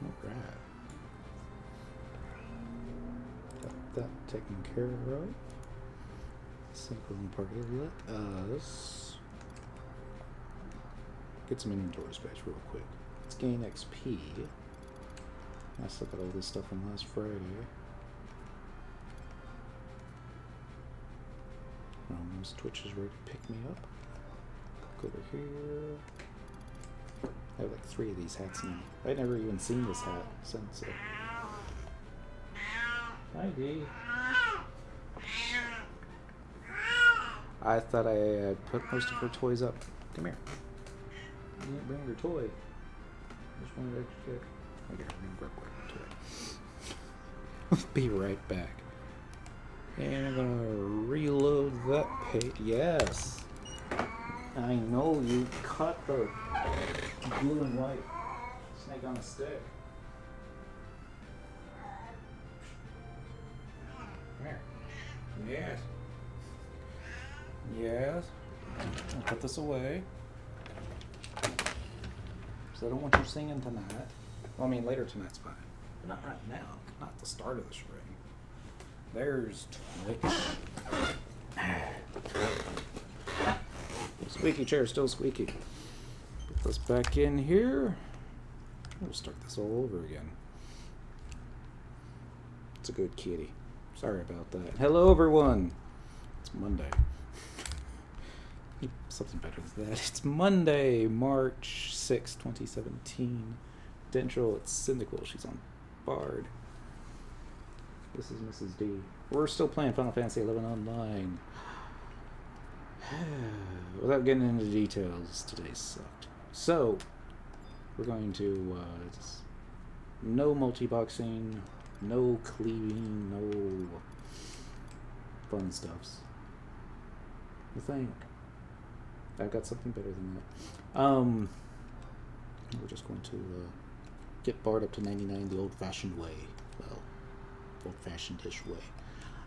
Alright. Got that taken care of. Simple party. Let us get some inventory space real quick. Let's gain XP. I still got all this stuff from last Friday. Almost Twitch is ready to pick me up. Go over here. I have like 3 of these hats now. I've never even seen this hat since. Hi, Dee. I thought I had put most of her toys up. Come here. You didn't bring your toy. Just wanted to check. I gotta grab my toy. Be right back. And I'm gonna reload that page. Yes. I know you cut the blue and white snake on a stick. Here. Yes. Yes. I'll put this away. Because I don't want you singing tonight. Well, I mean, later tonight's fine. But not right now. Not the start of the spring. There's Twitch. Squeaky chair still squeaky. Put this back in here. We'll start this all over again. It's a good kitty. Sorry about that. Hello, everyone. It's Monday. Something better than that. It's Monday, March 6, 2017. Dentral, it's Syndical. She's on Bard. This is Mrs. D. We're still playing Final Fantasy XI Online. Without getting into details, today sucked. So, we're going to, no multi-boxing, no cleaving, no fun stuffs. I think. I've got something better than that. We're just going to get Bard up to 99 the old-fashioned way. Well, old-fashioned-ish way.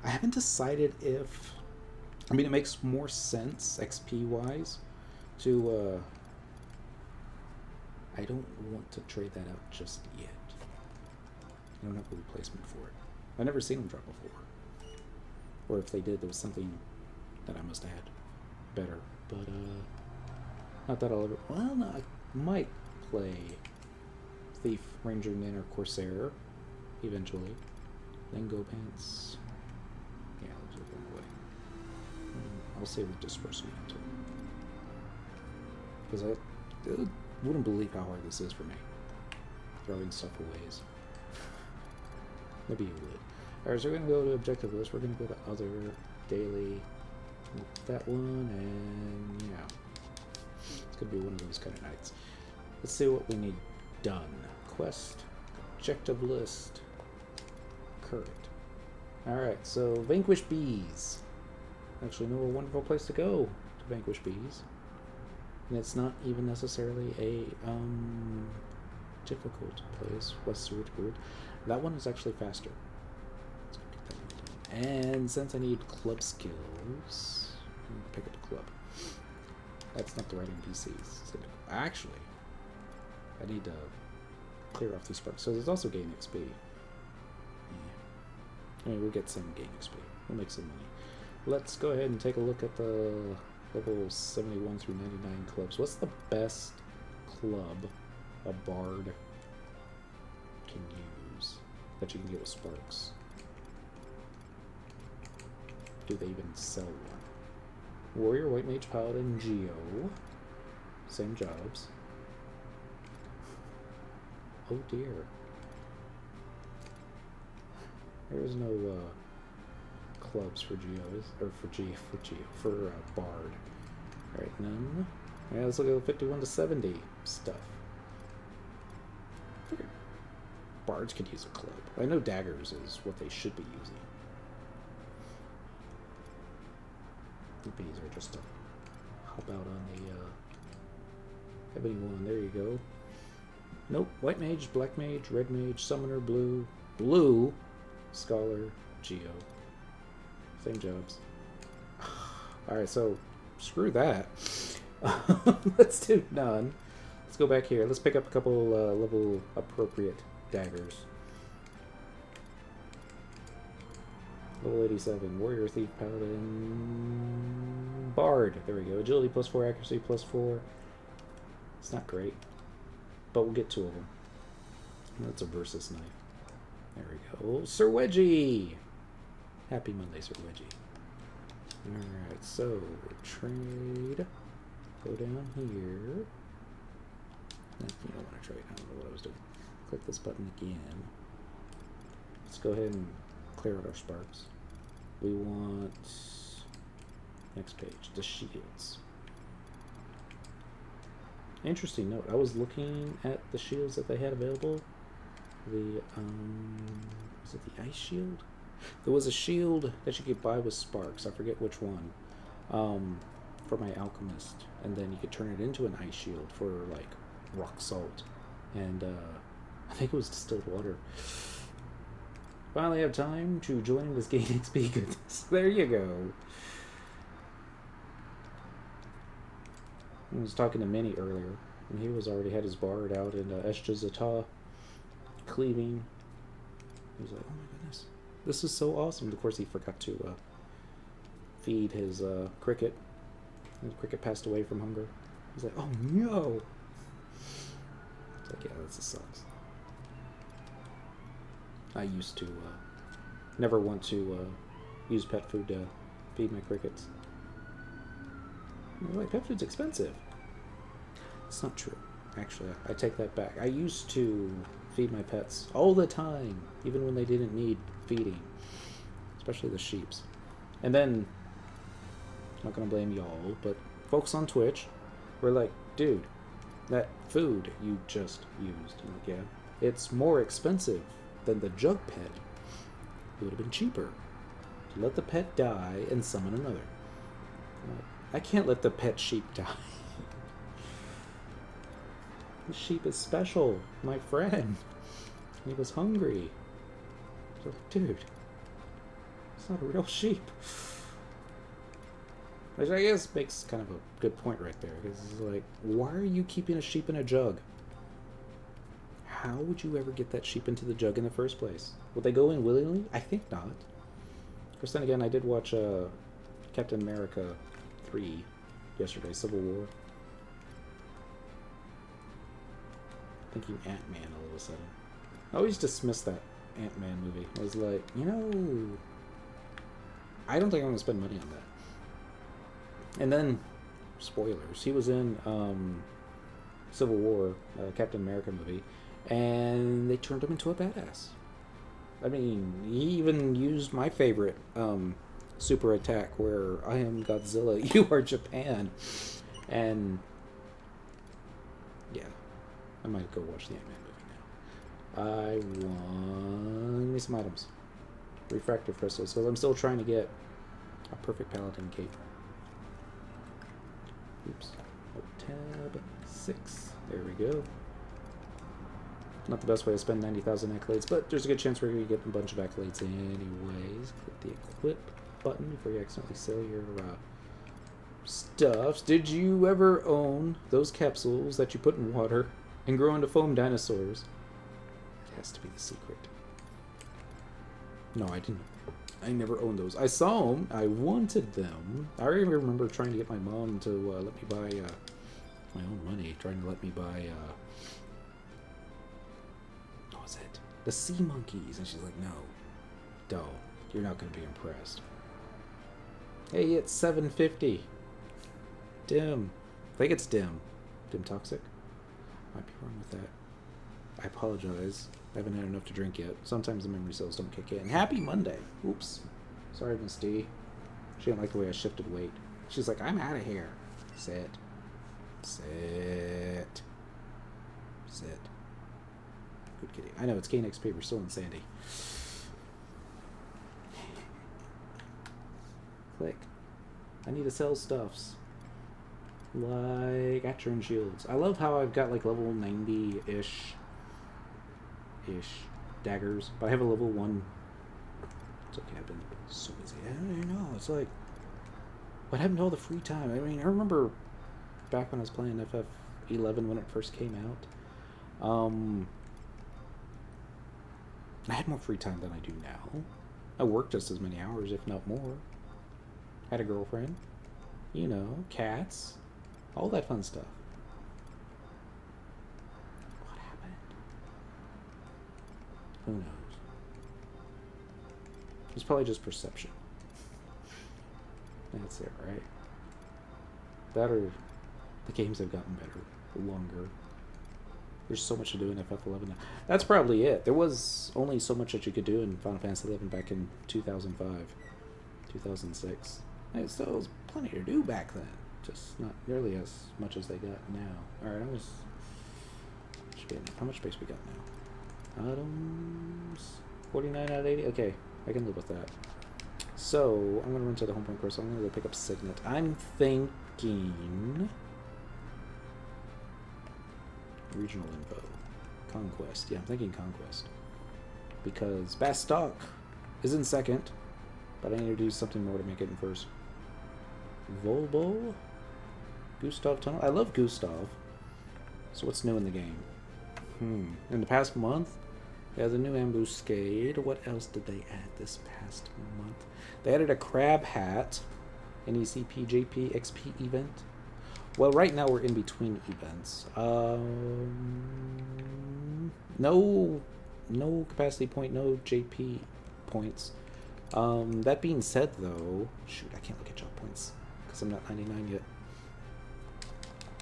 I haven't decided if... I mean, it makes more sense, XP-wise, to... I don't want to trade that out just yet. I don't have a replacement for it. I've never seen them drop before. Or if they did, there was something that I must have had better. But, not that I'll ever... Well, no, I might play Thief, Ranger, Nin, or Corsair, eventually. Then Go Pants. Yeah, those are going away. I'll save the dispersal until... Because I wouldn't believe how hard this is for me. Throwing stuff away is... Maybe you would. Alright, so we're going to go to Objective List. We're going to go to Other, Daily... That one, and yeah. It's going to be one of those kind of nights. Let's see what we need done. Quest, Objective List, Current. Alright, so Vanquish Bees. Actually, know a wonderful place to go to vanquish bees. And it's not even necessarily a difficult place. West Seward. That one is actually faster. Let's go get that one done. And since I need club skills, I'm gonna pick up a club. That's not the right NPCs. So actually, I need to clear off these sparks. So there's also gain XP. Yeah. I mean, we'll get some gain XP. We'll make some money. Let's go ahead and take a look at the level 71 through 99 clubs. What's the best club a bard can use that you can get with sparks? Do they even sell one? Warrior, White Mage, Paladin, Geo. Same jobs. Oh dear. There's no clubs for Geos, or for Bard. Alright, none. Alright, let's look at the 51 to 70 stuff. I figured Bards could use a club. I know daggers is what they should be using. The bees are just to hop out on the ebony one. There you go. Nope. White Mage, Black Mage, Red Mage, Summoner, Blue, Scholar, Geo. Same jobs. Alright, so screw that. Let's do none. Let's go back here. Let's pick up a couple level appropriate daggers. Level 87. Warrior, Thief, Paladin, Bard. There we go. Agility +4, accuracy +4. It's not great, but we'll get two of them. That's a versus knife. There we go. Sir Wedgie! Happy Monday, Sir Wedgie. Alright, so trade. Go down here. No, you don't want to trade. I don't know what I was doing. Click this button again. Let's go ahead and clear out our sparks. We want, next page, the shields. Interesting note, I was looking at the shields that they had available. The, was it the ice shield? There was a shield that you could buy with sparks, I forget which one, for my alchemist. And then you could turn it into an ice shield for, like, rock salt. And, I think it was distilled water. Finally have time to join this gain XP goodness. There you go. I was talking to Minnie earlier, and he was already had his bard out in Eshjazata, cleaving. He was like, oh my goodness, this is so awesome. Of course, he forgot to feed his cricket. And the cricket passed away from hunger. He's like, oh no! It's like, yeah, this sucks. I used to never want to use pet food to feed my crickets. Like, pet food's expensive. It's not true. Actually, I take that back. I used to feed my pets all the time, even when they didn't need feeding. Especially the sheeps. And then, I'm not going to blame y'all, but folks on Twitch were like, dude, that food you just used. I'm like, yeah, it's more expensive than the jug pet. It would have been cheaper to let the pet die and summon another. I can't let the pet sheep die. The sheep is special, my friend. He was hungry. So, dude, it's not a real sheep. Which I guess makes kind of a good point right there. Because it's like, why are you keeping a sheep in a jug? How would you ever get that sheep into the jug in the first place? Would they go in willingly? I think not. Of course, then again, I did watch Captain America 3 yesterday, Civil War. Thinking Ant-Man all of a sudden. I always dismissed that Ant-Man movie. I was like, you know, I don't think I'm going to spend money on that. And then, spoilers, he was in Civil War, Captain America movie, and they turned him into a badass. I mean, he even used my favorite super attack where I am Godzilla, you are Japan. And yeah, I might go watch the Ant-Man movie now. I want me some items. Refractive crystals, because I'm still trying to get a perfect paladin cape. Oops. Oh, tab 6. There we go. Not the best way to spend 90,000 accolades, but there's a good chance we're going to get a bunch of accolades anyways. Click the equip button before you accidentally sell your stuffs. Did you ever own those capsules that you put in water and grow into foam dinosaurs? It has to be the secret. No, I didn't. I never owned those. I saw them. I wanted them. I even remember trying to get my mom to let me buy my own money, trying to let me buy what was it? The sea monkeys. And she's like, no, don't. You're not going to be impressed. Hey, it's 750. Dim. I think it's dim. Dim toxic? Might be wrong with that. I apologize. I haven't had enough to drink yet. Sometimes the memory cells don't kick in. Happy Monday. Oops. Sorry, Miss D. She didn't like the way I shifted weight. She's like, I'm out of here. Sit. Sit. Sit. Good kitty. I know, it's gain XP. We're still in Sandy. Click. I need to sell stuffs. Like Atron shields. I love how I've got like level 90-ish daggers, but I have a level 1. It's okay, I've been so busy. I don't know. It's like, what happened to all the free time? I mean, I remember back when I was playing 11 when it first came out. I had more free time than I do now. I worked just as many hours, if not more. Had a girlfriend. You know, cats. All that fun stuff. What happened? Who knows? It's probably just perception. That's it, right? That or the games have gotten better, longer. There's so much to do in FF11 now. That's probably it. There was only so much that you could do in Final Fantasy 11 back in 2005, 2006. And so there was plenty to do back then. Just not nearly as much as they got now. Alright, how much space we got now? Items... 49 out of 80? Okay, I can live with that. So, I'm going to run to the home point course. I'm going to go pick up Signet. I'm thinking... Regional info. Conquest. Yeah, I'm thinking Conquest. Because Bastock is in second, but I need to do something more to make it in first. Volbo? Gustav Tunnel? I love Gustav. So what's new in the game? In the past month? Yeah, the new ambuscade. What else did they add this past month? They added a crab hat, an ECP, JP, XP event. Well, right now we're in between events. No capacity point, no JP points. That being said, though, shoot, I can't look at job points because I'm not 99 yet.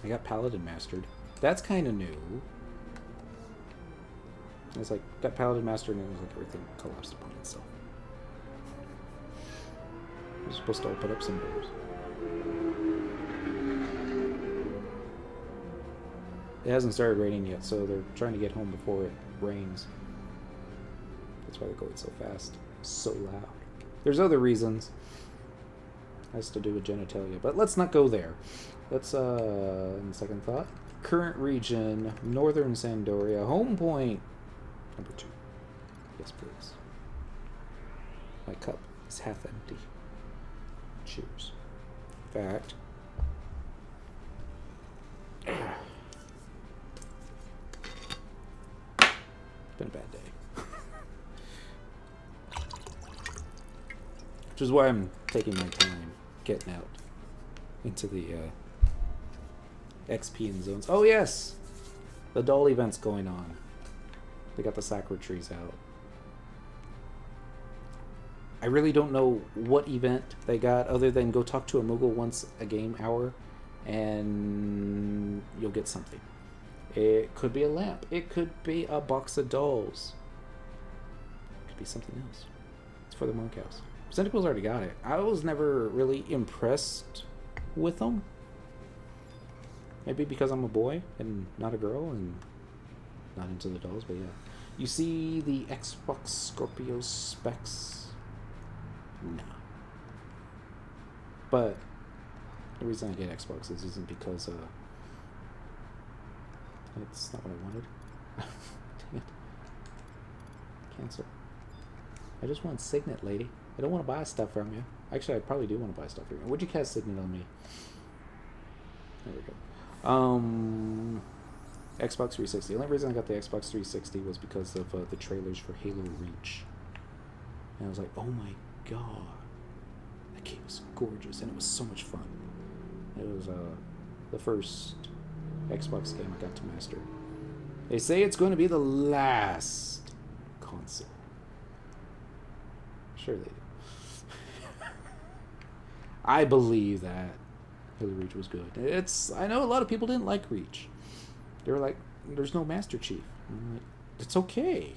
I got Paladin mastered. That's kind of new. It's like, got Paladin mastered and it was like everything collapsed upon itself. We're supposed to open up some doors. It hasn't started raining yet, so they're trying to get home before it rains. That's why they're going so fast. So loud. There's other reasons. Has to do with genitalia, but let's not go there. Let's, in second thought. Current region, Northern Sandoria. Home point. Number 2. Yes, please. My cup is half empty. Cheers. Fact. Been a bad day. Which is why I'm taking my time getting out into the XP and zones. Oh yes! The doll event's going on. They got the sacred trees out. I really don't know what event they got other than go talk to a Moogle once a game hour and you'll get something. It could be a lamp. It could be a box of dolls. It could be something else. It's for the monkhouse. Centipool's already got it. I was never really impressed with them. Maybe because I'm a boy and not a girl and not into the dolls, but yeah. You see the Xbox Scorpio specs? No. But the reason I get Xboxes isn't because it's not what I wanted. Dang it. Cancel. I just want Signet, lady. I don't want to buy stuff from you. Actually, I probably do want to buy stuff from you. Would you cast Signet on me? There we go. Xbox 360. The only reason I got the Xbox 360 was because of the trailers for Halo Reach. And I was like, oh my god. That game is gorgeous, and it was so much fun. It was the first Xbox game I got to master. They say it's going to be the last console. Sure they do. I believe that Halo Reach was good. I know a lot of people didn't like Reach. They were like, there's no Master Chief. And I'm like, it's okay.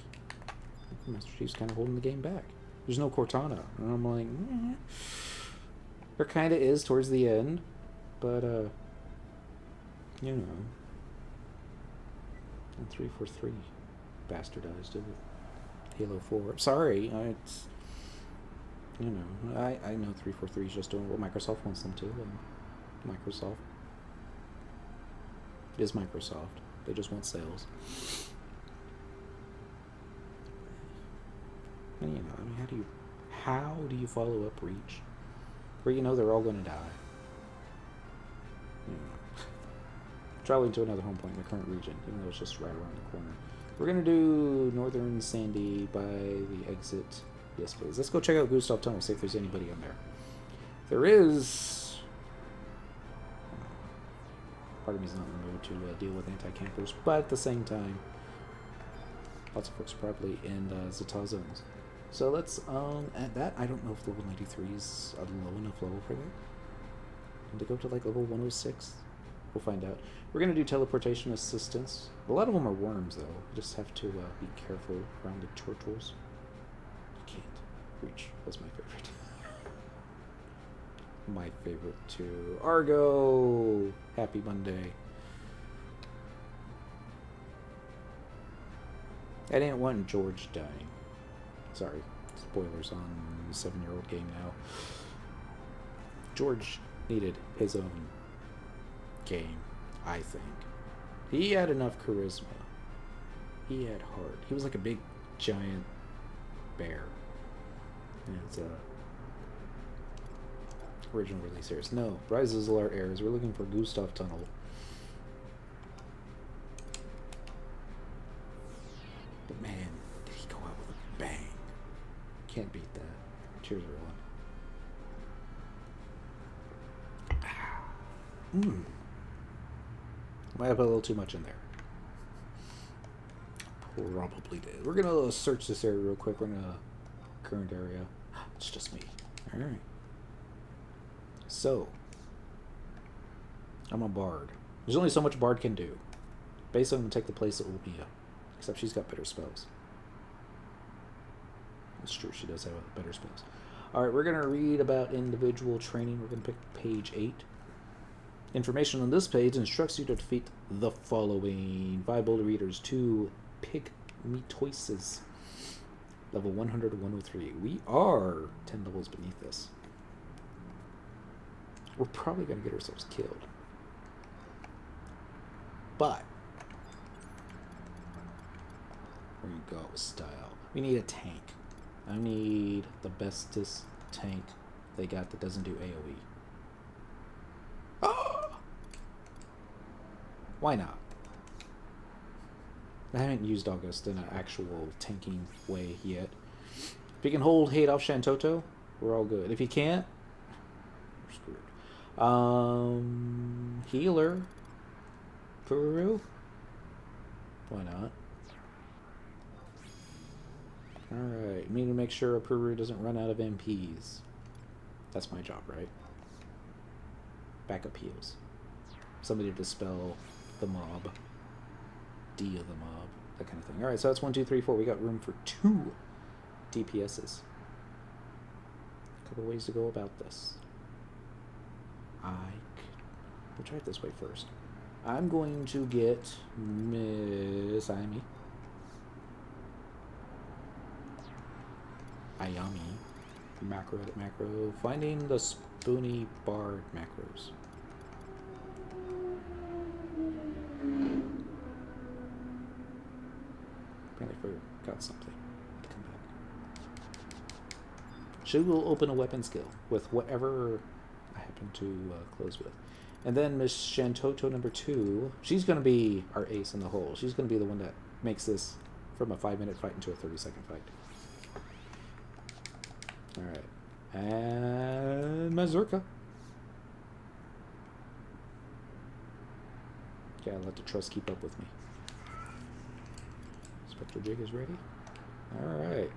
Master Chief's kind of holding the game back. There's no Cortana. And I'm like, there kind of is towards the end. But, you know. And 343 bastardized it with Halo 4. I'm sorry. It's, you know, I know 343 is just doing what Microsoft wants them to. And Microsoft is Microsoft. They just want sales. And, you know, I mean, how do you follow up Reach? Where you know they're all going to die. You know. Traveling to another home point in the current region, even though it's just right around the corner. We're gonna do Northern Sandy by the exit. Yes, please. Let's go check out Gustav Tunnel, see if there's anybody in there. There is. Part of me's not in the mood to deal with anti-campers, but at the same time, lots of folks are probably in Zeta zones. So let's, at that, I don't know if level 93 is a low enough level for that. And to go to like level 106, we'll find out. We're going to do teleportation assistance. A lot of them are worms, though. You just have to be careful around the turtles. You can't reach. That's my favorite. My favorite too. Argo! Happy Monday. I didn't want George dying. Sorry. Spoilers on the 7-year-old game now. George needed his own game, I think. He had enough charisma. He had heart. He was like a big, giant bear. And it's original release airs. No, Rises Alert airs. We're looking for Gustav Tunnel. But man, did he go out with a bang. Can't beat that. Cheers, everyone. Might have put a little too much in there. Probably did. We're gonna search this area real quick. We're in a current area. It's just me. Alright. So, I'm a bard. There's only so much bard can do. Basically, I'm going to take the place of Ulpia. Except she's got better spells. It's true, she does have better spells. Alright, we're going to read about individual training. We're going to pick page 8. Information on this page instructs you to defeat the following. 5 boulder readers, 2 pygmetoises. Level 100 to 103. We are 10 levels beneath this. We're probably going to get ourselves killed. But we're going to go with style. We need a tank. I need the bestest tank they got that doesn't do AoE. Oh! Why not? I haven't used August in an actual tanking way yet. If he can hold hate off Shantoto, we're all good. If he can't, we're screwed. Healer. Puru? Why not? Alright, we need to make sure Puru doesn't run out of MPs. That's my job, right? Backup heals. Somebody to dispel the mob. D of the mob. That kind of thing. Alright, so that's 1, 2, 3, 4. We got room for 2 DPSs. A couple ways to go about this. We'll try it this way first. I'm going to get Miss Ayami. Macro to macro. Finding the Spoony Bard macros. Apparently forgot something. Come back. She will open a weapon skill with whatever I happen to close with. And then Miss Shantoto number 2, she's going to be our ace in the hole. She's going to be the one that makes this from a 5-minute fight into a 30-second fight. Alright. And Mazurka. Yeah, let the trust keep up with me. Spectre Jig is ready. Alright.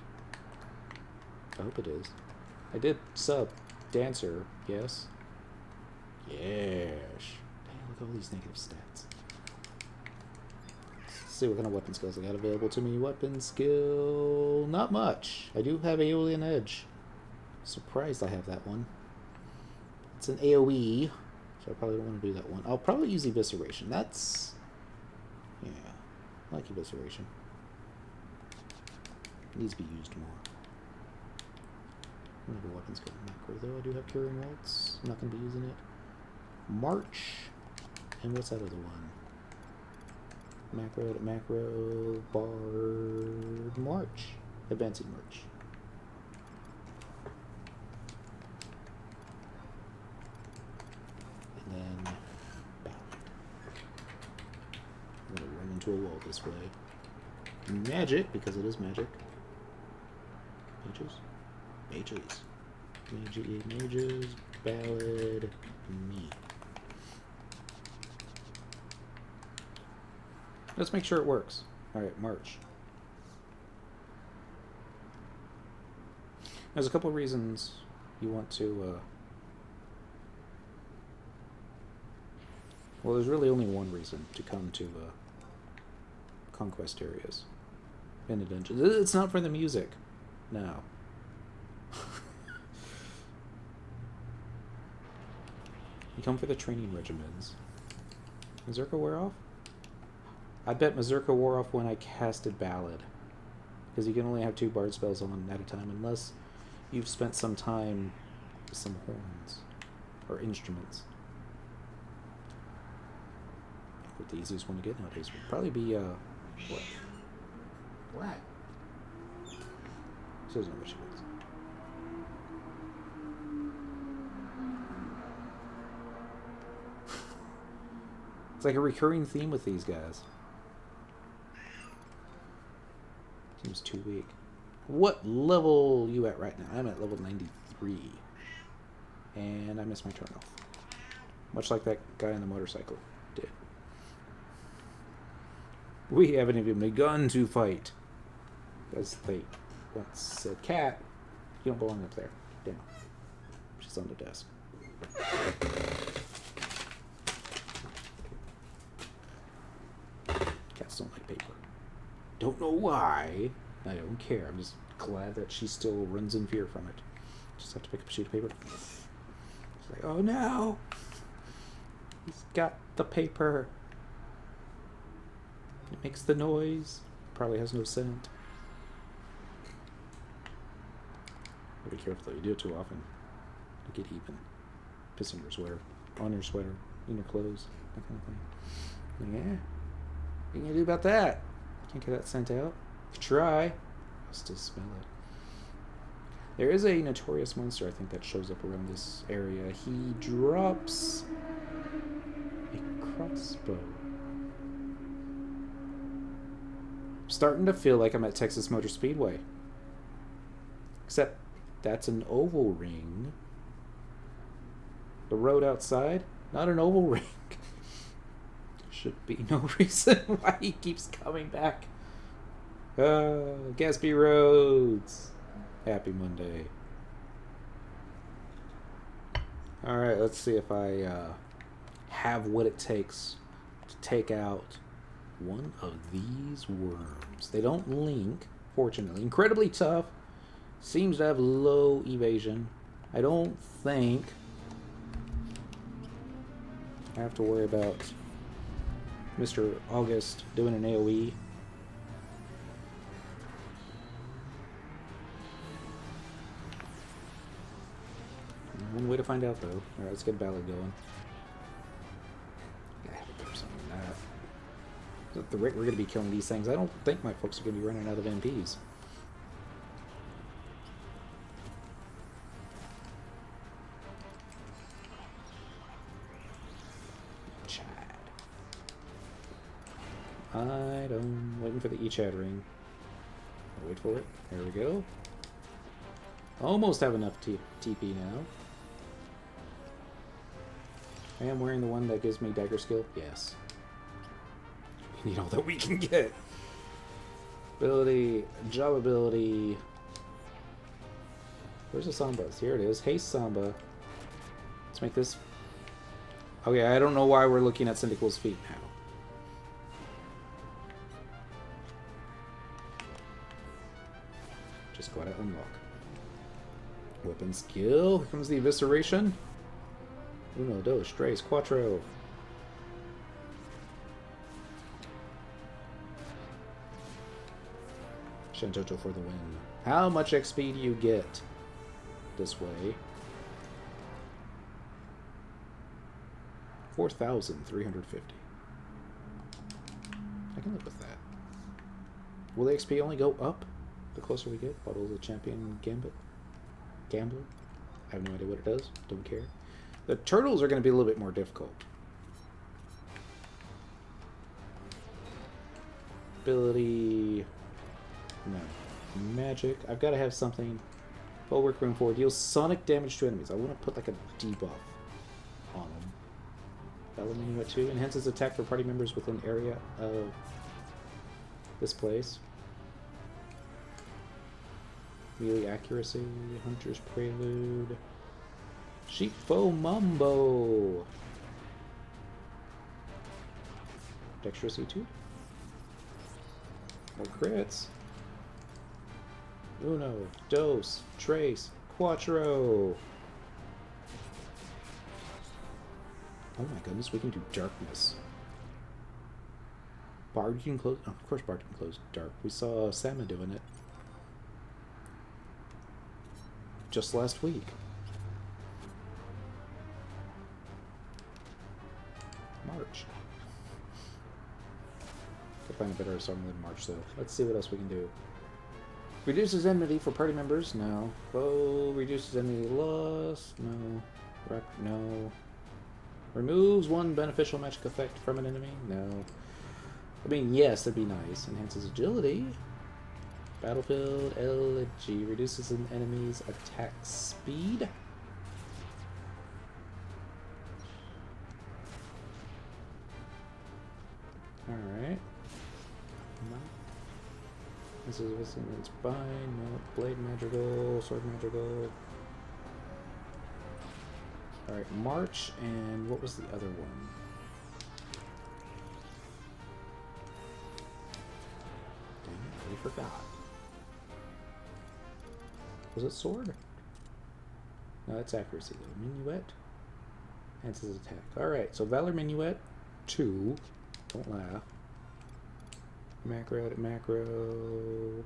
I hope it is. I did sub Dancer, yes? Yes. Damn, look at all these negative stats. Let's see what kind of weapon skills I got available to me. Weapon skill... not much. I do have Aeolian Edge. Surprised I have that one. It's an AoE, so I probably don't want to do that one. I'll probably use Evisceration. That's... yeah, I like Evisceration. It needs to be used more. I'm going to go weapons skill macro, though. I do have Curing Waltz. I'm not going to be using it. March. And what's that other one? Macro to macro. Bard. March. Advancing March. And then Ballad. into a wall this way. Magic, because it is magic. Mages? Mages. Mages, ballad, me. Let's make sure it works. Alright, march. There's a couple of reasons you want to, well, there's really only one reason to come to, conquest areas in the dungeons. It's not for the music. No. You come for the training regimens. Mazurka wear off? I bet Mazurka wore off when I casted Ballad. Because you can only have 2 bard spells on at a time unless you've spent some time with some horns or instruments. What the easiest one to get nowadays would probably be what? Black. She doesn't know what she wants. It's like a recurring theme with these guys. Seems too weak. What level you at right now? I'm at level 93. And I missed my turn off. Much like that guy on the motorcycle did. We haven't even begun to fight. As they once said, Cat, you don't belong up there. Down. She's on the desk. Cats don't like paper. Don't know why. I don't care. I'm just glad that she still runs in fear from it. Just have to pick up a sheet of paper. She's like, oh no! He's got the paper. It makes the noise. Probably has no scent. Be careful though, you do it too often. You get even. Piss in your sweater. On your sweater. In your clothes. That kind of thing. Like, yeah. What are you gonna do about that? Can't get that scent out. Try. I'll still smell it. There is a notorious monster, I think, that shows up around this area. He drops a crossbow. I'm starting to feel like I'm at Texas Motor Speedway. Except that's an oval ring. The road outside, not an oval ring. Should be no reason why he keeps coming back. Gaspy Roads. Happy Monday. Alright, let's see if I have what it takes to take out one of these worms. They don't link, fortunately. Incredibly tough. Seems to have low evasion. I don't think I have to worry about Mr. August doing an AoE. One way to find out, though. Alright, let's get Ballad going. Yeah, I have to put something like that. At the rate we're going to be killing these things, I don't think my folks are going to be running out of MPs. I'm waiting for the E-Chad ring. I'll wait for it. There we go. Almost have enough TP now. I am wearing the one that gives me dagger skill. Yes. We need all that we can get. Ability, job ability. Where's the Sambas? Here it is. Hey, Samba. Let's make this. Okay, I don't know why we're looking at Syndiqual's feet now. Just go ahead and unlock. Weapon skill. Here comes the evisceration. Uno, dos, tres, cuatro. Shantoto for the win. How much XP do you get this way? 4,350. I can live with that. Will the XP only go up the closer we get? Bottle of the Champion Gambit? Gambler? I have no idea what it does. Don't care. The turtles are going to be a little bit more difficult. ability. No. Magic. I've got to have something. Bulwark room 4 deals sonic damage to enemies. I want to put like a debuff on them. Valor Minuet 2 enhances attack for party members within area of this place. Melee accuracy. Hunter's Prelude. Sheepfoe Mumbo. Dexterity 2. More crits. Uno, dos, tres, cuatro. Oh my goodness, we can do darkness. Bard can close. Oh, of course, Bard can close dark. We saw Sama doing it just last week. March. Could find a better song than March, though. Let's see what else we can do. Reduces enmity for party members? No. Foe reduces enmity loss? No. Rep? No. Removes one beneficial magic effect from an enemy? No. I mean, yes, that'd be nice. Enhances agility. Battlefield Elegy. Reduces an enemy's attack speed. Alright. This is it's fine. No. Blade magical. Sword magical. Alright, March, and what was the other one? Dang it, I really forgot. Was it sword? No, that's accuracy though. Minuet. Enhances attack. Alright, so Valor Minuet 2. Don't laugh. Macro to macro.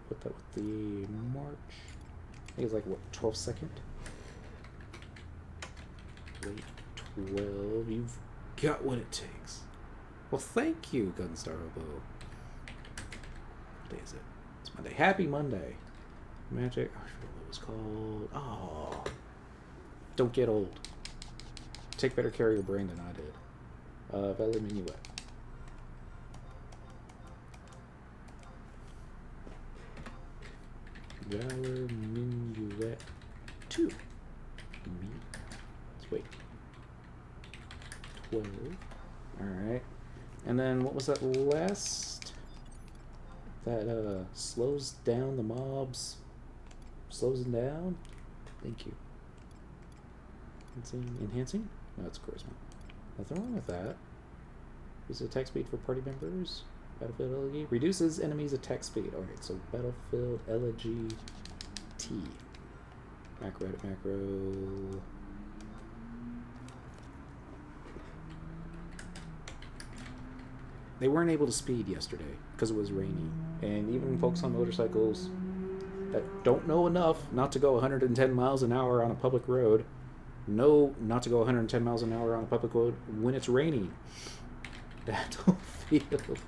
Put that with the March. I think it's like, what, 12 second? Wait, 12. You've got what it takes. Well, thank you, Gunstar Oboe. What day is it? It's Monday. Happy Monday. Magic. I forget what it was called. Oh. Don't get old. Take better care of your brain than I did. Valor Minuet. Valor Minuet 2. Let's wait. 12. Alright. And then what was that last? That slows down the mobs. Slows them down? Thank you. Enhancing? No, it's charisma. Nothing wrong with that. Reduces attack speed for party members. Battlefield Elegy. Reduces enemies' attack speed. Alright, so Battlefield Elegy T. Macro edit macro. They weren't able to speed yesterday because it was rainy. And even folks on motorcycles that don't know enough not to go 110 miles an hour on a public road know not to go 110 miles an hour on a public road when it's raining. Battlefield.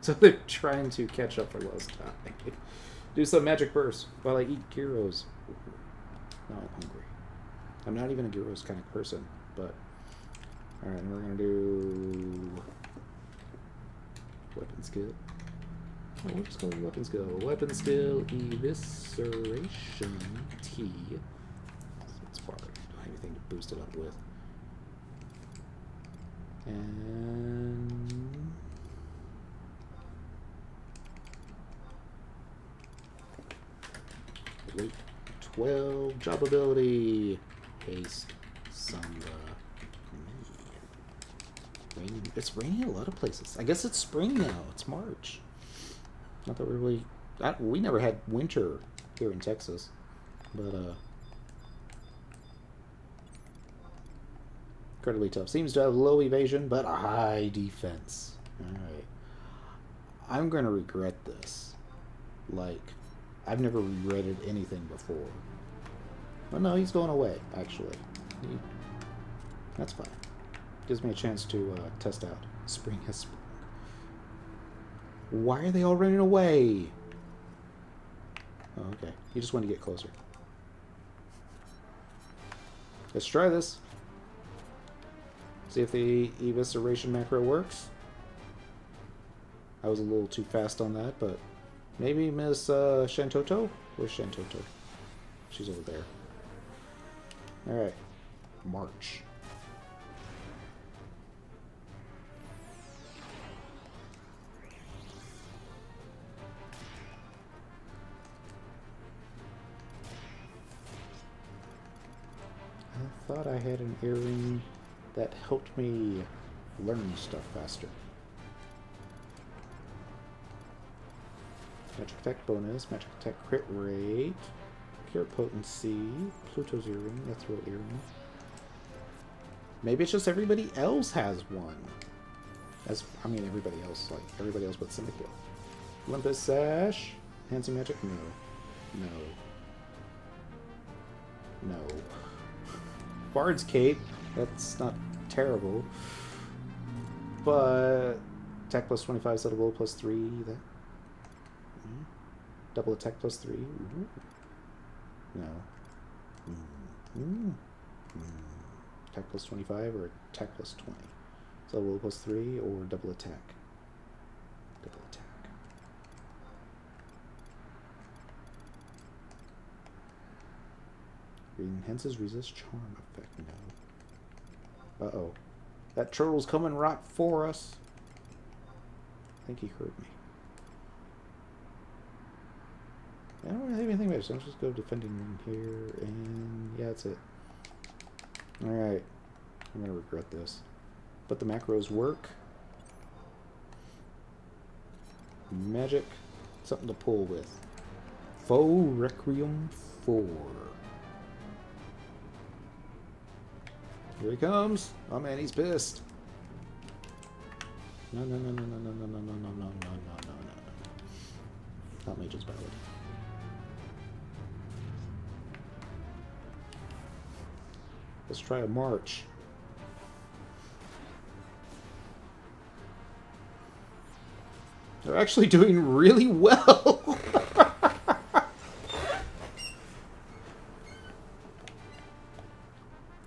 So they're trying to catch up for lost time. Do some magic burst while I eat gyros. Now I'm hungry. I'm not even a gyros kind of person, but alright, and we're gonna do weapon skill. Oh, we'll just go with weapon skill. Weapon skill evisceration T. It's far. Don't have anything to boost it up with. And wait, 12 job ability. Haste Samba. Raining. It's raining a lot of places. I guess it's spring now. It's March. Not that we're really. We never had winter here in Texas, but incredibly tough. Seems to have low evasion, but a high defense. All right. I'm gonna regret this. Like, I've never regretted anything before. Well, no, he's going away. Actually, that's fine. Gives me a chance to test out. Spring has sprung. Why are they all running away? Oh, okay. You just want to get closer. Let's try this. See if the evisceration macro works. I was a little too fast on that, but maybe Miss Shantoto? Where's Shantoto? She's over there. Alright. March. I thought I had an earring that helped me learn stuff faster. Magic attack bonus, magic attack crit rate, cure potency, Pluto's earring, Ethereal earring. Maybe it's just everybody else has one. I mean everybody else, like everybody else but Syndicate. Olympus Sash, Handsome Magic, no. No. Bard's Cape, that's not terrible. But attack plus 25, subtle plus 3, that. Double attack plus 3. Ooh. No. Attack plus 25 or attack plus 20. So plus 3 or double attack. Double attack. Enhances resist charm effect. No. Uh-oh. That turtle's coming right for us. I think he heard me. I don't really have anything better, so I'll just go defending in here, and yeah, that's it. Alright. I'm gonna regret this. But the macros work. Magic. Something to pull with. Faux Requiem 4. Here he comes. Oh man, he's pissed. No. Not Mage's Ballad. Let's try a march. They're actually doing really well.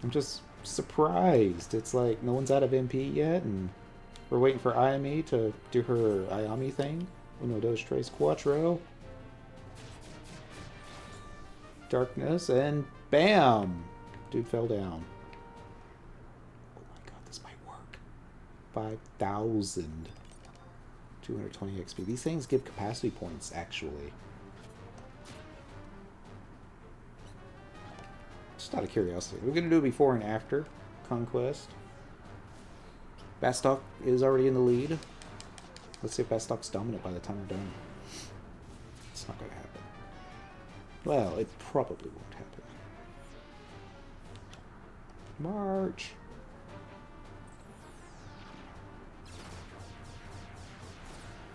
I'm just surprised. It's like no one's out of MP yet, and we're waiting for Ayami to do her Ayami thing. Uno, dos, tres, cuatro. Darkness, and bam! Dude fell down. Oh my god, this might work. 5,000. 220 XP. These things give capacity points, actually. Just out of curiosity. We're going to do before and after Conquest. Bastok is already in the lead. Let's see if Bastok's dominant by the time we're done. It's not going to happen. Well, it probably won't happen. March!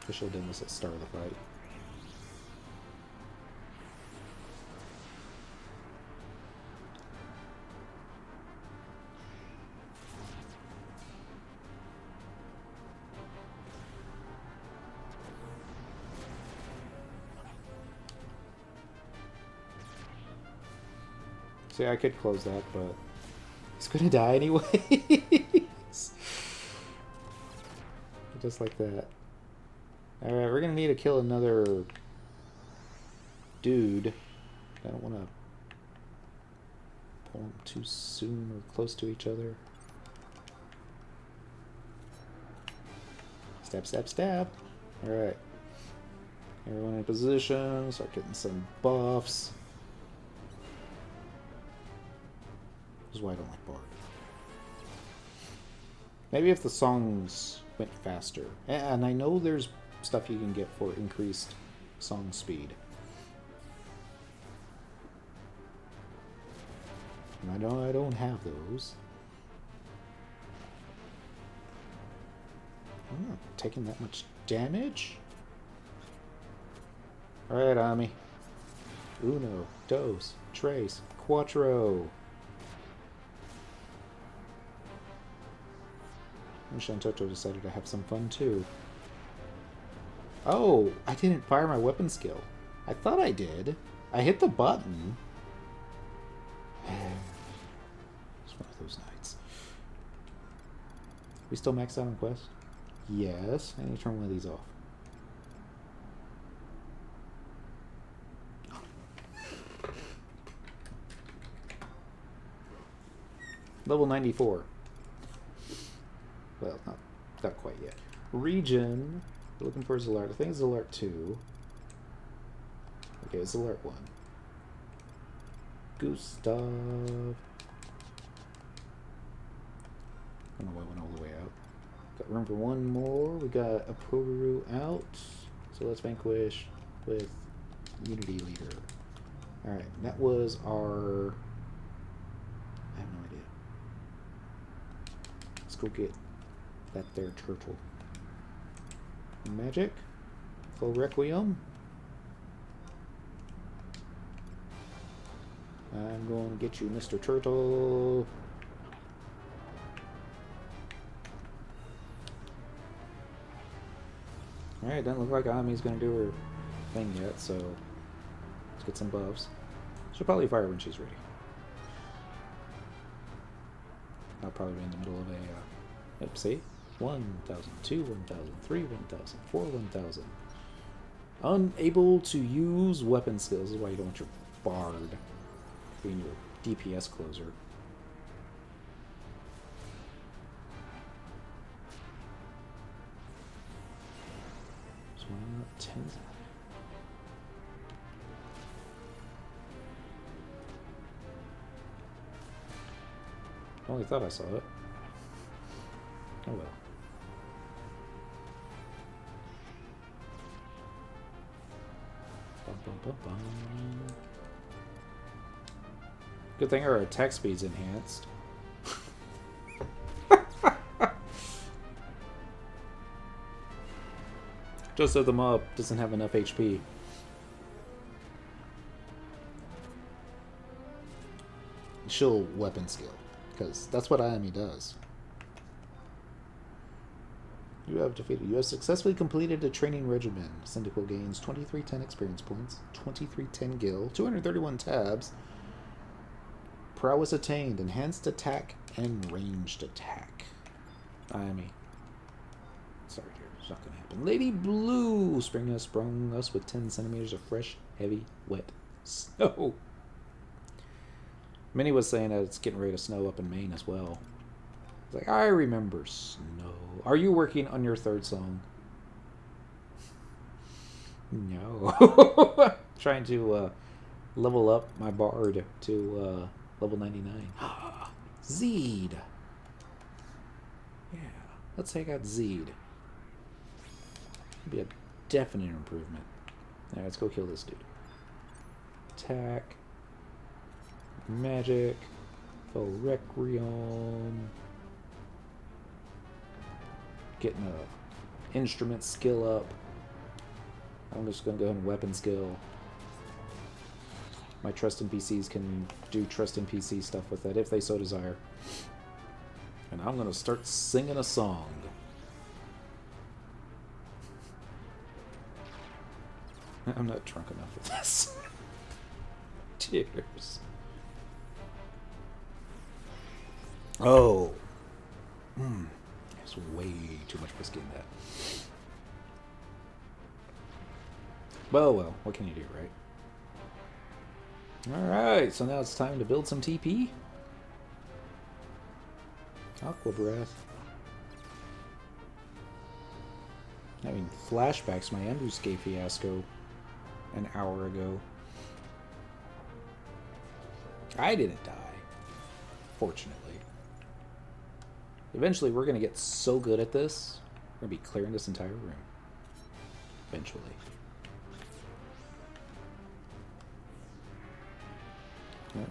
I should have done this at the start of the fight. See, I could close that, but he's gonna die anyways. Just like that. Alright, we're gonna need to kill another dude. I don't want to pull them too soon or close to each other. Stab, stab, stab. Alright. Everyone in position. Start getting some buffs. This is why I don't like Bard. Maybe if the songs went faster. And I know there's stuff you can get for increased song speed. And I don't have those. I'm not taking that much damage. Alright, Ami. Uno, dos, tres, cuatro. And Shantoto decided to have some fun too. Oh, I didn't fire my weapon skill. I thought I did. I hit the button. It's one of those nights. We still maxed out on quest? Yes. I need to turn one of these off. Level 94. Well, not quite yet. Region. We're looking for Zalart. I think it's Zalart 2. Okay, it's Zalart 1. Gustav. I don't know why I went all the way out. Got room for one more. We got a Poru out. So let's vanquish with Unity Leader. Alright, that was our... I have no idea. Let's go get that there turtle. Magic. Full Requiem. I'm going to get you, Mr. Turtle. Alright, doesn't look like Ami's going to do her thing yet, so let's get some buffs. She'll probably fire when she's ready. I'll probably be in the middle of a... Yep, see? 1,000, 2, 1,000, 3, 1,000, 4, 1,000. Unable to use weapon skills. This is why you don't want your bard being your DPS closer. So 10. I only thought I saw it. Oh well. Bum, bum, bum, bum. Good thing our attack speed's enhanced. Just so the mob doesn't have enough HP. She'll weapon skill, because that's what Ayami does. You have defeated. You have successfully completed a training regimen. Syndical gains 2310 experience points, 2310 gil, 231 tabs. Prowess attained. Enhanced attack and ranged attack. Ayami. Sorry, dear. It's not going to happen. Lady Blue sprung us with 10 centimeters of fresh, heavy, wet snow. Minnie was saying that it's getting ready to snow up in Maine as well. It's like, I remember snow. Are you working on your third song? No. Trying to level up my bard to level 99. Zeed. Yeah. Let's take out Zeed. Be a definite improvement. Alright, let's go kill this dude. Attack. Magic. Full Requiem. Getting a instrument skill up. I'm just going to go ahead and weapon skill. My trust NPCs can do trust NPC stuff with that if they so desire. And I'm going to start singing a song. I'm not drunk enough for this. Cheers. Oh. There's way too much whiskey in that. Well, what can you do, right? Alright, so now it's time to build some TP. Aqua Breath. Having flashbacks to my ambuscade fiasco an hour ago. I didn't die, fortunately. Eventually, we're going to get so good at this, we're going to be clearing this entire room. Eventually. Yep.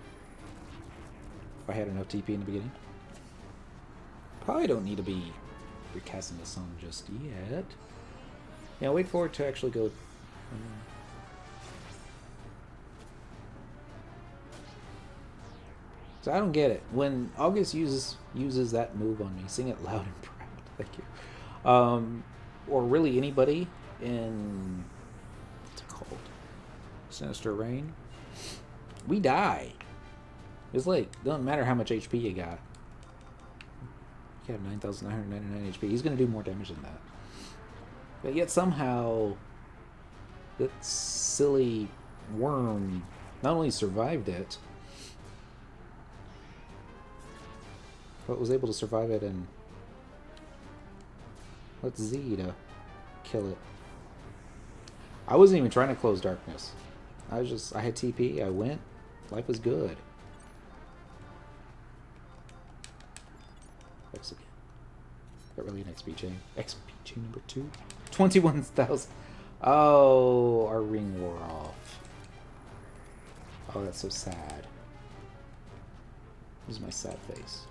If I had enough TP in the beginning. Probably don't need to be recasting this song just yet. Yeah, wait for it to actually go... So I don't get it. When August uses that move on me, sing it loud and proud. Thank you. Or really anybody in... What's it called? Sinister Reign. We die. It's like, doesn't matter how much HP you got. You have 9,999 HP. He's going to do more damage than that. But yet somehow, that silly worm not only survived it, but was able to survive it, and let's Z to kill it. I wasn't even trying to close darkness. I had TP, I went, life was good. Thanks again. Got really an XP chain. XP chain number 2. 21,000. Oh, our ring wore off. Oh, that's so sad. This is my sad face.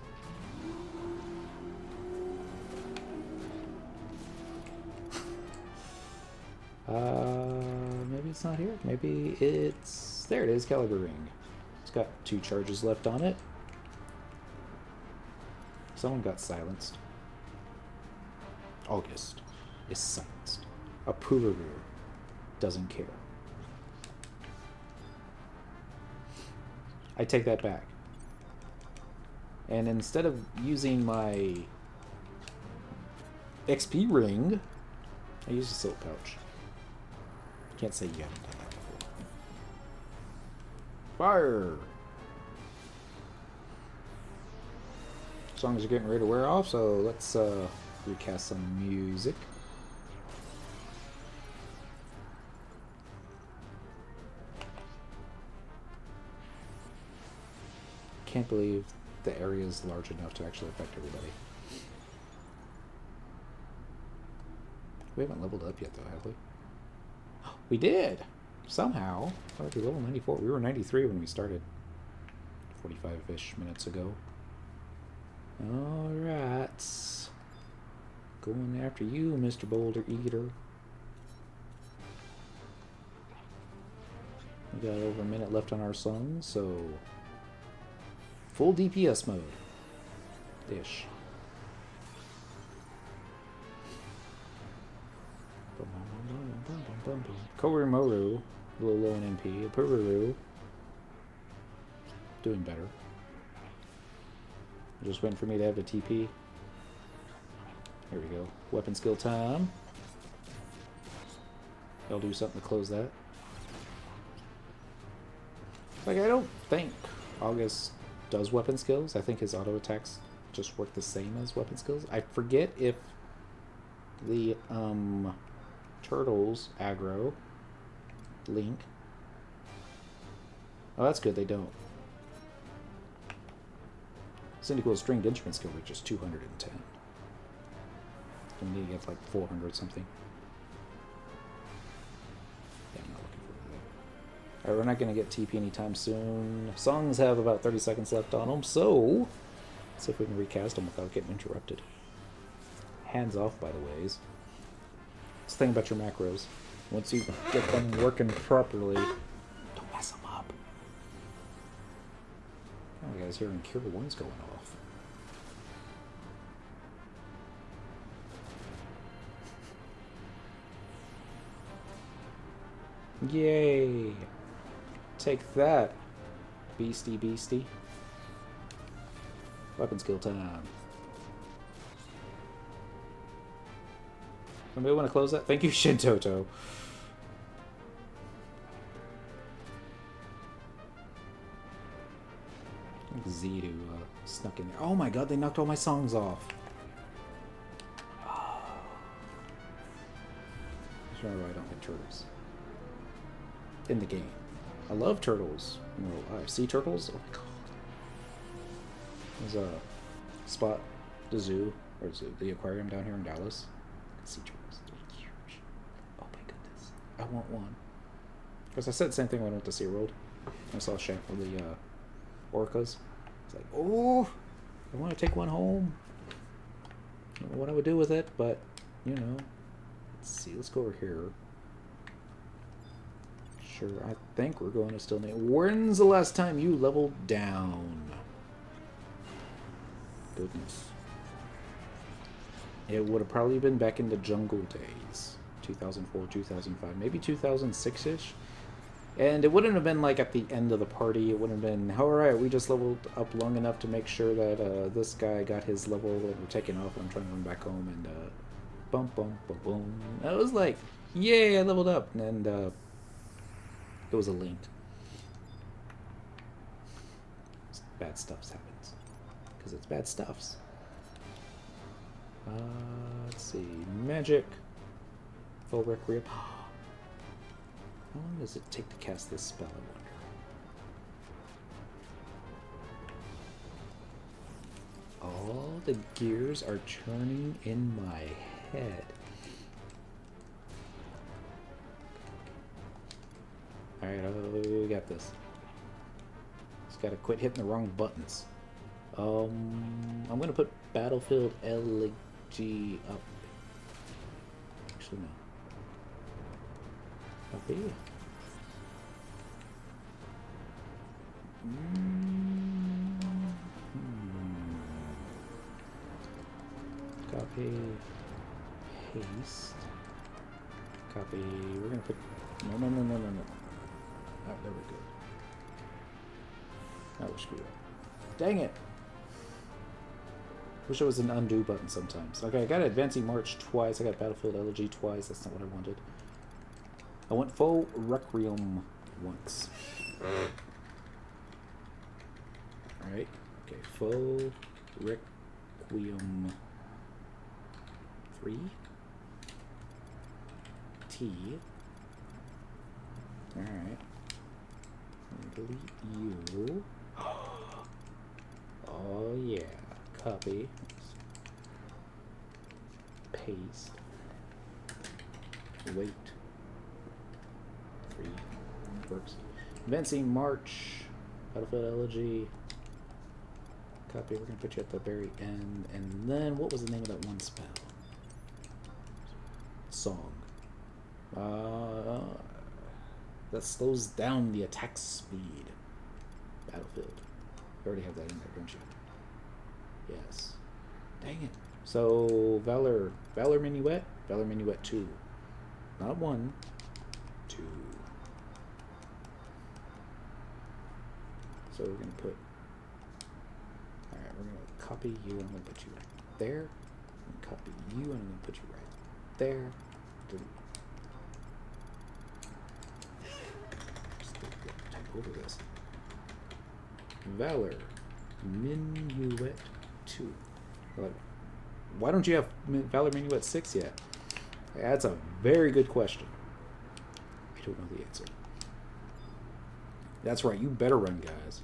Maybe it's not here. Maybe it's... There it is, Caliber Ring. It's got 2 charges left on it. Someone got silenced. August is silenced. A Pururu doesn't care. I take that back. And instead of using my XP ring, I use a silk pouch. Can't say you haven't done that before. Fire! Songs are getting ready to wear off, so let's recast some music. Can't believe the area is large enough to actually affect everybody. We haven't leveled up yet, though, have we? We did! Somehow. Already level 94. We were 93 when we started. 45-ish minutes ago. Alright. Going after you, Mr. Boulder Eater. We got over a minute left on our song, so... Full DPS mode. Ish. Korimoru, a little low in MP. Pururu, doing better. Just waiting for me to have a TP. Here we go. Weapon skill time. I'll do something to close that. Like, I don't think August does weapon skills. I think his auto attacks just work the same as weapon skills. I forget if the turtles aggro Link. Oh, that's good, they don't. Syndical stringed instrument skill reaches 210. So we need to get like 400 something. Yeah, I'm not looking for that. Alright, we're not going to get TP anytime soon. Songs have about 30 seconds left on them, so let's see if we can recast them without getting interrupted. Hands off, by the ways. Let's think about your macros. Once you get them working properly, don't mess them up. Oh, guys, hearing Cure 1's going off. Yay! Take that, beastie beastie. Weapon skill time. Somebody want to close that? Thank you, Shintoto. Zidu snuck in there. Oh my god, they knocked all my songs off. Oh. That's why I don't like turtles. In the game. I love turtles in real life. Sea turtles? Oh my god. There's a spot, the zoo, or the aquarium down here in Dallas. Sea turtles. They're huge. Oh my goodness. I want one. Because I said the same thing when I went to SeaWorld. I saw the orcas. It's like, oh, I want to take one home. I don't know what I would do with it, but, you know. Let's see, let's go over here. Sure, I think we're going to still need... When's the last time you leveled down? Goodness. It would have probably been back in the jungle days. 2004, 2005, maybe 2006-ish. And it wouldn't have been like at the end of the party. It would have been, alright, we just leveled up long enough to make sure that this guy got his level and we're taking off and I'm trying to run back home and bum bum bum boom. And I was like, yay, I leveled up. And it was a link. Bad stuff happens. because it's bad stuffs. Let's see. Magic. Full Requiem. How long does it take to cast this spell, I wonder? All the gears are turning in my head. Alright, we got this. Just gotta quit hitting the wrong buttons. I'm gonna put Battlefield LG up. Actually, no. Copy. Copy. Paste. Copy. We're gonna put. No. Oh, there we go. Now we're screwed up. Dang it! Wish it was an undo button sometimes. Okay, I got Advancing March twice. I got Battlefield LG twice. That's not what I wanted. I want Full Requiem once. Alright. Okay, Full Requiem 3. T. Alright. Delete you. Oh yeah. Copy. Paste. Wait. 3. Works. Advancing March. Battlefield Elegy. Copy. We're going to put you at the very end. And then, what was the name of that one spell? Song. That slows down the attack speed. Battlefield. You already have that in there, don't you? Yes. Dang it. So, Valor Minuet? Valor Minuet 2. Not 1. 2. So we're going to put... Alright, we're going to copy you and I'm going to put you right there. And copy you and I'm going to put you right there. Delete. Just type over this. Valor Minuet 2. Like, why don't you have Valor Minuet 6 yet? That's a very good question. I don't know the answer. That's right, you better run, guys.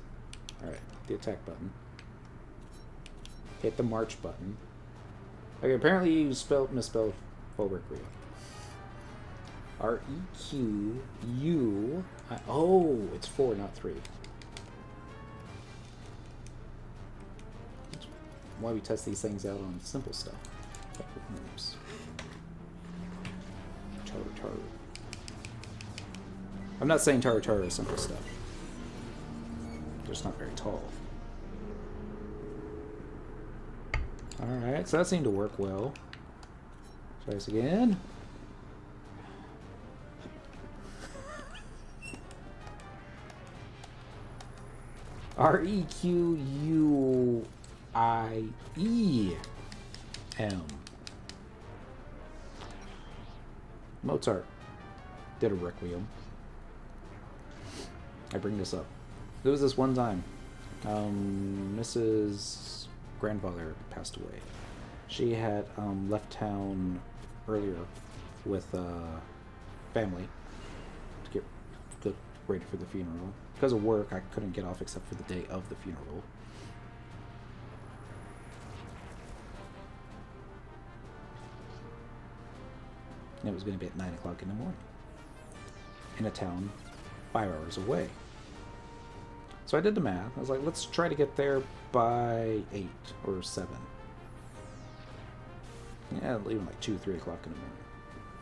Alright, the attack button. Hit the march button. Okay, apparently you misspelled Full Requiem. R-E-Q-U... Oh, it's 4, not 3. That's why we test these things out on simple stuff. Oops. Taru. I'm not saying Taru is simple stuff. Just not very tall. Alright, so that seemed to work well. Try this again. R-E-Q-U-I-E-M. Mozart did a Requiem. I bring this up. There was this one time, Mrs. grandfather passed away. She had left town earlier with family to get ready for the funeral. Because of work, I couldn't get off except for the day of the funeral. And it was going to be at 9 o'clock in the morning. In a town 5 hours away. So I did the math. I was like, let's try to get there by 8 or 7. Yeah, even like 2, 3 o'clock in the morning.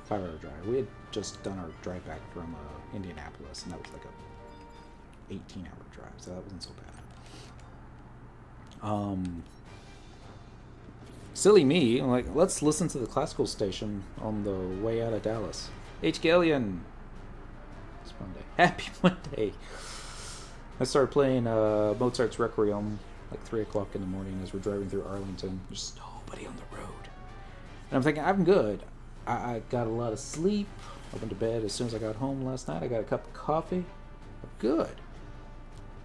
5-hour drive. We had just done our drive back from Indianapolis, and that was like a 18-hour drive, so that wasn't so bad. Silly me, like, let's listen to the classical station on the way out of Dallas. H. Galleon! It's Monday. Happy Monday! I started playing Mozart's Requiem like 3 o'clock in the morning as we're driving through Arlington. There's nobody on the road. And I'm thinking, I'm good. I got a lot of sleep. I went to bed as soon as I got home last night. I got a cup of coffee. I'm good.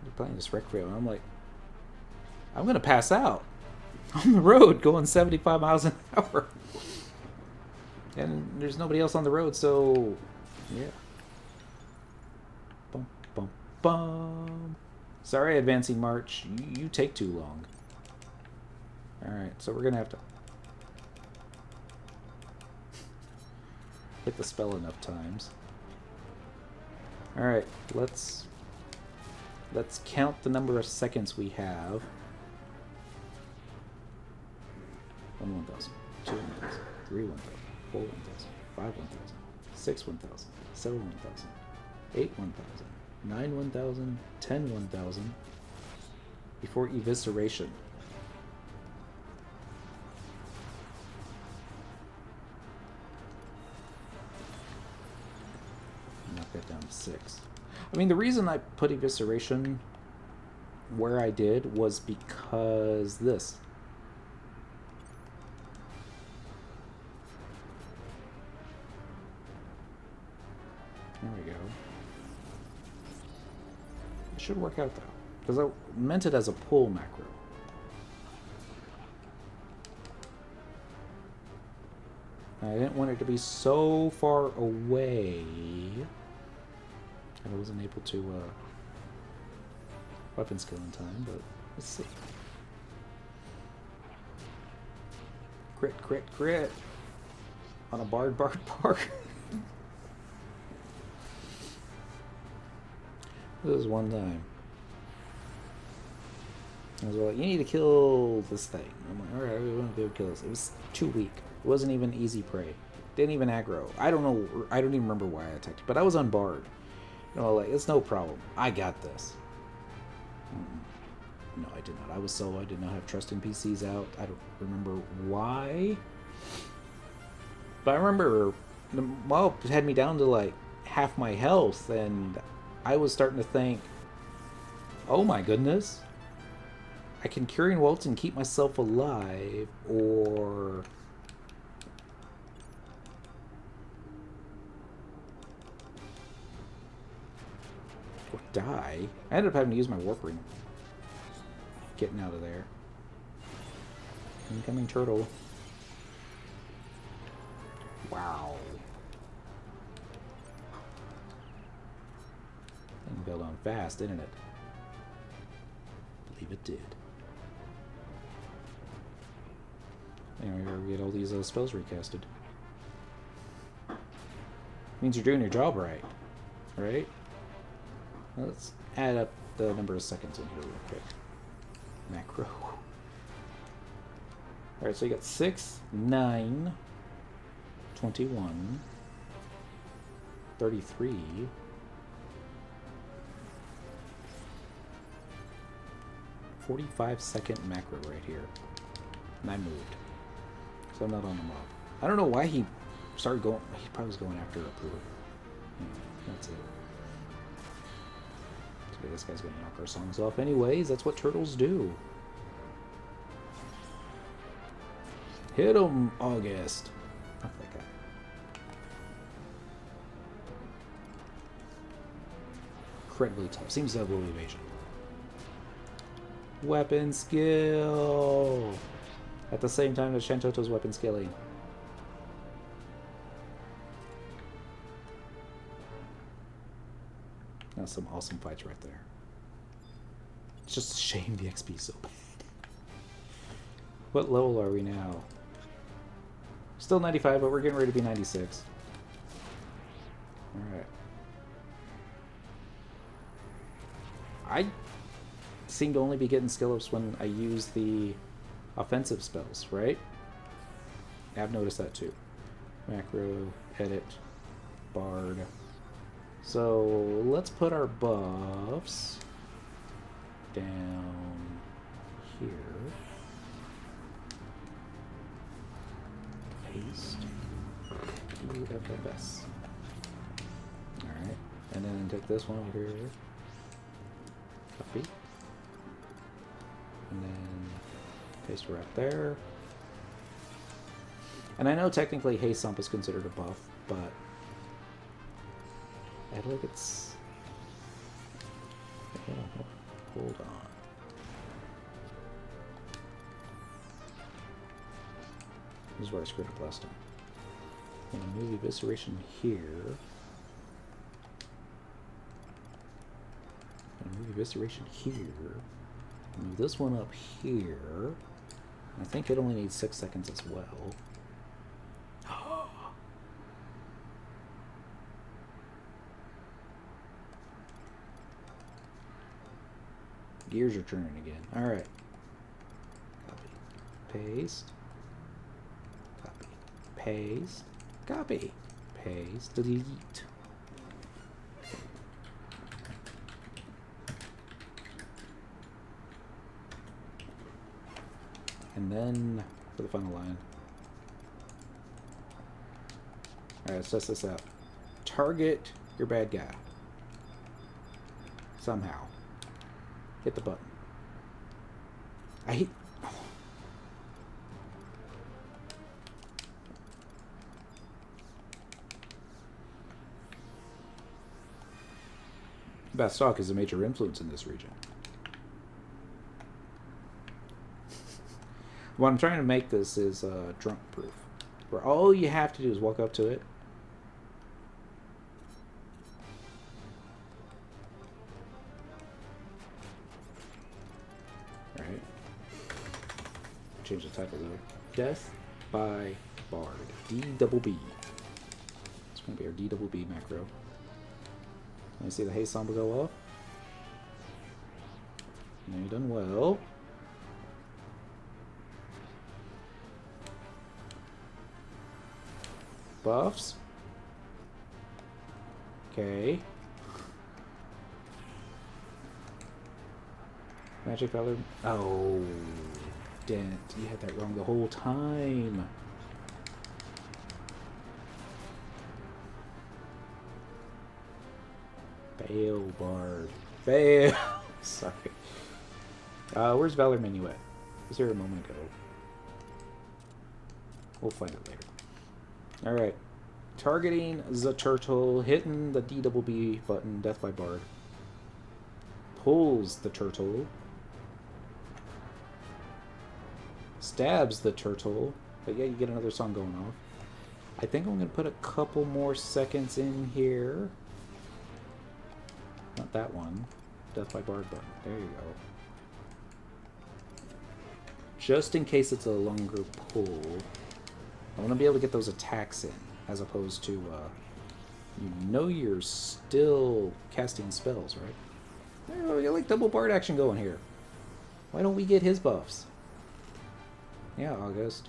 We're playing this Requiem. I'm like, I'm gonna pass out on the road going 75 miles an hour. And there's nobody else on the road, so yeah. Bum, bum, bum. Sorry, Advancing March. You take too long. Alright, so we're gonna have to hit the spell enough times. Alright, let's count the number of seconds we have. 1 1,000, 2 1,000, 3 1,000, 4 1,000, 5 1,000, 6 1,000, 7 1,000, 8 1,000, 9 1,000, 10 1,000 before evisceration. Knock that down to 6. I mean, the reason I put evisceration where I did was because this. There we go. It should work out though, because I meant it as a pull macro. I didn't want it to be so far away. I wasn't able to weapon skill in time, but let's see. Crit, crit, crit on a bard. This was one time. I was like, you need to kill this thing. I'm like, alright, we want to go kill this. It was too weak. It wasn't even easy prey. Didn't even aggro. I don't know. I don't even remember why I attacked it, but I was on bard. You know, like, it's no problem. I got this. No, I did not. I was solo. I did not have trust NPCs out. I don't remember why. But I remember the mob had me down to like half my health, and I was starting to think, oh my goodness, I can Curian Waltz and keep myself alive, or die. I ended up having to use my warp ring. Getting out of there. Incoming turtle. Wow. Thing built on fast, didn't it? I believe it did. Anyway, we get all these spells recasted. Means you're doing your job right. Right? Let's add up the number of seconds in here real quick. Macro. Alright, so you got 6, 9, 21, 33, 45-second macro right here. And I moved. So I'm not on the mob. I don't know why he started going. He probably was going after a poor. That's it. So this guy's gonna knock our songs off anyways. That's what turtles do. Hit him, August. Fuck that guy. Incredibly tough. Seems to have low evasion. Weapon skill. At the same time as Shantoto's weapon scaling. That's some awesome fights right there. It's just a shame the XP is so bad. What level are we now? Still 95, but we're getting ready to be 96. Alright. I seem to only be getting skill ups when I use the offensive spells, right? I've noticed that too. Macro, edit, bard. So let's put our buffs down here. Paste. FFS. Alright. And then take this one over here. Copy. And then paste it right there. And I know technically Haste Stomp is considered a buff, but I feel like it's... Hold on. This is where I screwed up last time. I'm going to move evisceration here. I'm going to move evisceration here. Move this one up here. I think it only needs 6 seconds as well. Gears are turning again. Alright. Copy. Paste. Copy. Paste. Copy. Paste. Delete. And then for the final line. Alright, let's test this out. Target your bad guy. Somehow. Hit the button. I hate... Oh. Bastok is a major influence in this region. What I'm trying to make this is drunk proof, where all you have to do is walk up to it, right? Change the title though. Death by Bard. D-double-B. It's going to be our D-double-B macro. Let me see the haste samba go off. Now you've done well. Buffs. Okay. Magic Valor. Oh, Dent. You had that wrong the whole time. Fail, Bard. Fail. Sorry. Where's Valor menu at? Was here a moment ago? We'll find it later. Alright. Targeting the turtle, hitting the D-double-B button, Death by Bard. Pulls the turtle. Stabs the turtle. But yeah, you get another song going off. I think I'm going to put a couple more seconds in here. Not that one. Death by Bard button. There you go. Just in case it's a longer pull. I want to be able to get those attacks in, as opposed to, you know you're still casting spells, right? Oh, you like double Bard action going here. Why don't we get his buffs? Yeah, August.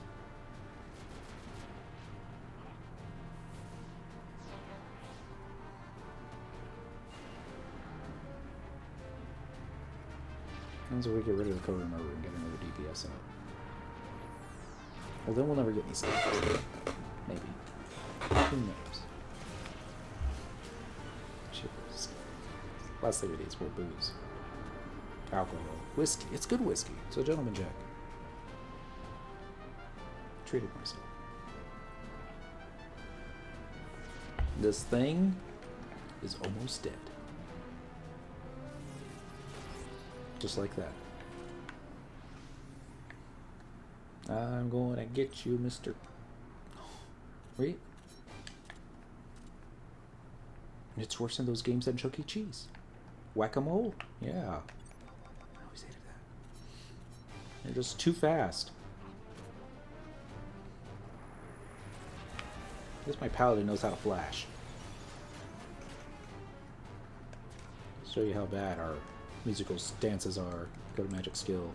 As we get rid of the code remover and get another DPS out. Well, then we'll never get any stuff. Maybe. Who knows? Cheers. Last thing we need is more booze. Alcohol. Whiskey. It's good whiskey. It's a gentleman jack. Treated myself. This thing is almost dead. Just like that. I'm going to get you, Mr. Wait. It's worse than those games at Chuck E. Cheese. Whack-a-mole? Yeah. I always hated that. They're just too fast. I guess my paladin knows how to flash. Show you how bad our musical stances are. Go to magic skill.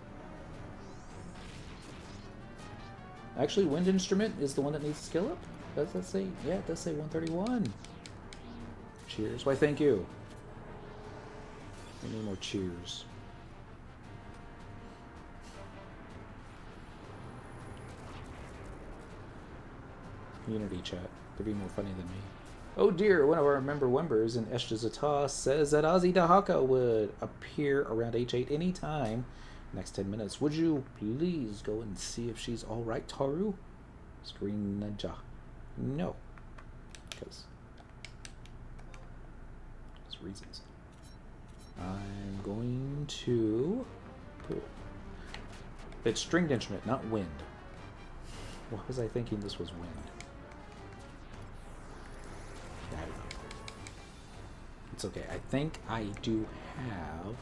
Actually, wind instrument is the one that needs a skill up? Does that say? Yeah, it does say 131. Cheers. Why, thank you. We need more cheers. Unity chat. They'd be more funny than me. Oh dear, one of our member members in Eshta says that Ozzy Dahaka would appear around H8 anytime. Next 10 minutes. Would you please go and see if she's alright, Taru? Screen Ninja. No. Because reasons. I'm going to pull. It's stringed instrument, not wind. Why was I thinking this was wind? I don't know. It's okay. I think I do have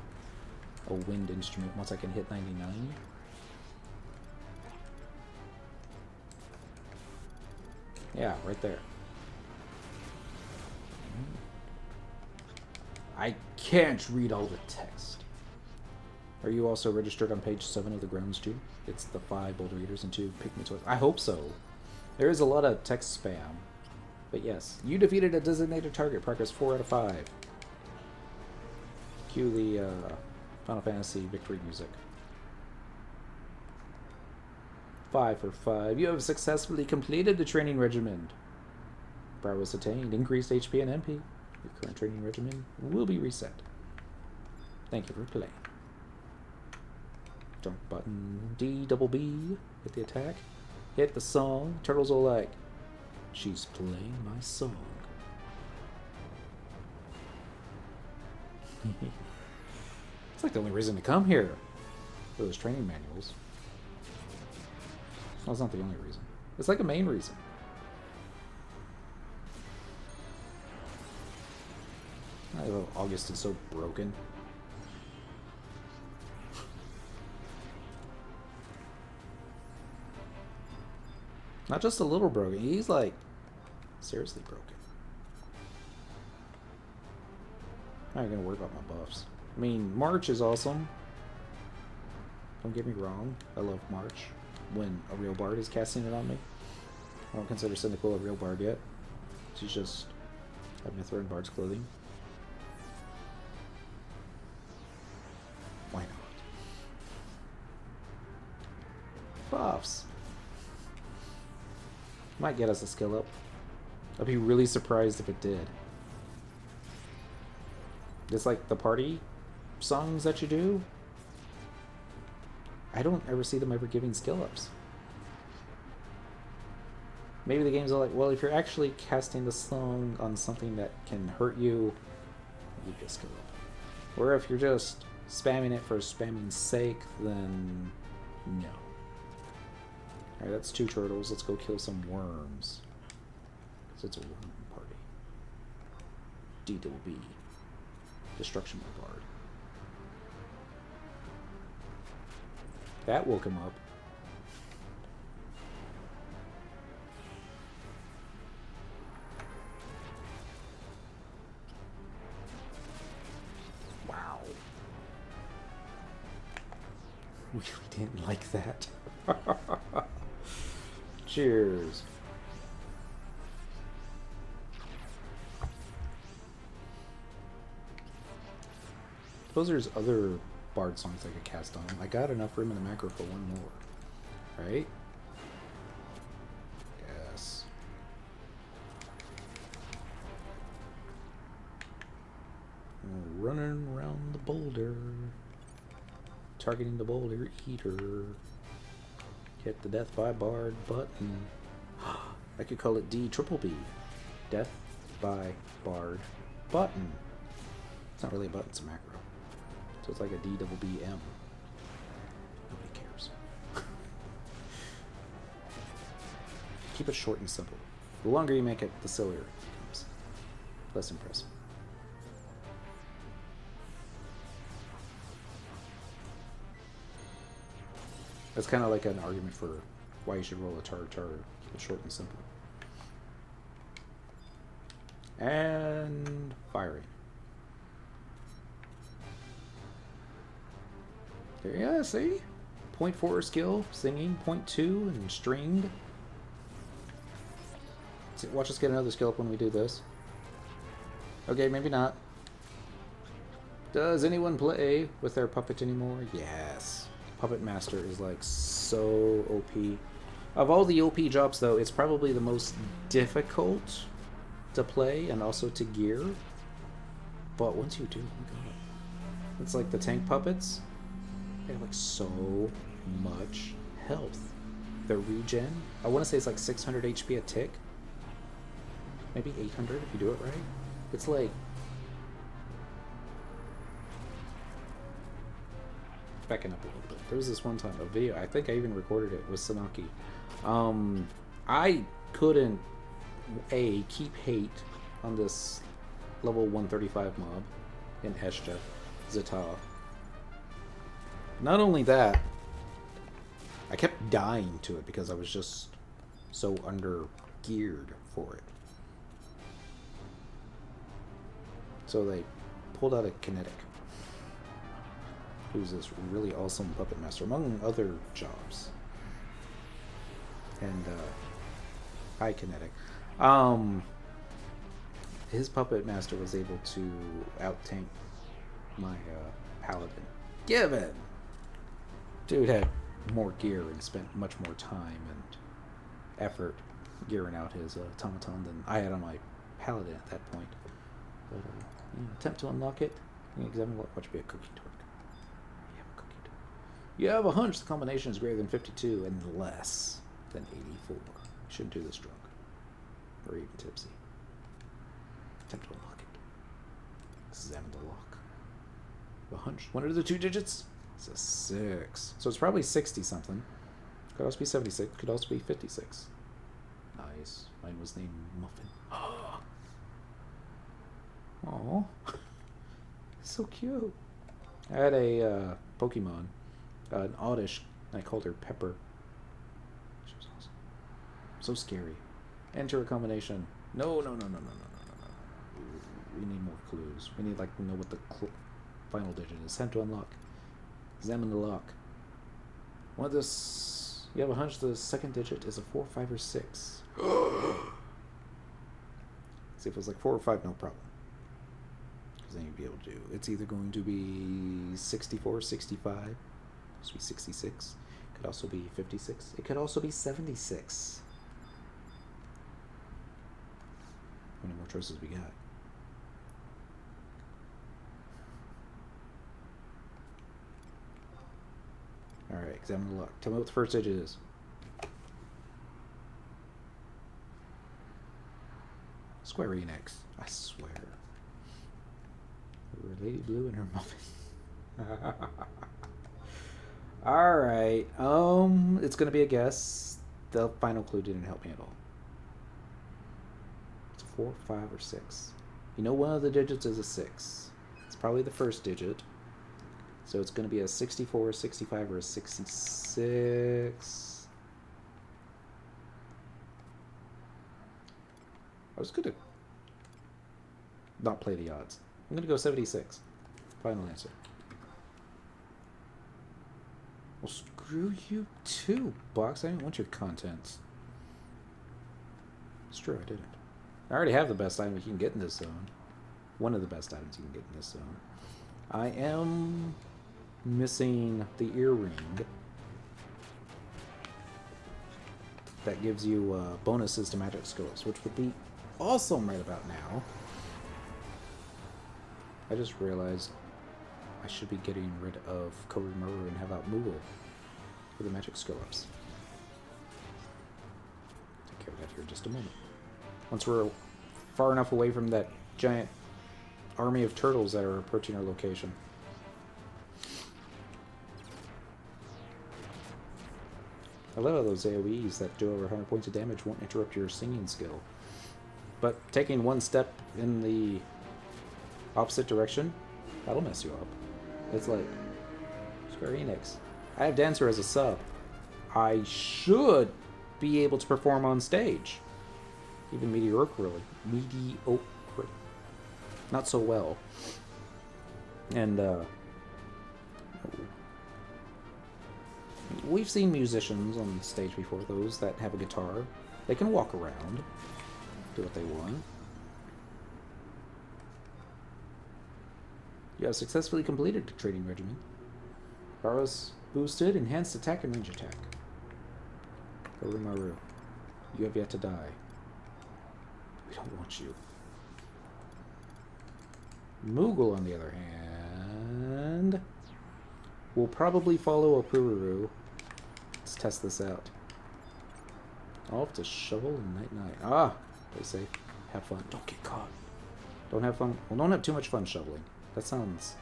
a wind instrument once I can hit 99. Yeah, right there. I can't read all the text. Are you also registered on page 7 of the grounds too? It's the 5 boulder eaters and 2 pygmy toys. I hope so. There is a lot of text spam. But yes, you defeated a designated target. Progress 4 out of 5. Cue the Final Fantasy victory music. 5 for 5. You have successfully completed the training regimen. Prowess attained. Increased HP and MP. Your current training regimen will be reset. Thank you for playing. Jump button D double B. Hit the attack. Hit the song. Turtles will like. She's playing my song. It's like the only reason to come here. Those training manuals. Well, it's not the only reason. It's like a main reason. August is so broken. Not just a little broken. He's like seriously broken. I'm not gonna worry about my buffs. I mean, March is awesome. Don't get me wrong. I love March when a real bard is casting it on me. I don't consider Cynical a real bard yet. She's just having to throw in bard's clothing. Why not? Buffs. Might get us a skill up. I'd be really surprised if it did. It's like the party songs that you do. I don't ever see them ever giving skill ups. Maybe the games are like, well, if you're actually casting the song on something that can hurt you, you get skill up. Or if you're just spamming it for spamming's sake, then no. Alright, that's 2 turtles. Let's go kill some worms. Because it's a worm party. D-double-B. Destruction by Bard. That woke him up. Wow. Really didn't like that. Cheers. Suppose there's other bard songs I could cast on him. I got enough room in the macro for one more. Right? Yes. Running around the boulder. Targeting the boulder eater. Hit the death by bard button. I could call it D triple B. Death by bard button. It's not really a button, it's a macro. So it's like a D double B M. Nobody cares. Keep it short and simple. The longer you make it, the sillier it becomes. Less impressive. That's kind of like an argument for why you should roll a tar. Keep it short and simple. And firing. There, yeah, see? 0.4 skill, singing, 0.2, and stringed. See, watch us get another skill up when we do this. Okay, maybe not. Does anyone play with their puppet anymore? Yes. Puppet Master is like so OP. Of all the OP jobs though, it's probably the most difficult to play and also to gear. But once you do, oh my god. It's like the tank puppets. They have like so much health. The regen, I want to say it's like 600 HP a tick. Maybe 800 if you do it right. It's like backing up a little bit. There was this one time, a video, I think I even recorded it with Sanaki. I couldn't keep hate on this level 135 mob in Escha, Zeta. Not only that, I kept dying to it because I was just so under geared for it. So they pulled out a kinetic, who's this really awesome puppet master, among other jobs. And hi kinetic. His puppet master was able to out-tank my paladin. Given! Dude had more gear and spent much more time and effort gearing out his automaton than I had on my paladin at that point. But attempt to unlock it. Examine what should be a cookie torque. You have a cookie torque. You have a hunch the combination is greater than 52 and less than 84. You shouldn't do this drunk. Or even tipsy. Attempt to unlock it. Examine the lock. A hunch. What are the 2 digits? It's a 6. So it's probably 60 something. Could also be 76. Could also be 56. Nice. Mine was named Muffin. Aww. So cute. I had a Pokemon. An Oddish. And I called her Pepper. She was awesome. So scary. Enter a combination. No. We need more clues. We need, like, to know what the final digit is. Attempt to unlock. Examine the lock. One of this... You have a hunch the second digit is a 4, 5, or 6. See, if it was like 4 or 5, no problem. Because then you'd be able to do... It's either going to be 64, 65. It's be 66. Could also be 56. It could also be 76. How many more choices we got? Alright, examine the lock. Tell me what the first digit is. Square Enix. I swear. Lady Blue and her muffin. Alright. It's gonna be a guess. The final clue didn't help me at all. It's a 4, 5, or 6. You know one of the digits is a 6. It's probably the first digit. So it's going to be a 64, 65, or a 66. I was going to not play the odds. I'm going to go 76. Final answer. Well, screw you too, Box. I didn't want your contents. It's true, I didn't. I already have the best item you can get in this zone. One of the best items you can get in this zone. I am... missing the earring that gives you bonuses to magic skills, which would be awesome right about now. I just realized I should be getting rid of Korimaru and have out Moogle for the magic skillups. Take care of that here in just a moment. Once we're far enough away from that giant army of turtles that are approaching our location. I love how those AoEs that do over 100 points of damage won't interrupt your singing skill. But taking one step in the opposite direction, that'll mess you up. It's like, Square Enix. I have Dancer as a sub. I should be able to perform on stage. Even mediocrely. Not so well. And, we've seen musicians on stage before, those that have a guitar. They can walk around, do what they want. You have successfully completed the training regimen. Barros boosted, enhanced attack and range attack. Korimaru, you have yet to die. We don't want you. Moogle, on the other hand, will probably follow a Pururu. Let's test this out. I'll have to shovel and night. Ah! Play safe. Have fun. Don't get caught. Don't have fun. Well, don't have too much fun shoveling. That sounds...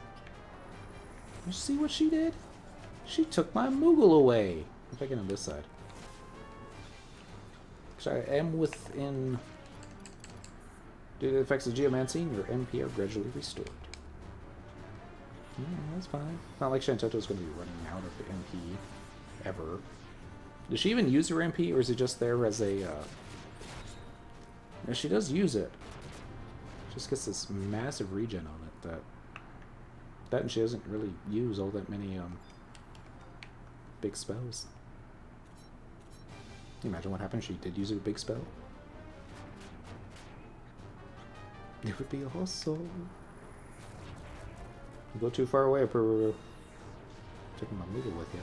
You see what she did? She took my Moogle away. If I get on this side. Because I am within... Due to the effects of geomancy, your MP are gradually restored. That's fine. Not like Shantoto's going to be running out of MP ever. Does she even use her MP, or is it just there as a... No, she does use it. Just gets this massive regen on it that and she doesn't really use all that many big spells. Can you imagine what happened if she did use a big spell? It would be awesome. You go too far away, Peru. Taking my Moogle with you.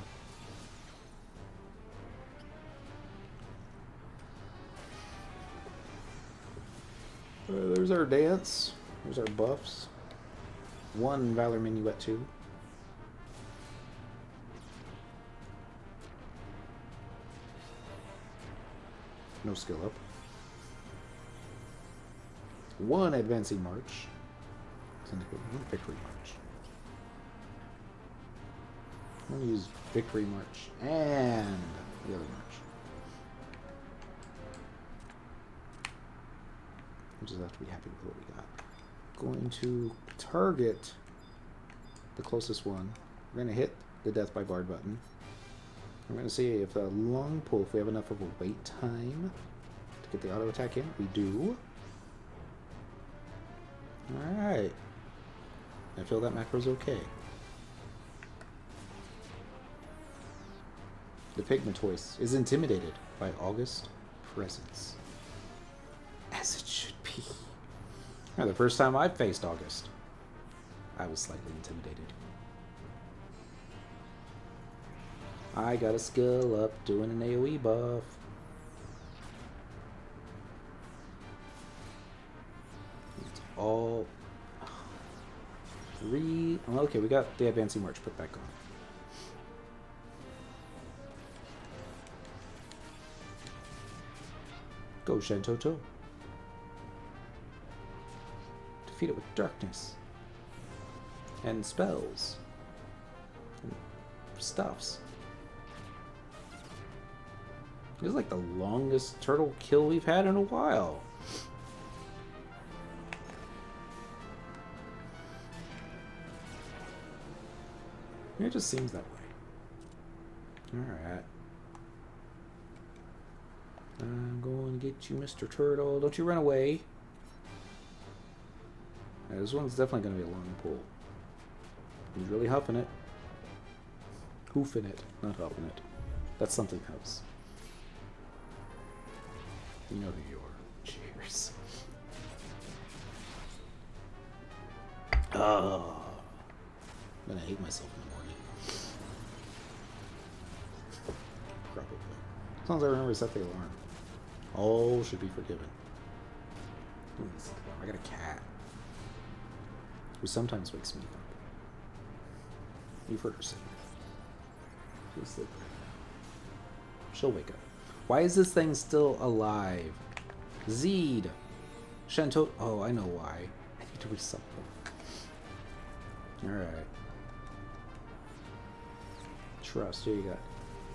There's our dance. There's our buffs. 1 Valor Minuet 2. No skill up. 1 Advancing March. 1 Victory March. I'm going to use Victory March and the other march. We just have to be happy with what we got. Going to target the closest one. We're going to hit the Death by Bard button. We're going to see if a long pull, if we have enough of a wait time to get the auto attack in. We do. Alright. I feel that macro's okay. The Pigmentoise is intimidated by August presence. As it should be. The first time I faced August, I was slightly intimidated. I got a skill up doing an AoE buff. It's all 3. Okay, we got the Advancing March put back on. Go, Shantoto. Defeat it with darkness. And spells. And stuffs. This is like the longest turtle kill we've had in a while. It just seems that way. Alright. I'm going to get you, Mr. Turtle. Don't you run away. Yeah, this one's definitely going to be a long pull. He's really huffing it. Hoofing it, not huffing it. That's something else. You know who you are. Cheers. Oh. I'm gonna hate myself in the morning. Probably. As long as I remember to set the alarm. All should be forgiven. I got a cat who sometimes wakes me up. You've heard her say it. She'll sleep. She'll wake up. Why is this thing still alive? Zeed. Shanto. Oh, I know why. I need to resummon. Alright. Trust. Here you got.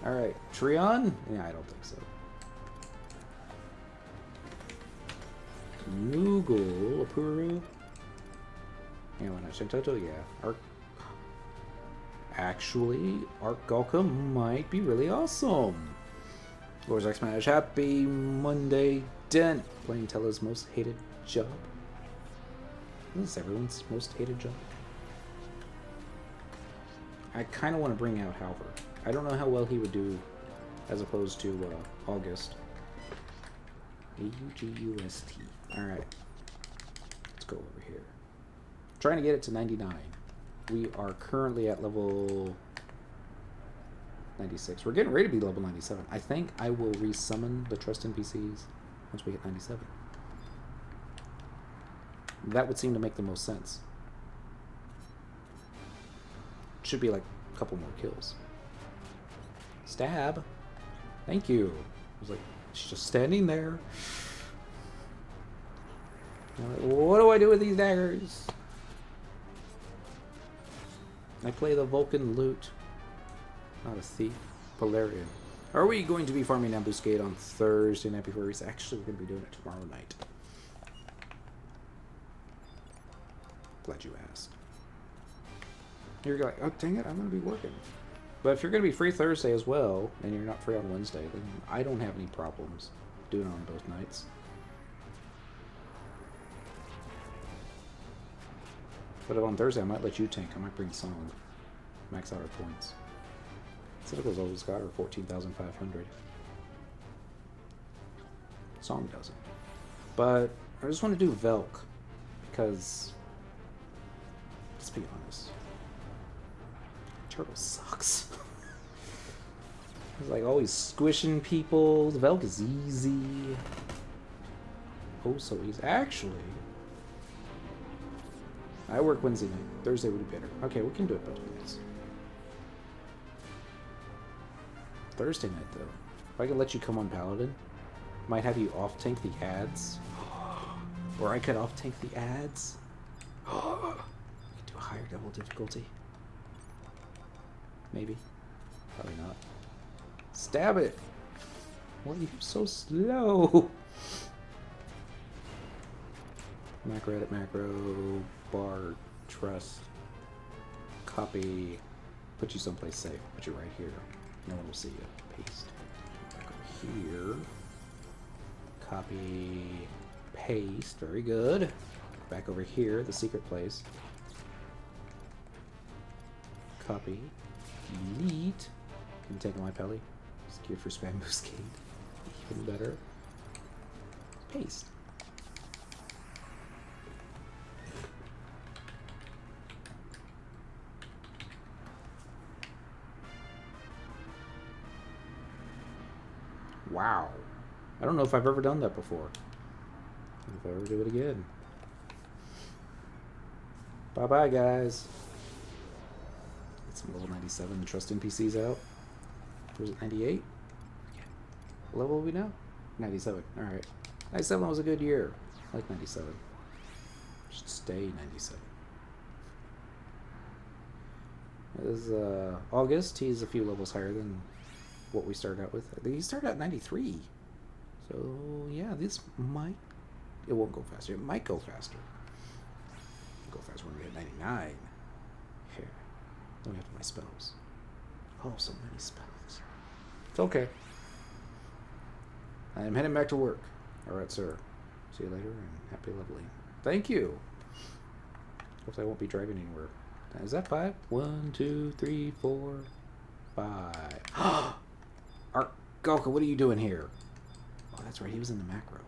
Alright. Treon? Yeah, I don't think so. Moogle. Apuru. Yeah, why not? Shantoto? Yeah. Arc. Actually, Arc Galka might be really awesome. Lord's X Smash. Happy Monday, Dent. Playing Tella's most hated job. Isn't this everyone's most hated job? I kind of want to bring out Halver. I don't know how well he would do as opposed to August. A-U-G-U-S-T. Alright. Let's go over here. Trying to get it to 99. We are currently at level 96. We're getting ready to be level 97. I think I will resummon the Trust NPCs once we hit 97. That would seem to make the most sense. Should be like a couple more kills. Stab. Thank you. I was like, she's just standing there. Like, what do I do with these daggers? I play the Vulcan lute. Not a thief. Polarian. Are we going to be farming Ambuscade on Thursday night before release? Actually, we're going to be doing it tomorrow night. Glad you asked. You're like, oh, dang it, I'm going to be working. But if you're going to be free Thursday as well, and you're not free on Wednesday, then I don't have any problems doing it on both nights. But on Thursday, I might let you tank. I might bring Song. Max out our points. Cynical's always got her 14,500. Song doesn't. But I just want to do Velk. Because, let's be honest, Turtle sucks. It's like always squishing people. The Velk is easy. Oh, so easy. Actually, I work Wednesday night. Thursday would be better. Okay, we can do it both nights. Thursday night, though. If I could let you come on Paladin, might have you off-tank the ads. Or I could off-tank the ads. We could do a higher double difficulty. Maybe. Probably not. Stab it! Why are you so slow? Macro edit, macro, bar, trust, copy, put you someplace safe. Put you right here. No one will see you. Paste. Back over here. Copy, paste. Very good. Back over here, the secret place. Copy, delete. Can you take my pelly? Secured for spam Ambuscade. Even better. Paste. Wow. I don't know if I've ever done that before. If I ever do it again. Bye-bye, guys. Get some level 97 trust NPCs out. Was it 98? What level are we now? 97. Alright. 97 was a good year. I like 97. Should stay 97. This is August. He's a few levels higher than what we started out with. I think he started out 93. So yeah, this might, it won't go faster. It might go faster. It'll go faster when we hit 99. Here. Then we have to my spells. Oh, so many spells. It's okay. I am heading back to work. Alright, sir. See you later and happy leveling. Thank you. Hopefully I won't be driving anywhere. Is that 5? 1, 2, 3, 4, 5. Art Goka, what are you doing here? Oh, that's right. He was in the macro.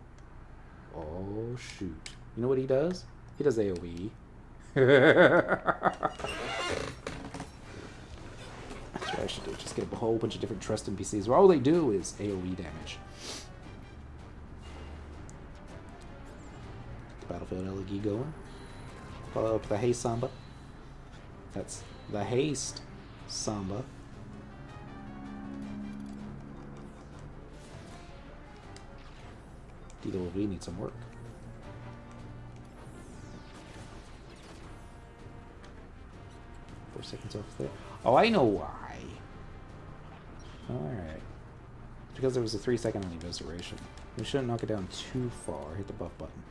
Oh, shoot. You know what he does? He does AoE. That's what I should do. Just get a whole bunch of different trust NPCs where all they do is AoE damage. Battlefield elegy going. Follow up the haste samba. That's the haste samba. DWV needs some work. Seconds off there. Oh, I know why. Alright. Because there was a 3-second on evisceration. We shouldn't knock it down too far. Hit the buff button.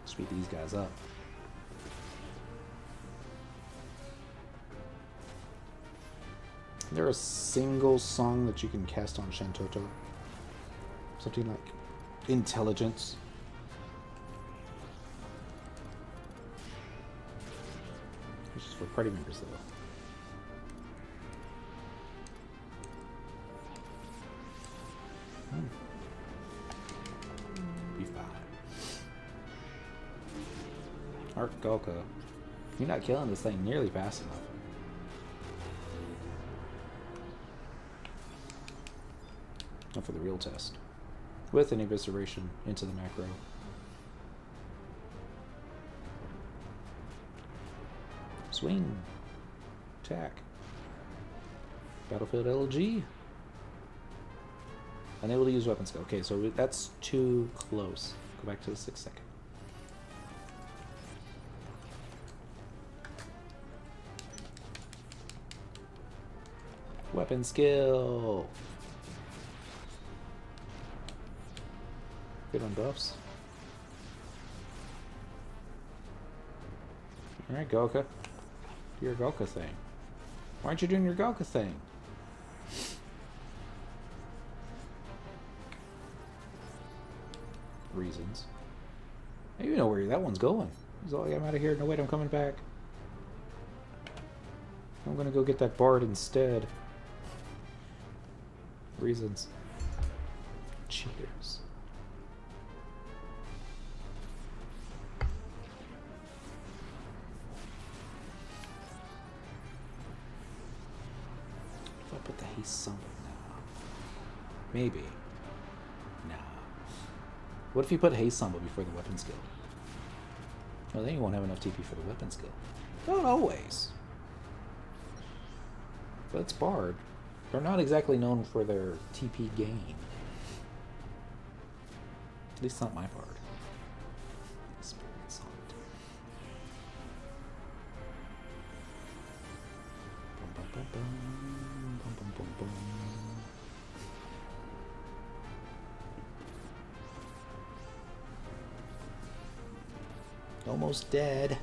Speed these guys up. Is there a single song that you can cast on Shantoto? Something like Intelligence. This is for party members, though. Be fine. Art Golka. You're not killing this thing nearly fast enough. Not for the real test. With an evisceration into the macro. Swing. Attack. Battlefield LG. Unable to use weapon skill. Okay, so that's too close. Go back to the 6 second. Weapon skill. Good on buffs. Alright, Goka. Do your Goka thing. Why aren't you doing your Goka thing? Reasons. You know where that one's going. He's all, I'm out of here. No, wait, I'm coming back. I'm gonna go get that bard instead. Reasons. Cheaters. If I put the haste summon now. Maybe. Nah. What if you put haste summon before the weapon skill? Well, then you won't have enough TP for the weapon skill. Not always. But it's Bard. They're not exactly known for their TP gain. At least not my Bard. Experience on it. Bum, bum, bum, bum. Bum, bum, bum, bum. Almost dead.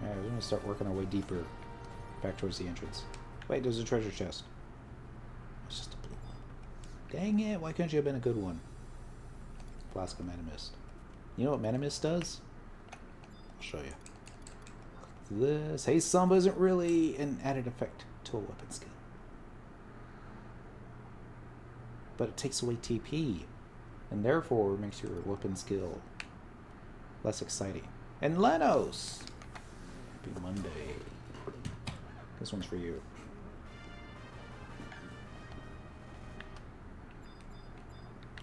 Alright, we're gonna start working our way deeper back towards the entrance. Wait, there's a treasure chest. It's just a blue one. Dang it, why couldn't you have been a good one? Flask of Manamist. You know what Manamist does? I'll show you. This Haste Samba isn't really an added effect to a weapon skill. But it takes away TP. And therefore makes your weapon skill less exciting. And Lenos! Happy Monday. This one's for you.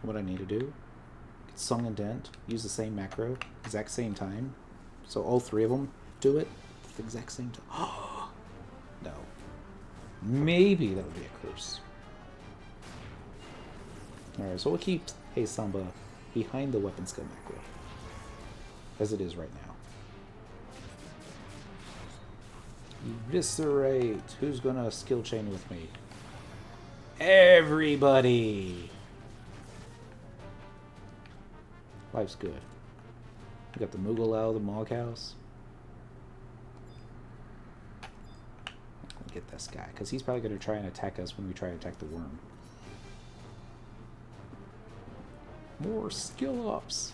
What I need to do, get Song and Dent, use the same macro, exact same time. So all three of them do it at the exact same time. No. Maybe that would be a curse. Alright, so we'll keep Hey Samba behind the weapon skill macro. As it is right now. Eviscerate. Who's gonna skill chain with me? Everybody! Life's good. We got the Moogalao, the Mog House. I'm gonna get this guy, because he's probably gonna try and attack us when we try to attack the worm. More skill ups.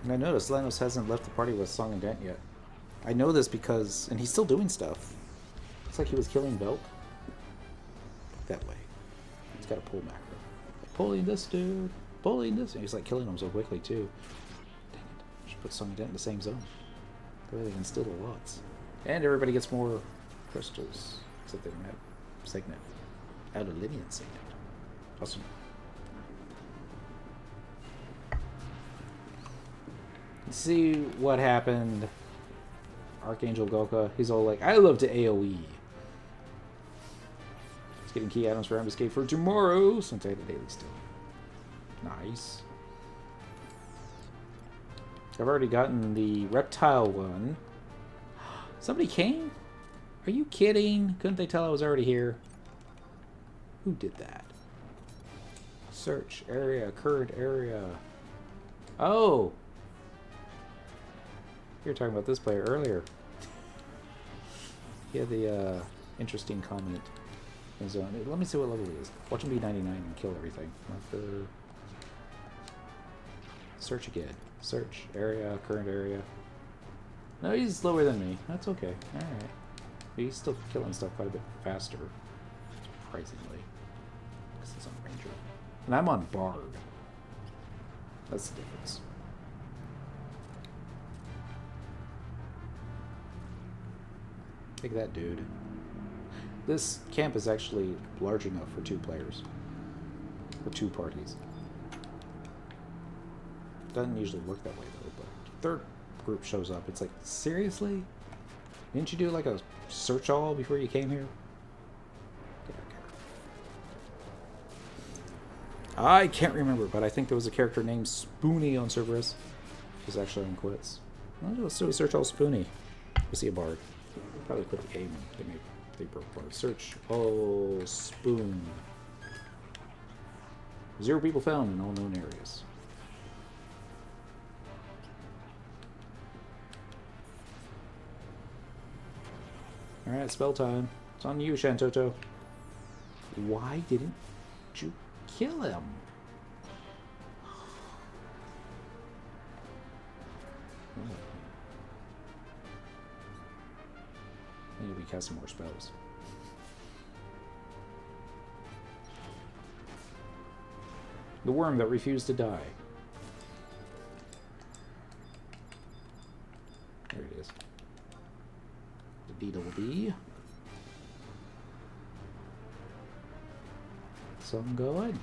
And I noticed Lenos hasn't left the party with Song and Dent yet. I know this because, and he's still doing stuff. Looks like he was killing Belk. That way. He's got a pull macro. Pulling this dude. Pulling this. And he's like killing him so quickly too. Dang it. Should put Song and Dent in the same zone. That way they can steal the lots. And everybody gets more crystals. Except they don't have Signet. Out of Lydian Signet. Awesome. See what happened. Archangel Goka, he's all like, I love to AoE. He's getting key items for Ambuscade for tomorrow, since I had the daily still. Nice. I've already gotten the reptile one. Somebody came? Are you kidding? Couldn't they tell I was already here? Who did that? Search area, current area. Oh! You were talking about this player earlier. He had the interesting comment. Let me see what level he is. Watch him be 99 and kill everything. Marker. Search again. Search area, current area. No, he's lower than me. That's okay. Alright. He's still killing stuff quite a bit faster. Surprisingly. Because he's on Ranger. And I'm on Bard. That's the difference. Take that, dude. This camp is actually large enough for 2 players. For 2 parties. Doesn't usually work that way, though, but third group shows up. It's like, seriously? Didn't you do, like, a search all before you came here? I can't remember, but I think there was a character named Spoony on Cerberus. Who's actually on quits. Let's do a search all Spoony. We see a bard. Probably quit the game. They broke bard. Search all Spoon. 0 people found in all known areas. Alright, spell time. It's on you, Shantoto. Why didn't you kill him? I need to be casting more spells. The worm that refused to die. There it is. The D-double-D. Something going.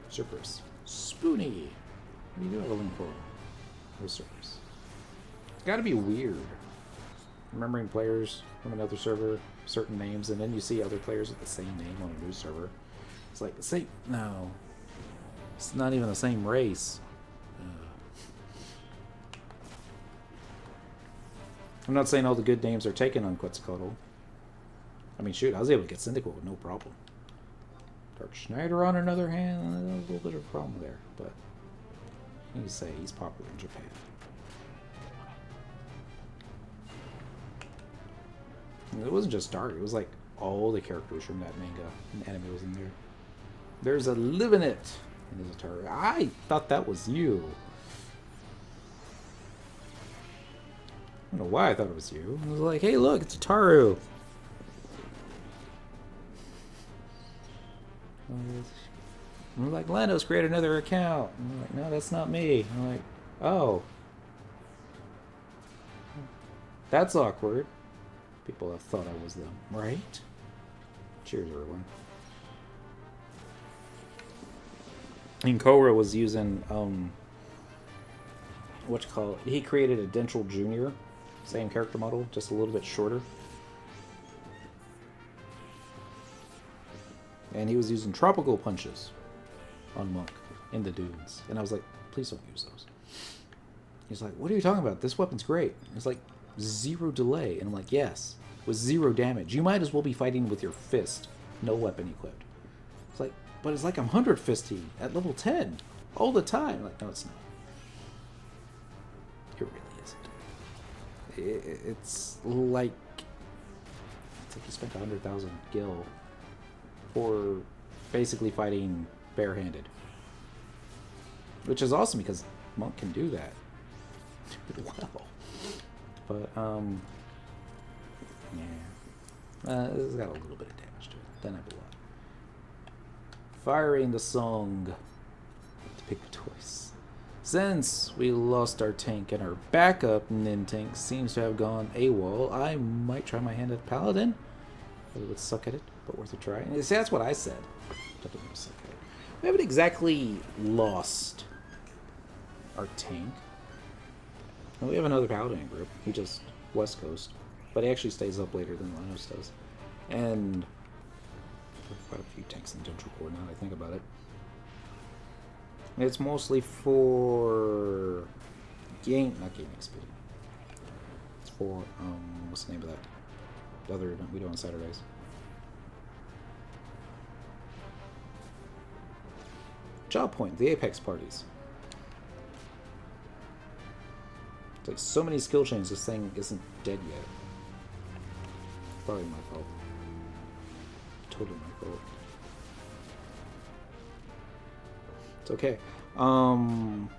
Cerberus. Spoony. What do you have a link for? No Cerberus. It's gotta be weird. Remembering players from another server, certain names, and then you see other players with the same name on a new server. It's like, no. It's not even the same race. I'm not saying all the good names are taken on Quetzalcoatl. I mean, shoot, I was able to get Syndicate with no problem. Dark Schneider, on another hand, a little bit of a problem there, but you can say he's popular in Japan. And it wasn't just Dark, it was like all the characters from that manga and anime was in there. There's a Livinit in his Atari. I thought that was you. I don't know why I thought it was you. I was like, hey, look, it's Ataru. I'm like, Landos, create another account. And I'm like, no, that's not me. I'm like, oh. That's awkward. People have thought I was them, right? Cheers, everyone. And Korra was using, what you call it? He created a Dentral Jr., same character model, just a little bit shorter. And he was using tropical punches on Monk in the dunes. And I was like, please don't use those. He's like, what are you talking about? This weapon's great. It's like 0 delay. And I'm like, yes, with 0 damage. You might as well be fighting with your fist. No weapon equipped. It's like, but it's like I'm 100 fisty at level 10 all the time. I'm like, no, it's not. It really isn't. It's like you spent 100,000 gil for basically fighting barehanded, which is awesome because Monk can do that well. But yeah, this has got a little bit of damage to it. Doesn't have a lot. Firing the song to pick choice. Since we lost our tank and our backup Nin tank seems to have gone AWOL, I might try my hand at Paladin. But it would suck at it, but worth a try. And see, that's what I said. Suck at it. We haven't exactly lost our tank. And we have another Paladin group. He just West Coast. But he actually stays up later than Linus does. And quite a few tanks in Dentral Core now that I think about it. It's mostly for not game XP. It's for what's the name of that? The other event we do on Saturdays. Job point, the Apex parties. It's like so many skill chains, this thing isn't dead yet. Probably my fault. Totally my fault. It's okay. And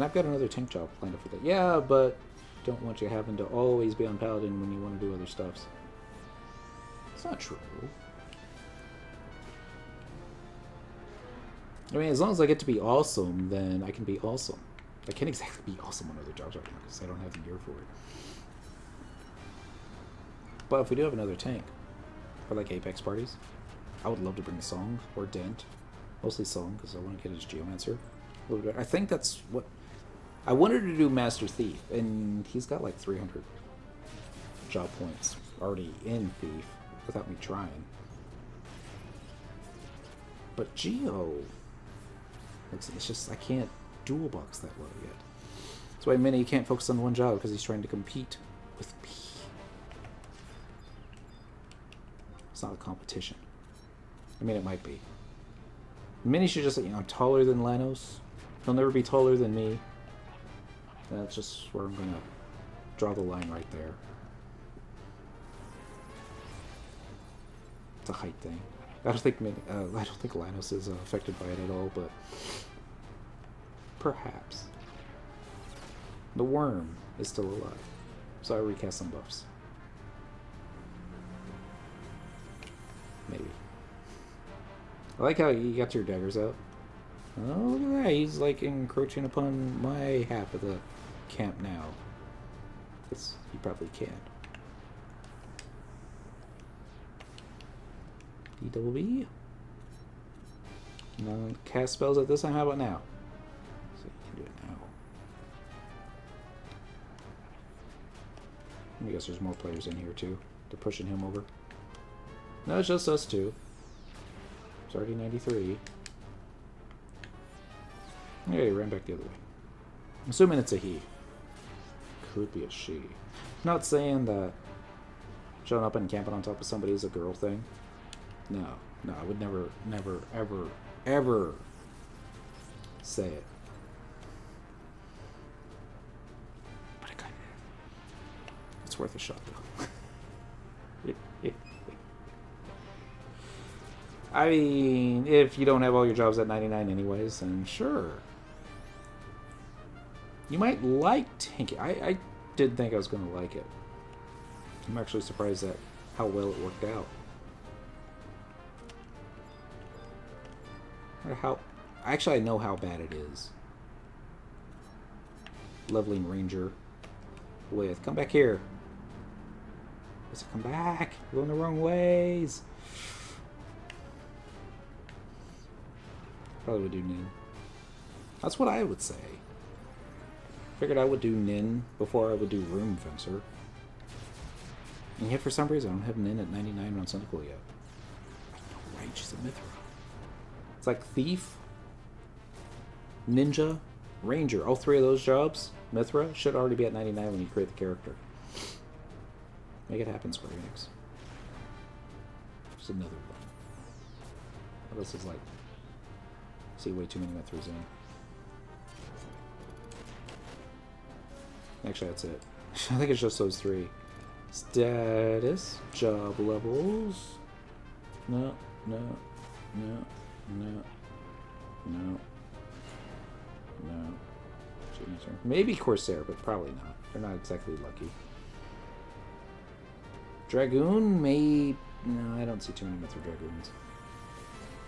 I've got another tank job planned up for that. Yeah, but don't want you having to always be on Paladin when you want to do other stuffs. It's not true. I mean, as long as I get to be awesome, then I can be awesome. I can't exactly be awesome on other jobs right now because I don't have the gear for it. But if we do have another tank for like Apex parties, I would love to bring Song or Dent. Mostly Song because I want to get his Geomancer. I think that's what I wanted to do. Master Thief, and he's got like 300 job points already in Thief without me trying. But Geo, it's just I can't dual box that well yet. That's why Minnie can't focus on one job, because he's trying to compete with me. It's not a competition. I mean, it might be. Minnie should just, I'm taller than Lanos. He'll never be taller than me. That's just where I'm gonna draw the line right there. It's a height thing. I don't think Lanos is affected by it at all, but perhaps. The worm is still alive, so I recast some buffs. Maybe. I like how you got your daggers out. Oh, look at that. He's like encroaching upon my half of the camp now. Because he probably can. D-double-B. No cast spells at this time. How about now? So you can do it now. I guess there's more players in here too. They're pushing him over. No, it's just us two. It's already 93. Yeah, he ran back the other way. I'm assuming it's a he. Could be a she. Not saying that showing up and camping on top of somebody is a girl thing. No, I would never, ever, ever say it. But I kind of. It's worth a shot, though. I mean, if you don't have all your jobs at 99 anyways, then sure. You might like tanking. I did think I was going to like it. I'm actually surprised at how well it worked out. Actually, I know how bad it is. Leveling Ranger with... Come back here. Let's come back. We're going the wrong ways. Probably would do Nin. That's what I would say. Figured I would do Nin before I would do Room Fencer. And yet for some reason I don't have Nin at 99 on Cynical yet. No, right, she's a Mithra. It's like Thief, Ninja, Ranger. All three of those jobs, Mithra, should already be at 99 when you create the character. Make it happen, Square Enix. Just another one. What else is like? See way too many Mithras in. Actually, that's it. I think it's just those three. Status, job levels. No. Maybe Corsair, but probably not. They're not exactly lucky. Dragoon may... No, I don't see too many Mithra Dragoons.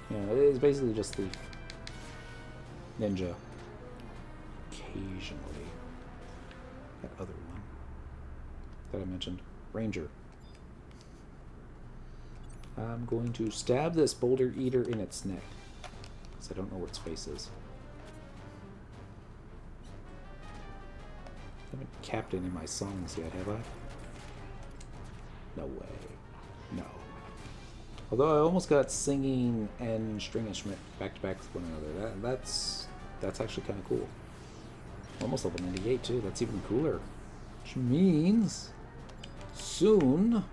Yeah, it's basically just Thief. Ninja. Occasionally. That other one that I mentioned. Ranger. I'm going to stab this boulder eater in its neck. Because I don't know where its face is. I haven't capped any of my songs yet, have I? No way. No. Although I almost got singing and string instrument back to back with one another. That's actually kind of cool. Almost level 98 too. That's even cooler. Which means soon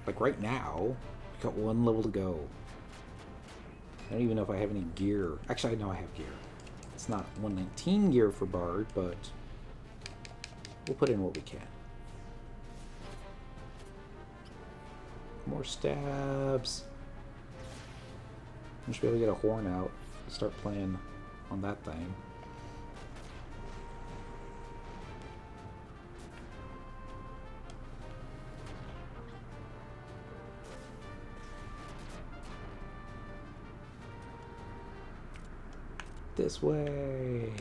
like right now, I've got one level to go. I don't even know if I have any gear. Actually, I know I have gear. It's not 119 gear for Bard, but we'll put in what we can. More stabs. I should be able to get a horn out. Start playing on that thing. This way.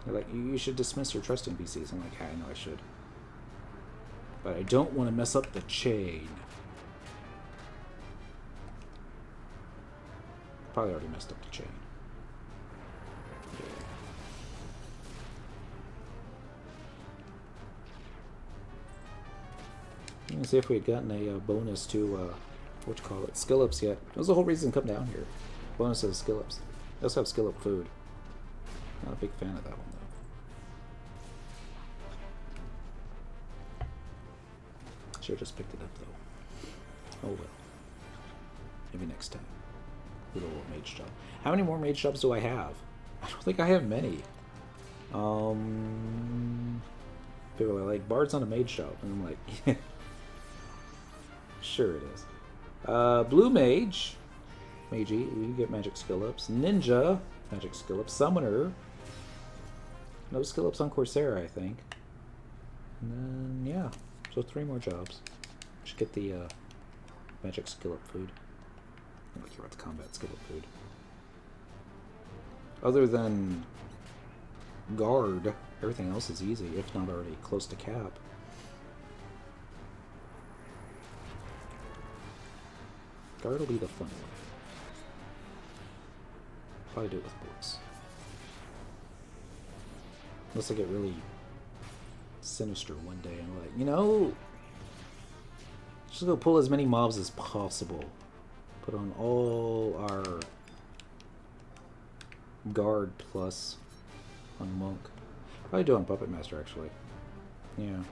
They're like, you should dismiss your trust in PCs. I'm like, yeah, I know I should. But I don't want to mess up the chain. Probably already messed up the chain. Yeah. Let's see if we had gotten a bonus to what you call it, skillups yet. That was the whole reason to come down here. Bonuses, skillups. They also have skillup food. Not a big fan of that one though. Should have just picked it up though. Oh well. Maybe next time. Little mage job. How many more mage jobs do I have? I don't think I have many. People are like, Bard's on a mage job. And I'm like, sure it is. Blue mage. Magey, you get magic skill ups. Ninja, magic skill ups. Summoner. No skill ups on Corsair, I think. And then, yeah. So 3 more jobs. Should get the magic skill up food. I don't care about the combat skill up food. Other than guard, everything else is easy, if not already close to cap. Guard will be the fun one. Probably do it with boots. Unless I get really sinister one day and I'm like, you know, just go pull as many mobs as possible. Put on all our guard plus on monk. Probably do on puppet master actually. Yeah. And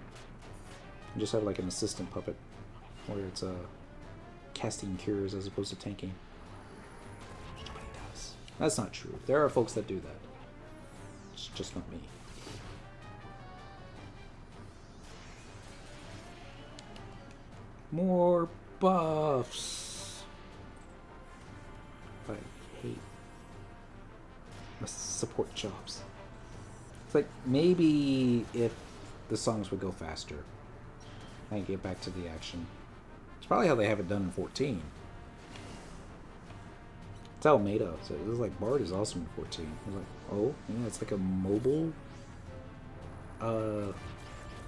just have like an assistant puppet where it's casting cures as opposed to tanking. Nobody does. That's not true. There are folks that do that. It's just not me. More buffs. I hate the support jobs. It's like maybe if the songs would go faster, I can get back to the action. It's probably how they have it done in 14. It's Almeida. So it was like Bard is awesome in 14. I was like, oh, yeah, it's like a mobile,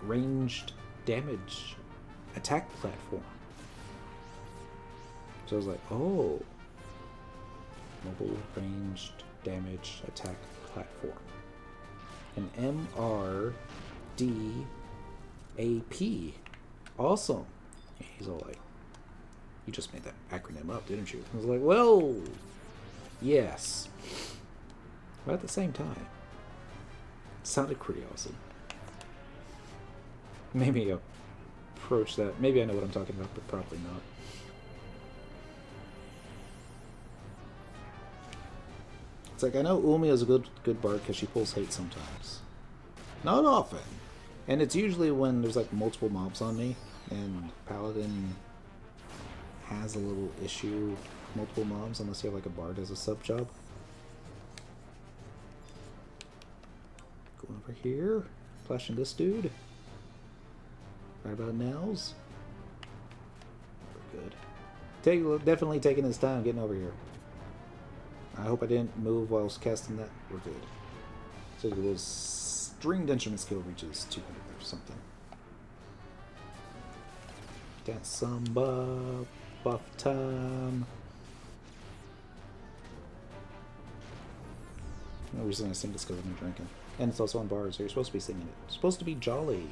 ranged damage attack platform. So I was like, oh, mobile ranged damage attack platform. An MRDAP. Awesome. He's all like, you just made that acronym up, didn't you? I was like, well, yes. But at the same time, it sounded pretty awesome. Maybe approach that. Maybe I know what I'm talking about, but probably not. It's like, I know Umi is a good bard because she pulls hate sometimes. Not often. And it's usually when there's like multiple mobs on me, and Paladin has a little issue with multiple mobs unless you have like a bard as a sub job. Going over here, flashing this dude. Right about nows. We're good. Definitely taking his time getting over here. I hope I didn't move while I was casting that. We're good. So those stringed instrument skill reaches 200 or something. Got some buff time. No reason I sing this because I'm drinking. And it's also on bars, so you're supposed to be singing it. It's supposed to be jolly.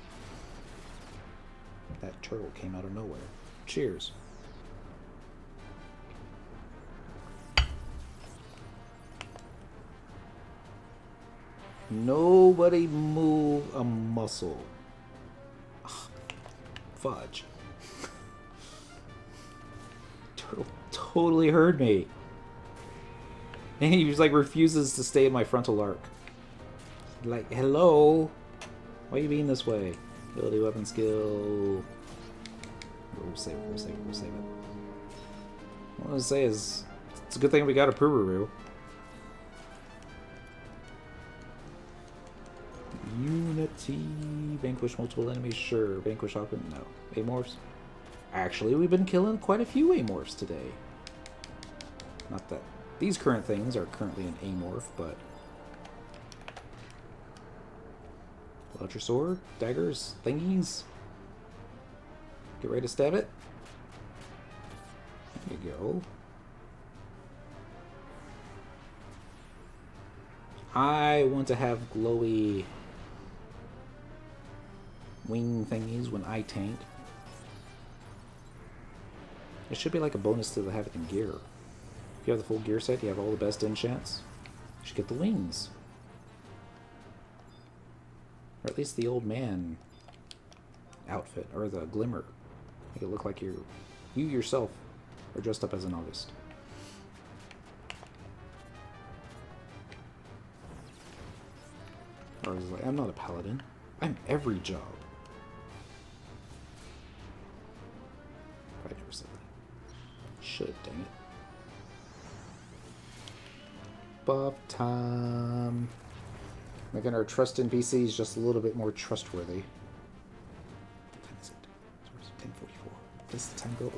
That turtle came out of nowhere. Cheers. Nobody move a muscle. Ugh, fudge. Turtle totally heard me. And he just like refuses to stay in my frontal arc. Like, hello? Why are you being this way? Ability, weapon skill. We'll save it, we'll save it, we'll save it. What I want to say is, it's a good thing we got a Pururu. Unity. Vanquish multiple enemies, sure. Vanquish opponent, no. Amorphs? Actually, we've been killing quite a few Amorphs today. Not that these current things are currently an Amorph, but... Pull out your sword, daggers, thingies. Get ready to stab it. There you go. I want to have glowy wing thingies when I tank. It should be like a bonus to have it in gear. If you have the full gear set, you have all the best enchants. You should get the wings. Or at least the old man outfit, or the glimmer. Make it look like you yourself are dressed up as an August. Or is it like, I'm not a paladin. I'm every job. 5%. Should, dang it. Buff time. Making our trust NPCs just a little bit more trustworthy. What time is it? 10:44. Does the time go?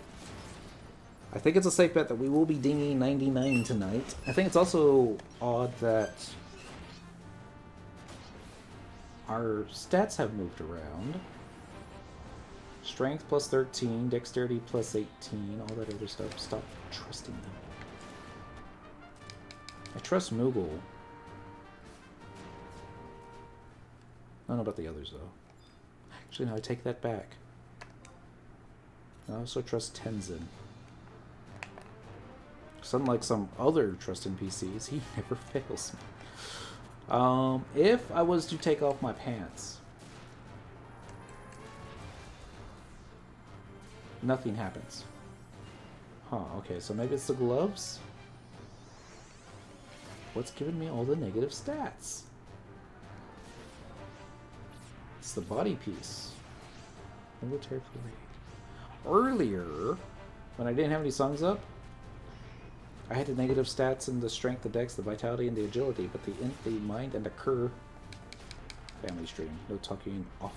I think it's a safe bet that we will be dinging 99 tonight. I think it's also odd that our stats have moved around. Strength plus 13, dexterity plus 18, all that other stuff. Stop trusting them. I trust Moogle. I don't know about the others, though. Actually, no, I take that back. I also trust Tenzin. Because unlike some other trust NPCs, he never fails me. If I was to take off my pants, nothing happens. Huh, okay, so maybe it's the gloves? What's giving me all the negative stats? It's the body piece. Military parade. Earlier, when I didn't have any songs up, I had the negative stats in the strength, the dex, the vitality, and the agility, but the int, the mind, and the cur. Family stream. No talking off.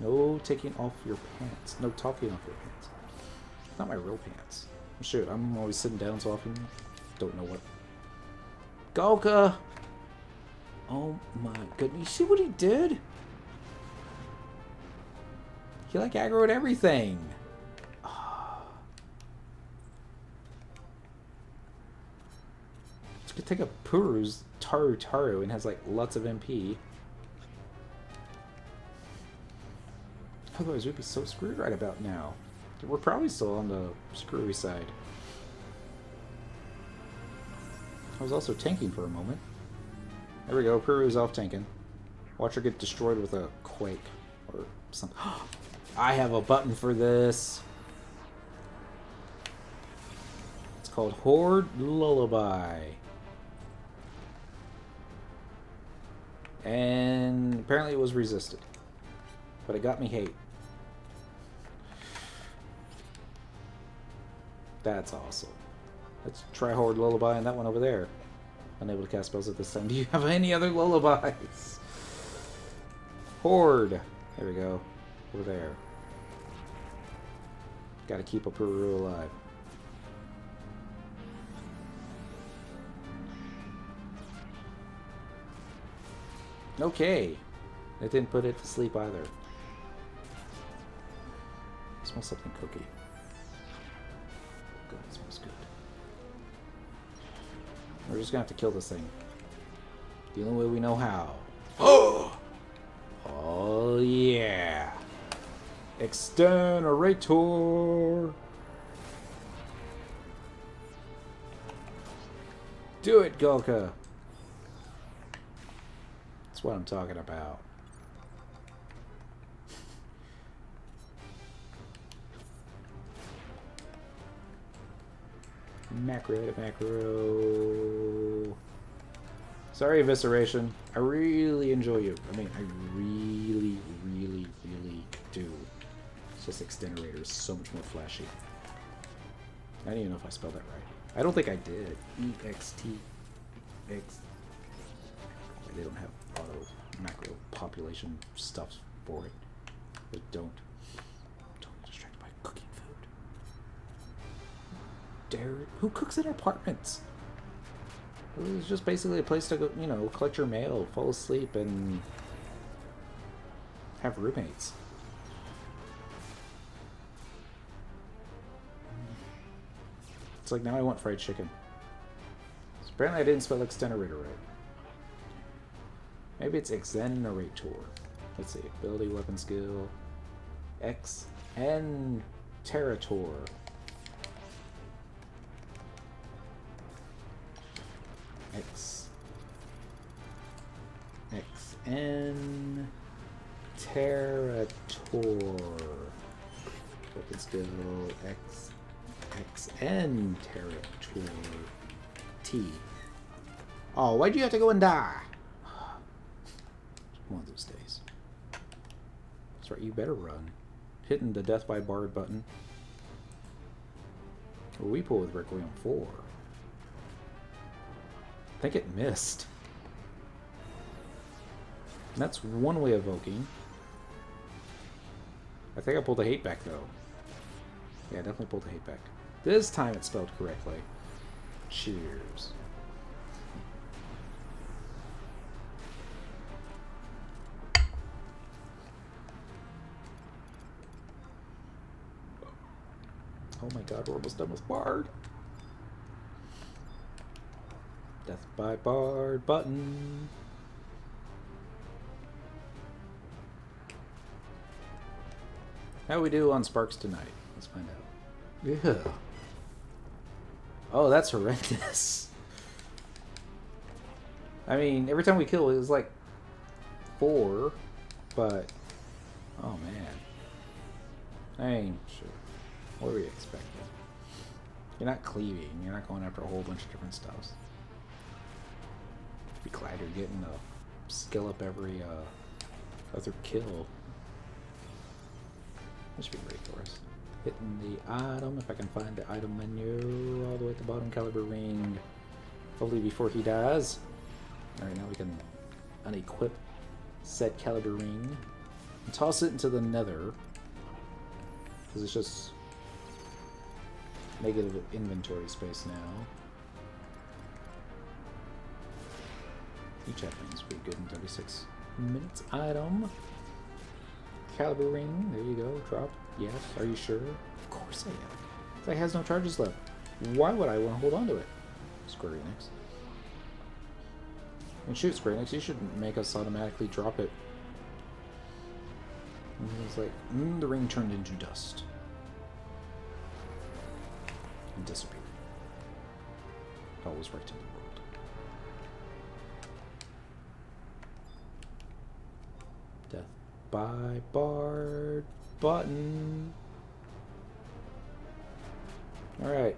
No taking off your pants. No talking off your pants. Not my real pants. Shoot, I'm always sitting down so often. Don't know what. Golka! Oh my goodness. You see what he did? He like aggroed everything. Could take a Puru's Taru and has like lots of MP. Otherwise we'd be so screwed right about now. We're probably still on the screwy side. I was also tanking for a moment. There we go, Puru's off tanking. Watch her get destroyed with a quake or something. I have a button for this. It's called Horde Lullaby. And apparently it was resisted. But it got me hate. That's awesome. Let's try Horde Lullaby and that one over there. Unable to cast spells at this time. Do you have any other lullabies? Horde. There we go. Over there. Gotta keep a Puru alive. Okay. It didn't put it to sleep either. Smells something cookie. Good, it smells good. We're just gonna have to kill this thing. The only way we know how. Oh! Oh yeah! Exterminator! Do it, Golka! That's what I'm talking about. Macro to macro. Sorry, Evisceration. I really enjoy you. I mean, I really, really, really do. It's just Exterminator is so much more flashy. I don't even know if I spelled that right. I don't think I did. E-X-T-X. They don't have auto macro population stuff for it. They don't. Totally distracted by cooking food. Who cooks in apartments? It's just basically a place to go, you know, collect your mail, fall asleep, and have roommates. It's like now I want fried chicken. So apparently I didn't spell Exterminator right. Maybe it's Exenerator. Let's see. Ability, weapon skill. X and Territor. FFXN Terrator. Weapon skill XXN Terrator T. Oh, why'd you have to go and die? One of those days. That's right, you better run. Hitting the death by bard button. Well, we pull with Requiem 4. I think it missed. And that's one way of evoking. I think I pulled the hate back though. Yeah, I definitely pulled the hate back. This time it's spelled correctly. Cheers. Oh my god, we're almost done with Bard. Death by Bard button. How we do on Sparks tonight? Let's find out. Yeah. Oh, that's horrendous. I mean, every time we kill, it was like 4, but oh man. I mean, sure. What were you expecting? You're not cleaving. You're not going after a whole bunch of different stuffs. Be glad you're getting a skill up every other kill. That should be great for us. Hitting the item, if I can find the item menu, all the way at the bottom, caliber ring. Hopefully before he dies. Alright, now we can unequip said caliber ring and toss it into the nether. Because it's just negative inventory space now. Each happens pretty good in 36 minutes. Item. Caliber ring. There you go. Drop. Yes. Are you sure? Of course I am. It has no charges left. Why would I want to hold on to it? Square Enix. And shoot, Square Enix, you shouldn't make us automatically drop it. And it's like, the ring turned into dust. And disappeared. All was right in the world. Death by Bard button. Alright.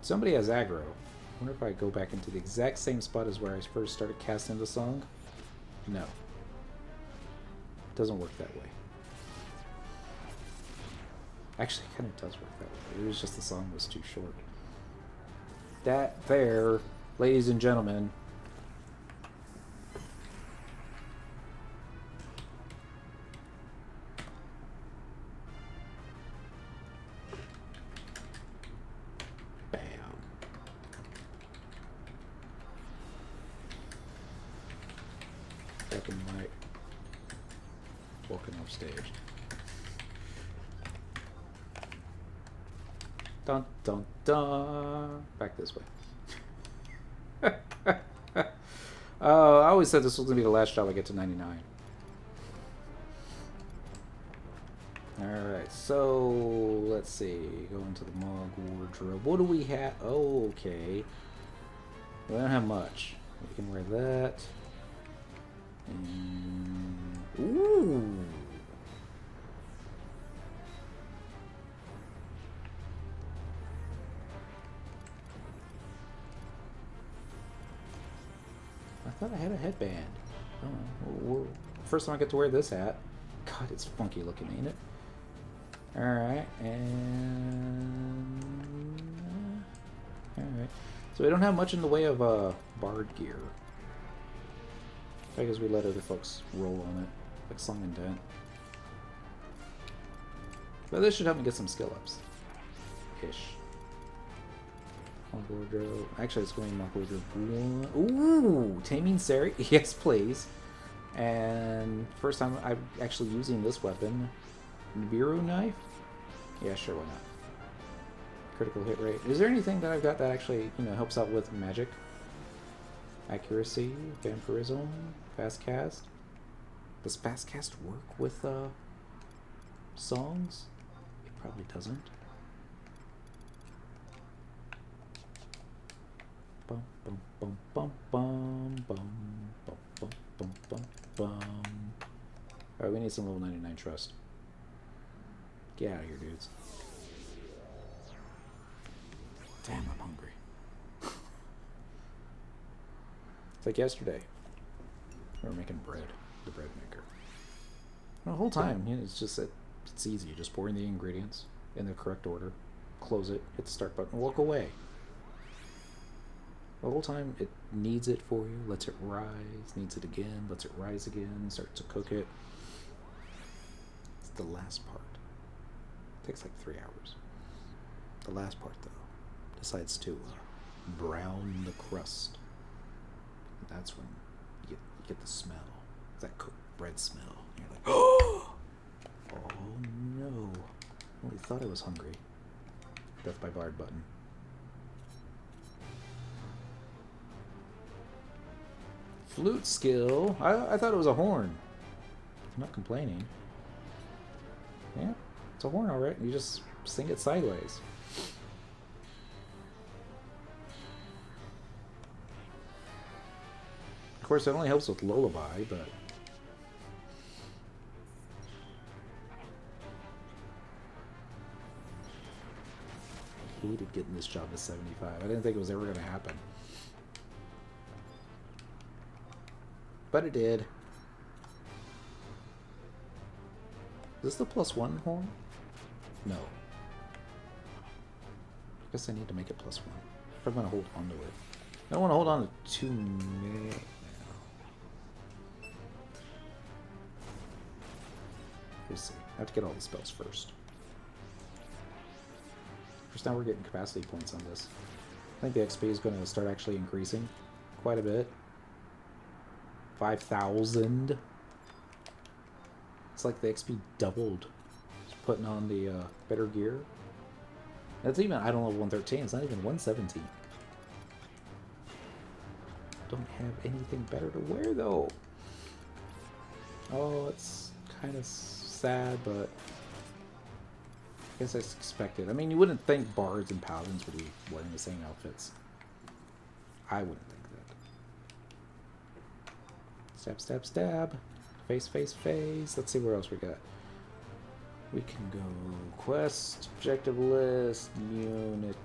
Somebody has aggro. I wonder if I go back into the exact same spot as where I first started casting the song. No. It doesn't work that way. Actually, it kind of does work that way. It was just the song was too short. That there, ladies and gentlemen, bam. Second mic. Walking off stage. Dun dun dun. Back this way. I always said this was gonna be the last job I get to 99. Alright, so let's see. Go into the Mog wardrobe. What do we have? Oh, okay. We don't have much. We can wear that. Ooh. I thought I had a headband. Oh, first time I get to wear this hat. God, it's funky looking, ain't it? Alright, and... Alright. So we don't have much in the way of Bard gear. I guess we let other folks roll on it. Like Song and Dent. But this should help me get some skill ups. Ish. Monk wardrobe. Actually, it's going monk wardrobe 1. Ooh! Taming Sari. Yes, please. And first time I'm actually using this weapon. Nibiru knife? Yeah, sure, why not? Critical hit rate. Is there anything that I've got that actually, you know, helps out with magic? Accuracy, vampirism, fast cast. Does fast cast work with songs? It probably doesn't. Bum, bum, bum, bum, bum, bum, bum, bum, bum, bum, bum. Alright, we need some level 99 trust. Get out of here, dudes. Damn, I'm hungry. It's like yesterday. We were making bread. The bread maker. The whole time, it's just that it's easy. You just pour in the ingredients in the correct order, close it, hit the start button, walk away. The whole time, it kneads it for you, lets it rise, kneads it again, lets it rise again, starts to cook it. It's the last part. It takes like 3 hours. The last part, though, decides to brown the crust. And that's when you get the smell, that cooked bread smell. And you're like, oh no. Only thought I was hungry. Death by Bard button. Flute skill. I thought it was a horn. I'm not complaining. Yeah, it's a horn, alright. You just sing it sideways. Of course, it only helps with lullaby, but I hated getting this job at 75. I didn't think it was ever going to happen. But it did. Is this the +1 horn? No. I guess I need to make it +1. If I'm going to hold on to it. I don't want to hold on to too many now. We'll see. I have to get all the spells first. First, now we're getting capacity points on this. I think the XP is going to start actually increasing quite a bit. 5,000. It's like the XP doubled. Just putting on the better gear. That's even, I don't know, 113. It's not even 117. Don't have anything better to wear, though. Oh, it's kind of sad, but I guess that's expected. I mean, you wouldn't think bards and paladins would be wearing the same outfits. I wouldn't think that. Stab, stab, stab. Face, face, face. Let's see where else we got. We can go quest, objective list, unity.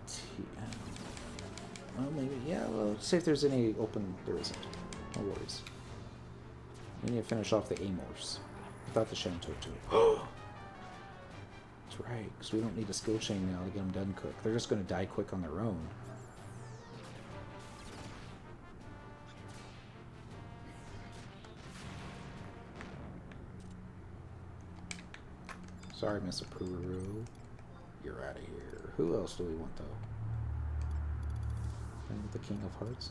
Well, maybe, yeah, well, see if there's any open. There isn't. No worries. We need to finish off the Amors. Without the Shanto, too. That's right, because we don't need a skill chain now to get them done quick. They're just going to die quick on their own. Sorry, Miss Apuru. You're out of here. Who else do we want, though? And the King of Hearts.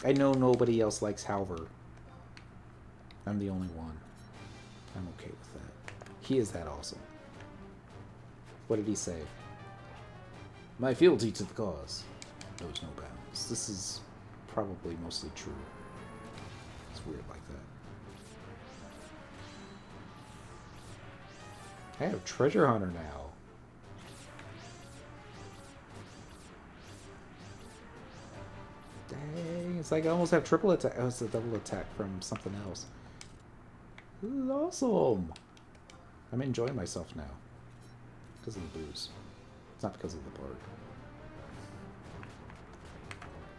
I know nobody else likes Halver. I'm the only one. I'm okay with that. He is that awesome. What did he say? My fealty to the cause knows no bounds. This is probably mostly true. It's weird like that. I have Treasure Hunter now. Dang, it's like I almost have triple attack. Oh, it's a double attack from something else. This is awesome. I'm enjoying myself now. Because of the booze. It's not because of the bard.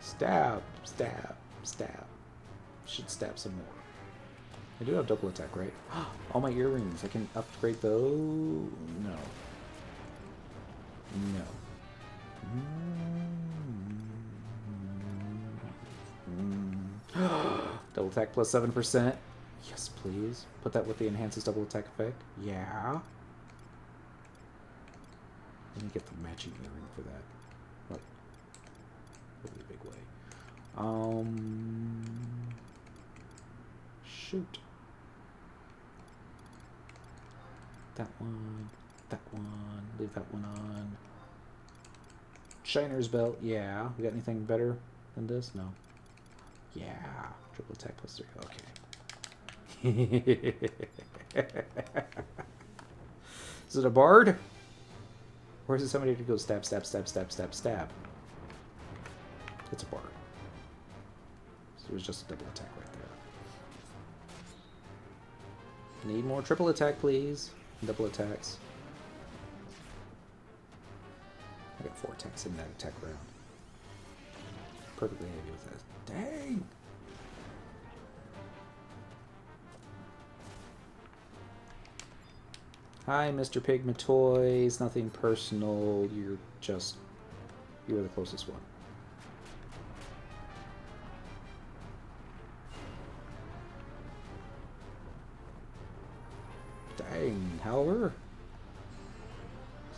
Stab, stab, stab. Should stab some more. I do have double attack, right? All my earrings. I can upgrade those. No. No. Double attack plus 7%. Yes, please. Put that with the enhances double attack effect. Yeah. Let me get the matching earring for that. What? Really big way. Shoot. That one. That one. Leave that one on. Shiner's belt. Yeah. We got anything better than this? No. Yeah. Triple attack plus 3. Okay. Is it a bard? Or is it somebody to go stab, stab, stab, stab, stab, stab? It's a bard. So it was just a double attack right there. Need more triple attack, please. Double attacks. I got 4 attacks in that attack round. Perfectly happy with that. Dang! Hi, Mr. Pigma Toys. Nothing personal. You're the closest one. Dang, however.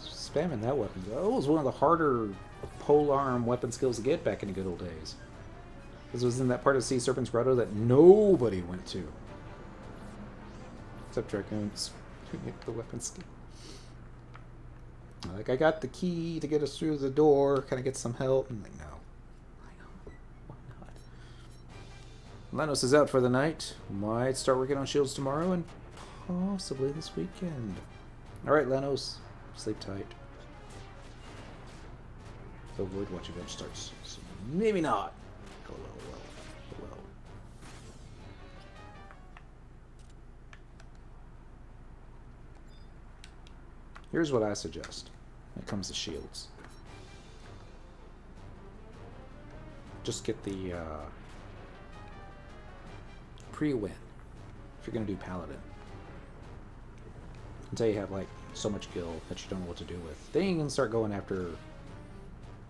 Spamming that weapon. That was one of the harder polearm weapon skills to get back in the good old days. This was in that part of Sea Serpent's Grotto that nobody went to. Except Dragoons. Who get the weapon skill. Like, I got the key to get us through the door. Can I get some help? I'm like, no. I know. Why not? Lenos is out for the night. Might start working on shields tomorrow and possibly this weekend. Alright, Lenos. Sleep tight. Avoid watching bench starts. So maybe not. Hello. Here's what I suggest when it comes to shields. Just get the pre-win if you're going to do Paladin. Until you have like so much gil that you don't know what to do with. Then you can start going after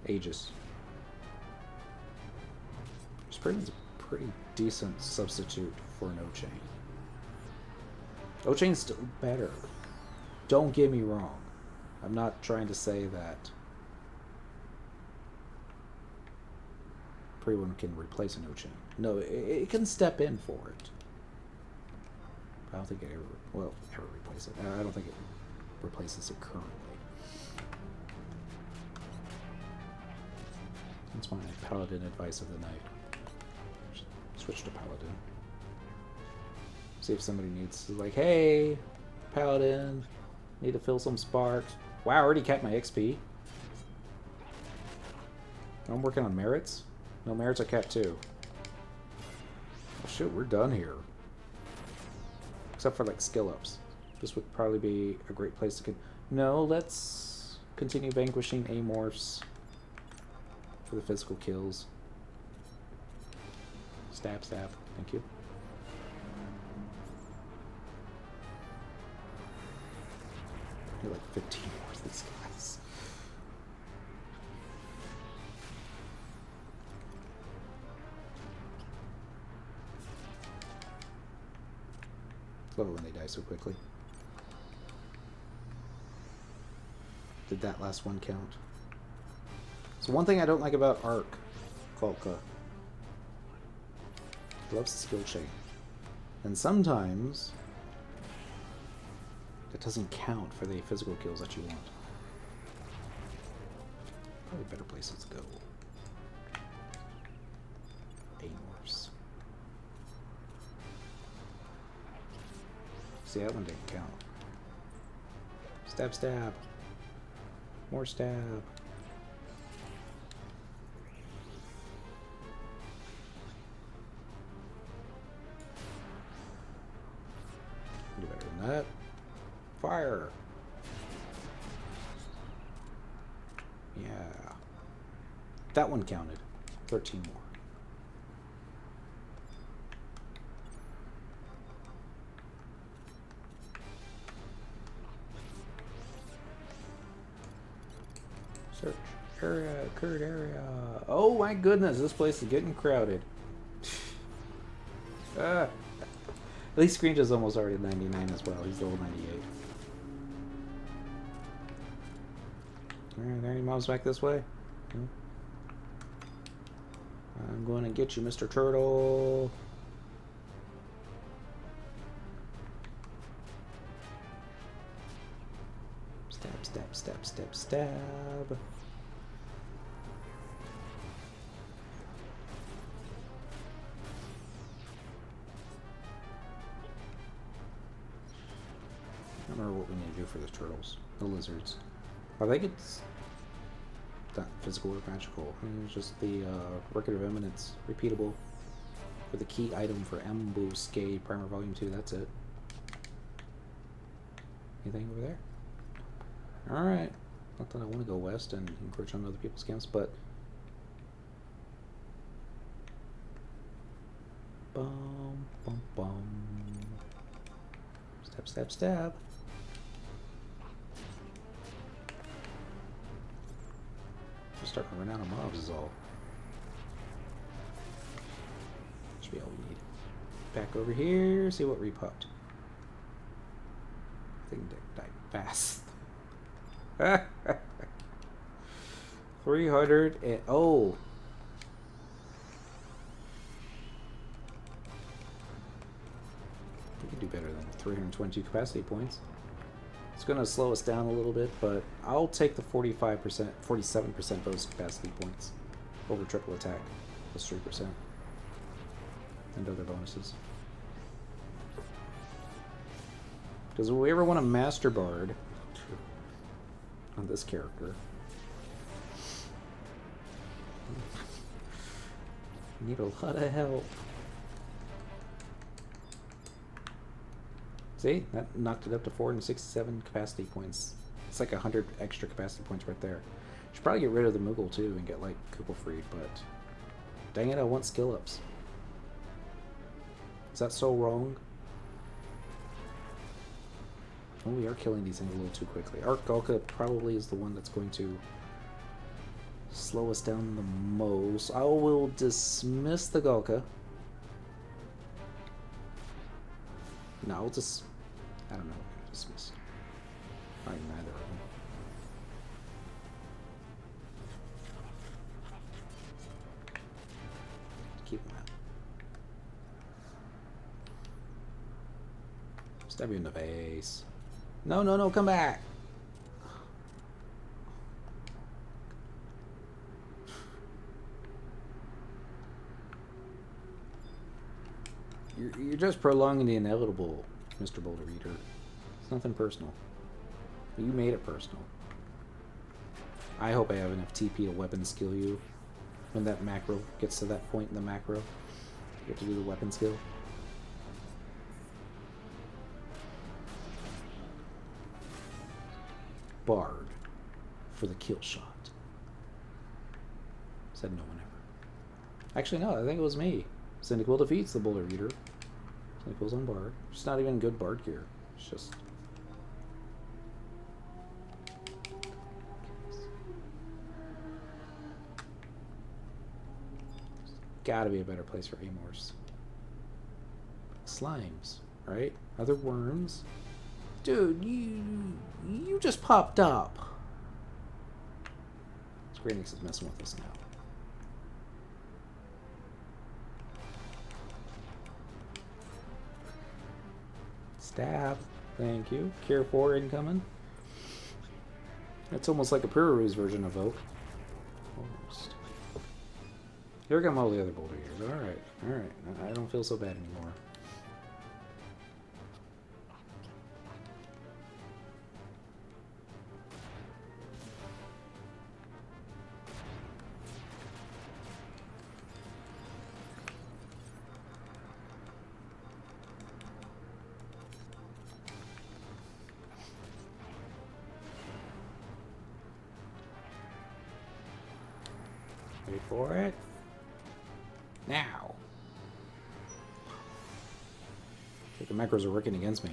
Aegis. Sprayman's a pretty decent substitute for an O-Chain. O-Chain's still better. Don't get me wrong. I'm not trying to say that Pre-Win can replace an O-Chain. No, it can step in for it. I don't think it ever replaces it. I don't think it replaces it currently. That's my Paladin advice of the night. Switch to Paladin. See if somebody needs to, like, hey, Paladin, need to fill some sparks. Wow, I already capped my XP. I'm working on merits. No merits, I capped 2. Oh shoot, we're done here. Except for like skill ups. This would probably be a great place to No, let's continue vanquishing amorphs for the physical kills. Stab, stab. Thank you. You're like 15 more of these guys. Love it when they die so quickly. Did that last one count? So one thing I don't like about Arc, Volka, loves the skill chain. And sometimes it doesn't count for the physical kills that you want. Probably better places to go. Amorphs. See, that one didn't count. Stab, stab. More stab. Do better than that. Fire. Yeah. That one counted. 13 more. Search area, current area. Oh my goodness, this place is getting crowded. At least Screech is almost already 99 as well. He's level 98. Are there any mobs back this way? No? I'm going to get you, Mr. Turtle. Stab, stab, stab, stab, stab. remember what we need to do for the turtles, the lizards. I think it's not physical or magical. I mean, it's just the record of eminence, repeatable. For the key item for Ambuscade Primer Volume 2, that's it. Anything over there? Alright. Not that I want to go west and encroach on other people's camps, but... Bum, bum, bum. Stab, stab, stab. Just starting to run out of mobs is all. Should be all we need. Back over here, see what repopped. Thing died fast. 300 and oh. We can do better than 322 capacity points. It's going to slow us down a little bit, but I'll take the 45%, 47% bonus capacity points over triple attack plus 3% and other bonuses. Because if we ever want a Master Bard on this character, we need a lot of help. See, that knocked it up to 467 capacity points. It's like 100 extra capacity points right there. Should probably get rid of the Moogle too and get like Koopa freed, but dang it, I want skill ups. Is that so wrong? Oh, we are killing these things a little too quickly. Our Gulka probably is the one that's going to slow us down the most. I will dismiss the Gulka. No, I'll just... I don't know. Dismiss. I mean, neither of them. Keep them out. Stab you in the face. No, no, no, come back! You're just prolonging the inevitable, Mr. Boulder Eater. It's nothing personal. You made it personal. I hope I have enough TP to weapon skill you when that macro gets to that point in the macro. You have to do the weapon skill. Bard for the kill shot. Said no one ever. Actually, no, I think it was me. Cyndaquil defeats the Boulder Eater. Cyndaquil's on Bard. It's not even good Bard gear. It's just... Gotta be a better place for Amors. Slimes, right? Other worms. Dude, you just popped up. Square Enix is messing with us now. Stab. Thank you. Cure 4 incoming. It's almost like a Pururu's version of Oak. Almost. Here come all the other Boulder Eaters. Alright, alright. I don't feel so bad anymore. Wait for it. Now. I think the macros are working against me.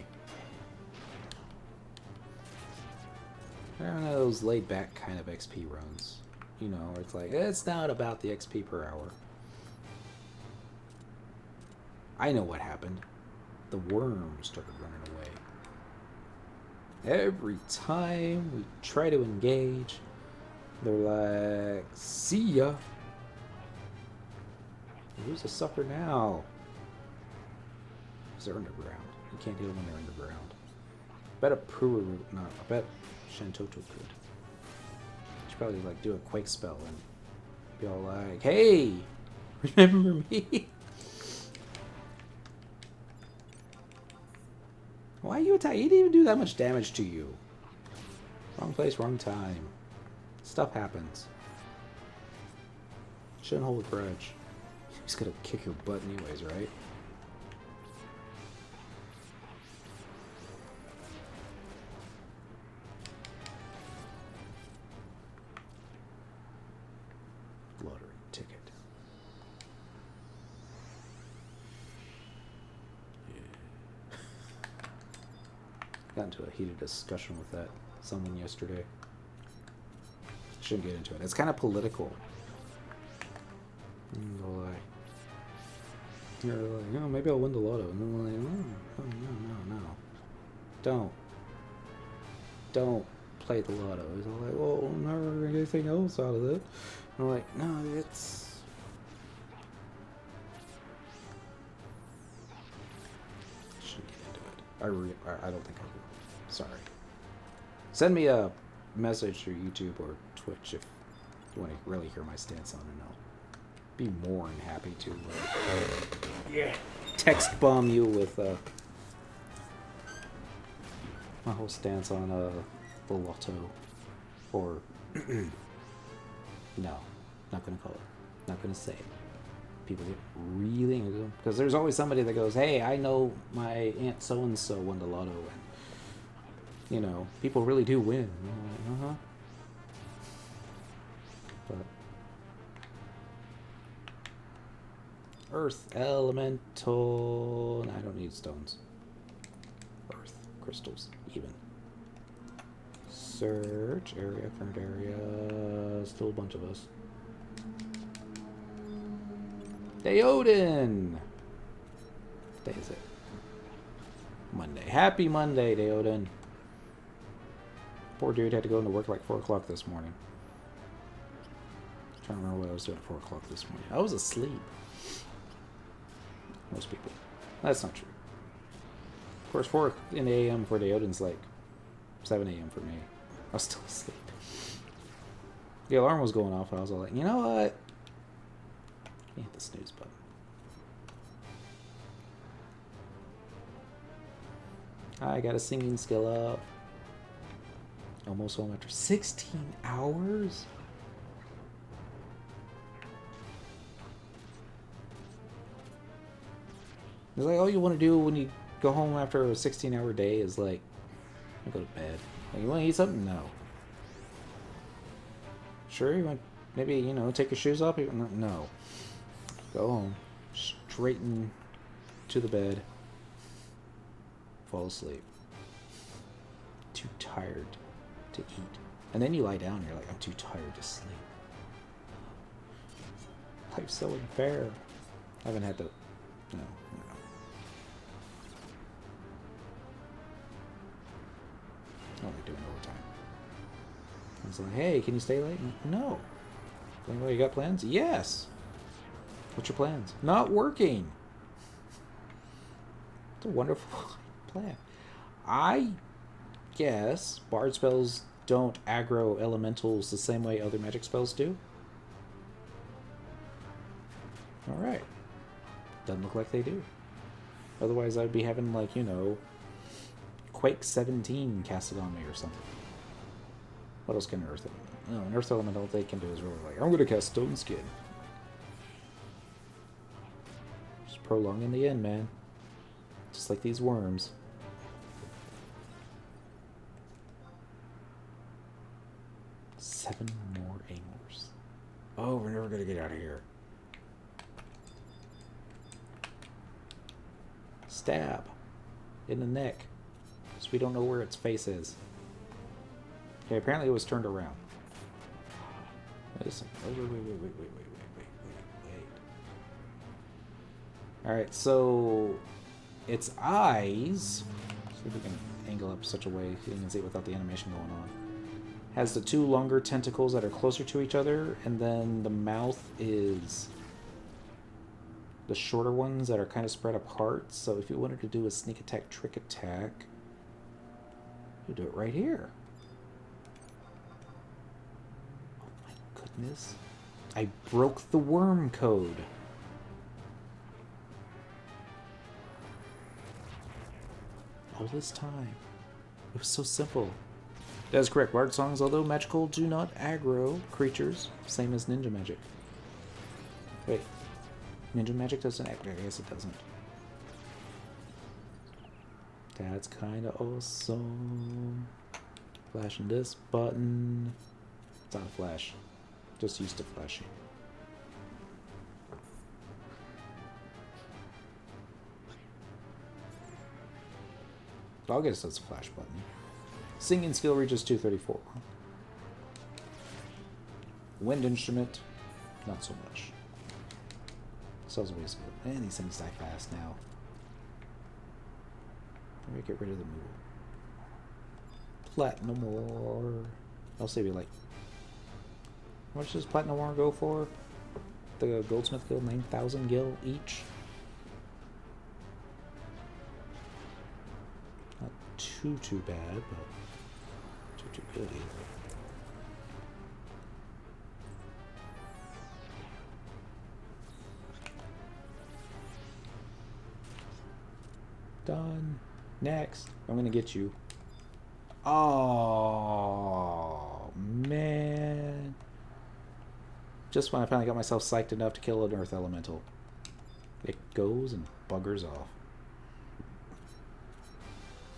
They're one of those laid back kind of XP runs. You know, it's like, it's not about the XP per hour. I know what happened. The worms started running away. Every time we try to engage, they're like, see ya. Who's a sucker now? Because they're underground. You can't deal when they're underground. I bet a Pururu, no, I bet Shantoto could. Should probably like do a quake spell and be all like, hey, remember me? Why are you attacking? He didn't even do that much damage to you. Wrong place, wrong time. Stuff happens. Shouldn't hold a grudge. He's gonna kick your butt anyways, right? Lottery ticket. Yeah. Got into a heated discussion with that someone yesterday. Shouldn't get into it. It's kind of political. No lie. They're like, oh, maybe I'll win the lotto. And then they're like, oh, no. Don't play the lotto. It's all like, well, I'm never going to get anything else out of it. And I'm like, no, it's... Shouldn't get into it. I don't think I will. Sorry. Send me a message through YouTube or Twitch if you want to really hear my stance on it. I'll be more than happy to text bomb you with my whole stance on the lotto, or no, not gonna call it, not gonna say it. People get really angry because there's always somebody that goes, hey, I know my aunt so and so won the lotto, and you know, people really do win. Like, but Earth elemental. I don't need stones. Earth crystals, even. Search area, current area. Still a bunch of us. Deoden. What day is it? Monday. Happy Monday, Deoden. Poor dude had to go into work like 4 o'clock this morning. I'm trying to remember what I was doing at 4 o'clock this morning. I was asleep. Most people. That's not true. Of course, 4 in the a.m. for Deoden's like 7 a.m. for me. I was still asleep. The alarm was going off, and I was all like, you know what? Hit the snooze button. I got a singing skill up. Almost home after 16 hours? It's like all you want to do when you go home after a 16-hour day is like, go to bed. Like, you want to eat something? No. Sure, you want maybe, you know, take your shoes off? No. Go home. Straighten to the bed. Fall asleep. Too tired to eat. And then you lie down and you're like, I'm too tired to sleep. Life's so unfair. I haven't had to... No. Only doing overtime. I was like, hey, can you stay late? No. Well, you got plans? Yes. What's your plans? Not working. It's a wonderful plan. I guess bard spells don't aggro elementals the same way other magic spells do. Alright. Doesn't look like they do. Otherwise I'd be having, like, you know, Quake 17 casted on me or something. What else can Earth Elemental? No, an Earth Elemental, all they can do is really like, I'm going to cast Stone Skin. Just prolonging the end, man. Just like these worms. Seven more Amors. Oh, we're never going to get out of here. Stab. In the neck. So we don't know where its face is. Okay, apparently it was turned around. Wait. Alright, so its eyes, see if we can angle up such a way you can see it without the animation going on, has the 2 longer tentacles that are closer to each other, and then the mouth is the shorter ones that are kind of spread apart. So if you wanted to do a sneak attack, trick attack, you do it right here. Oh my goodness. I broke the worm code. all this time. It was so simple. That is correct. Bard songs, although magical, do not aggro creatures, same as ninja magic. Wait, ninja magic doesn't aggro? I guess it doesn't. That's kind of awesome. Flashing this button. It's not a flash. Just used to flashing. I'll guess that's a flash button. Singing skill reaches 234. Wind instrument, not so much. Cells ways good. And these things die fast now. Maybe get rid of the move. Platinum ore. I'll save you like. How much does platinum ore go for? The goldsmith guild, 9,000 gil each. Not too bad, but too good either. Done. Next, I'm gonna get you. Oh man! Just when I finally got myself psyched enough to kill an earth elemental, it goes and buggers off.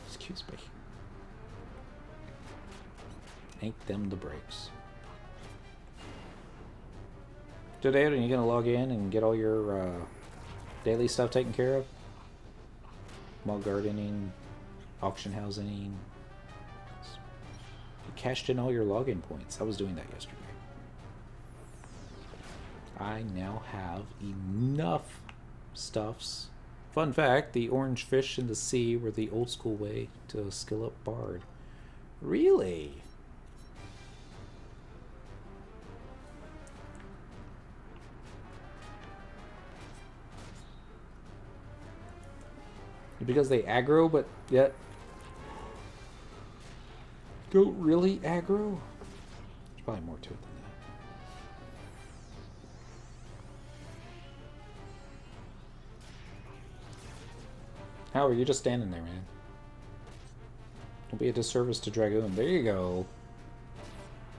Excuse me. Ain't them the breaks. Today, are you gonna log in and get all your daily stuff taken care of? Mall gardening, auction housing. You cashed in all your login points. I was doing that yesterday. I now have enough stuffs. Fun fact, the orange fish in the sea were the old school way to skill up Bard. Really? Because they aggro, but yet don't really aggro? There's probably more to it than that. Howard, you're just standing there, man. Don't be a disservice to Dragoon. There you go.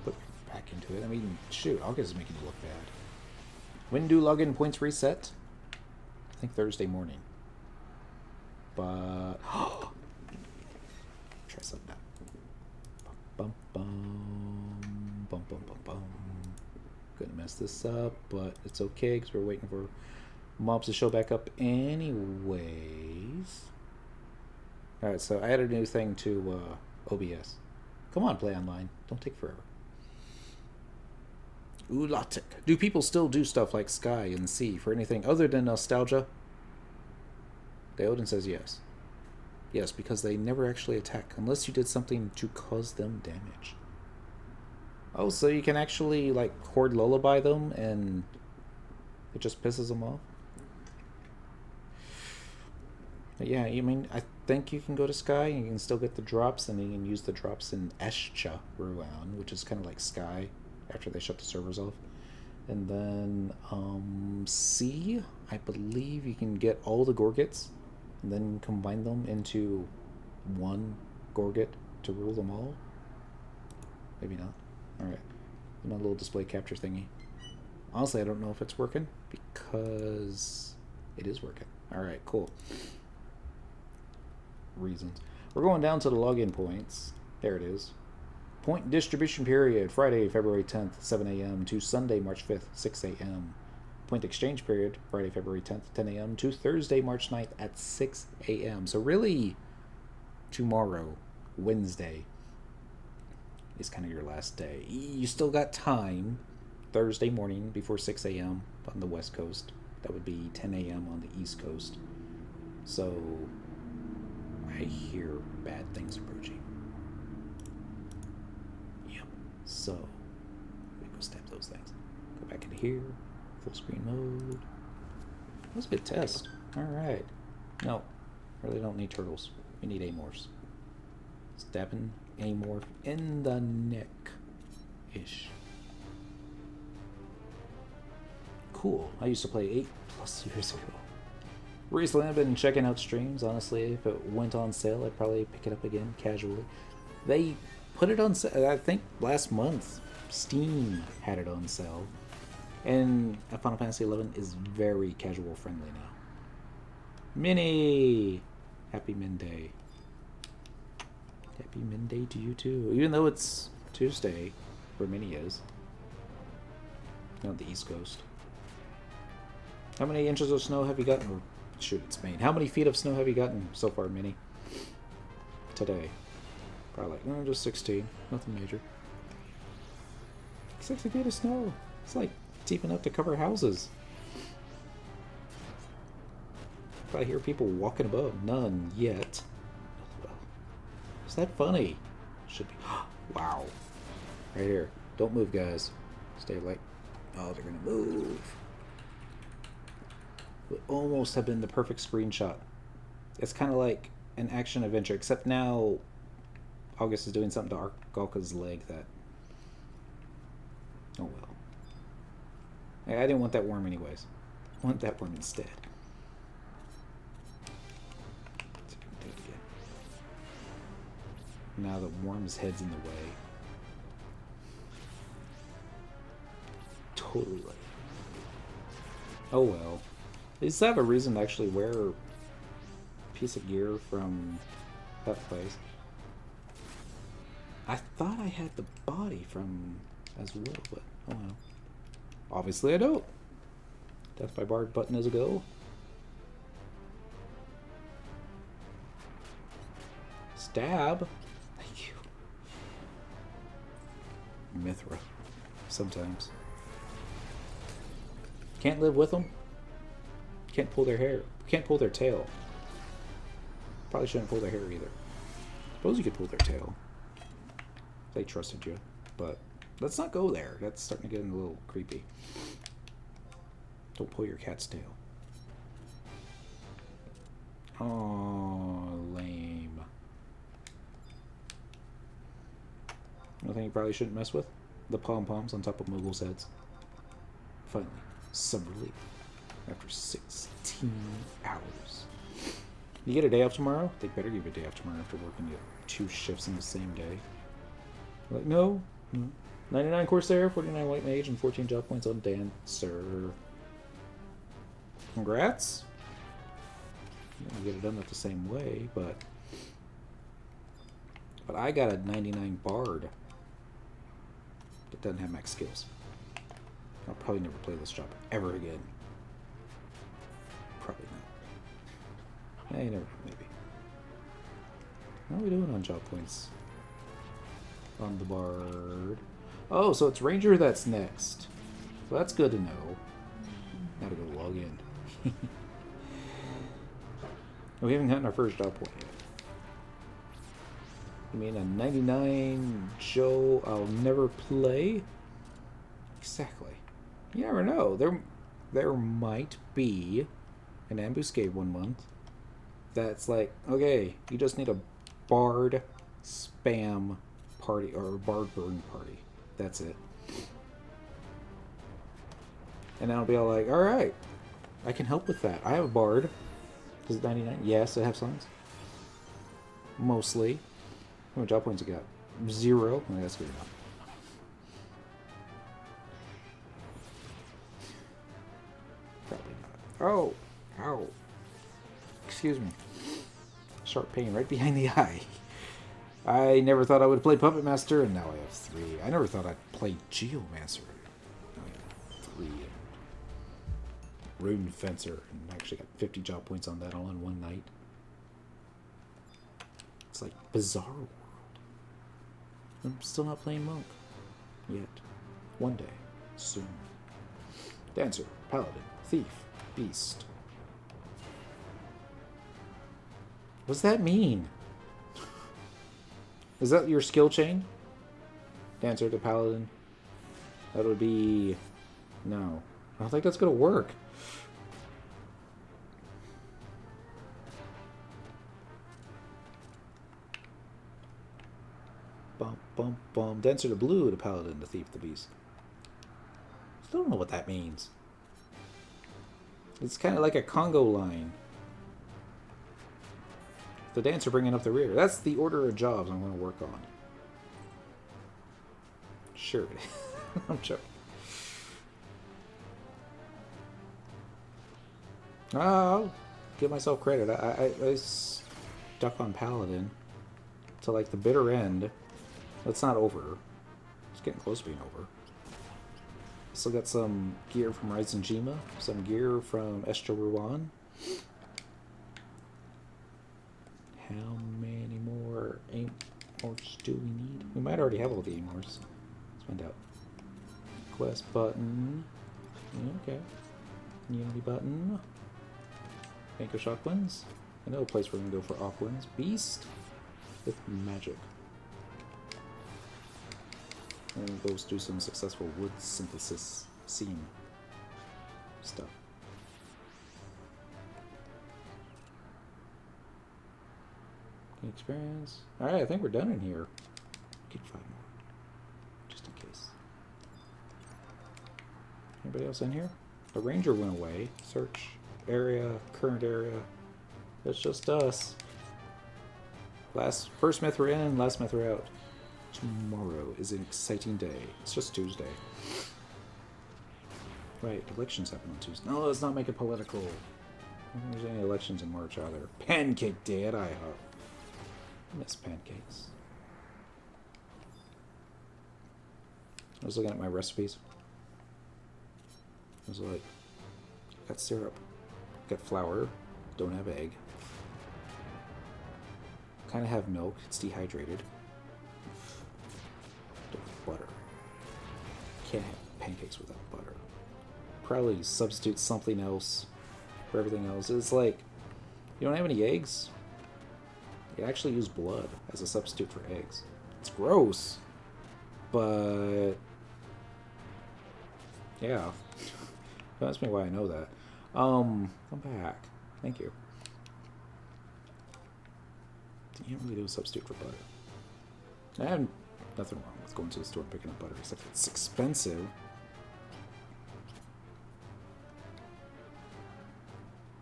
Put back into it. I mean, shoot, August is making it look bad. When do login points reset? I think Thursday morning. But try something out. Bum bum bum bum bum bum. Gonna mess this up, but it's okay because we're waiting for mobs to show back up anyways. All right, so I added a new thing to OBS. Come on, play online. Don't take forever. Ulatic. Do people still do stuff like Sky and Sea for anything other than nostalgia? Theoden says yes. Yes, because they never actually attack, unless you did something to cause them damage. Oh, so you can actually, like, horde lullaby them, and it just pisses them off? But yeah, I mean, I think you can go to Sky, and you can still get the drops, and you can use the drops in Escha Ruan, which is kind of like Sky, after they shut the servers off. And then, C, I believe you can get all the Gorgets, and then combine them into one Gorget to rule them all? Maybe not. Alright. My little display capture thingy. Honestly, I don't know if it's working, because it is working. Alright, cool. Reasons. We're going down to the login points. There it is. Point distribution period, Friday, February 10th, 7 a.m. to Sunday, March 5th, 6 a.m. Point exchange period, Friday, February 10th, 10 a.m. to Thursday, March 9th at 6 a.m. So really, tomorrow, Wednesday, is kind of your last day. You still got time, Thursday morning before 6 a.m. on the West Coast. That would be 10 a.m. on the East Coast. So, I hear bad things approaching. Yep. So, we go stab those things. Go back into here. Full screen mode. That was a good test. Alright. No, really don't need turtles. We need amorphs. Stabbing amorph in the neck-ish. Cool. I used to play 8+ years ago. Recently, I've been checking out streams. Honestly, if it went on sale, I'd probably pick it up again casually. They put it on sale, I think, last month. Steam had it on sale. And Final Fantasy XI is very casual friendly now. Minnie! Happy Min Day. Happy Min Day to you too. Even though it's Tuesday, where Minnie is. Not the East Coast. How many inches of snow have you gotten? Or, shoot, it's Maine. How many feet of snow have you gotten so far, Minnie? Today. Probably like, just 16. Nothing major. 60 feet of snow. It's like deep enough to cover houses. If I hear people walking above, none yet. Is that funny? Should be. Wow. Right here. Don't move, guys. Stay like. Oh, they're gonna move. Would almost have been the perfect screenshot. It's kind of like an action adventure, except now August is doing something to Galka's leg that. Oh well. I didn't want that worm anyways. I want that worm instead. Now the worm's head's in the way. Totally like. Oh well. At least I have a reason to actually wear a piece of gear from that place. I thought I had the body from as well, but oh well. Obviously I don't. Death by Bard button is a go. Stab. Thank you. Mithra. Sometimes. Can't live with them. Can't pull their hair. Can't pull their tail. Probably shouldn't pull their hair either. Suppose you could pull their tail. They trusted you. But let's not go there. That's starting to get a little creepy. Don't pull your cat's tail. Oh, lame. Another thing you probably shouldn't mess with? The pom-poms on top of Moogle's heads. Finally, some relief. After 16 hours. You get a day off tomorrow? They better give you a day off tomorrow after working 2 shifts in the same day. Like, no. 99 Corsair, 49 White Mage, and 14 job points on Dancer. Congrats. You don't get it done the same way, but I got a 99 Bard that doesn't have max skills. I'll probably never play this job ever again. Probably not. Hey, never, maybe. How are we doing on job points? On the Bard. Oh, so it's Ranger that's next. So that's good to know. Gotta go log in. We haven't gotten our first job point yet. You mean a 99 Joe I'll never play? Exactly. You never know. There might be an ambuscade 1 month that's like, okay, you just need a Bard spam party or a Bard burn party. That's it. And I'll be all like, alright, I can help with that. I have a Bard. Is it 99? Yes, I have songs. Mostly. How many job points you got? 0? Well, that's good enough. Probably not. Oh! Ow. Excuse me. Sharp pain right behind the eye. I never thought I would play Puppet Master, and now I have 3. I never thought I'd play Geomancer. Now I have 3. Rune Fencer, and I actually got 50 job points on that all in one night. It's like Bizarre World. I'm still not playing Monk. Yet. One day. Soon. Dancer, Paladin, Thief, Beast. What's that mean? Is that your skill chain? Dancer to Paladin? That would be... No. I don't think that's going to work. Bum, bum, bum. Dancer to Blue to Paladin to Thief the Beast. Still don't know what that means. It's kind of like a Congo line. The dancer bringing up the rear. That's the order of jobs I'm going to work on. Sure. I'm joking. I'll give myself credit. I stuck on Paladin to like the bitter end. It's not over. It's getting close to being over. Still got some gear from Ryzen Jima, some gear from Estra Ruan. How many more Amors do we need? We might already have all the Amors. Let's find out. Quest button. Okay. Unity button. Vanquish Aquins. I know a place we're going to go for Aquins. Beast with magic. And we'll go do some successful wood synthesis seam stuff. Experience. Alright, I think we're done in here. Get 5 more. Just in case. Anybody else in here? The ranger went away. Search area, current area. It's just us. First myth we're in, last myth we're out. Tomorrow is an exciting day. It's just Tuesday. Right, elections happen on Tuesday. No, let's not make it political. I don't think there's any elections in March either. Pancake Day at IHOP. I miss pancakes. I was looking at my recipes. I was like, got syrup, got flour, don't have egg. Kind of have milk, it's dehydrated. Don't have butter. Can't have pancakes without butter. Probably substitute something else for everything else. It's like, you don't have any eggs? You actually use blood as a substitute for eggs. It's gross, but yeah. Don't ask me why I know that. I'm back. Thank you. You can't really do a substitute for butter. I have nothing wrong with going to the store and picking up butter, except it's expensive.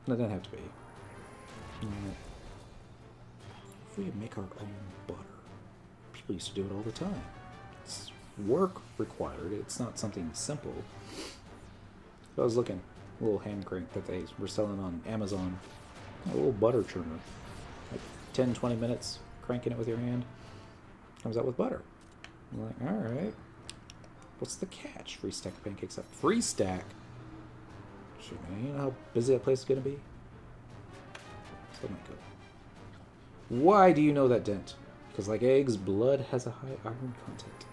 No, it doesn't have to be. If we make our own butter, people used to do it all the time. It's work required. It's not something simple. I was looking, a little hand crank that they were selling on Amazon. A little butter churner. Like 10-20 minutes cranking it with your hand. Comes out with butter. I'm like, alright. What's the catch? Free stack of pancakes up. Free stack? Shit, man, you know how busy that place is going to be? So might go. Why do you know that, Dent? Because like eggs, blood has a high iron content.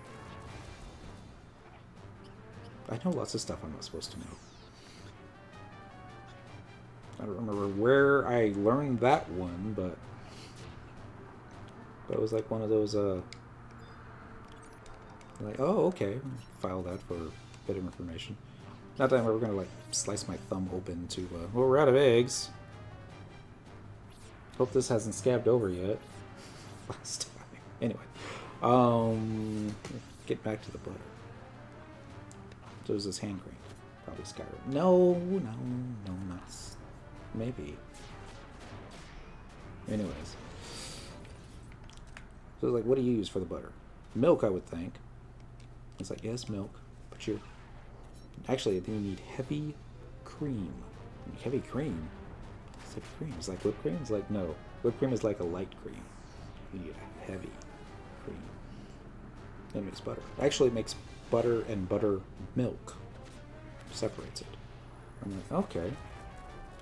I know lots of stuff I'm not supposed to know. I don't remember where I learned that one, but it was like one of those, like, oh, okay, file that for a bit of information. Not that I'm ever going to, like, slice my thumb open to, well, we're out of eggs. Hope this hasn't scabbed over yet. Last time. Anyway, get back to the butter. So is this hand crank? Probably Skyrim. No, not. Maybe. Anyways. So like, what do you use for the butter? Milk, I would think. It's like, yes, milk. But you actually, I think you need heavy cream. Heavy cream? It's heavy cream. It's like whipped cream? It's like, no. Whipped cream is like a light cream. You need a heavy cream. It makes butter. Actually, it makes butter and buttermilk. Separates it. I'm like, okay.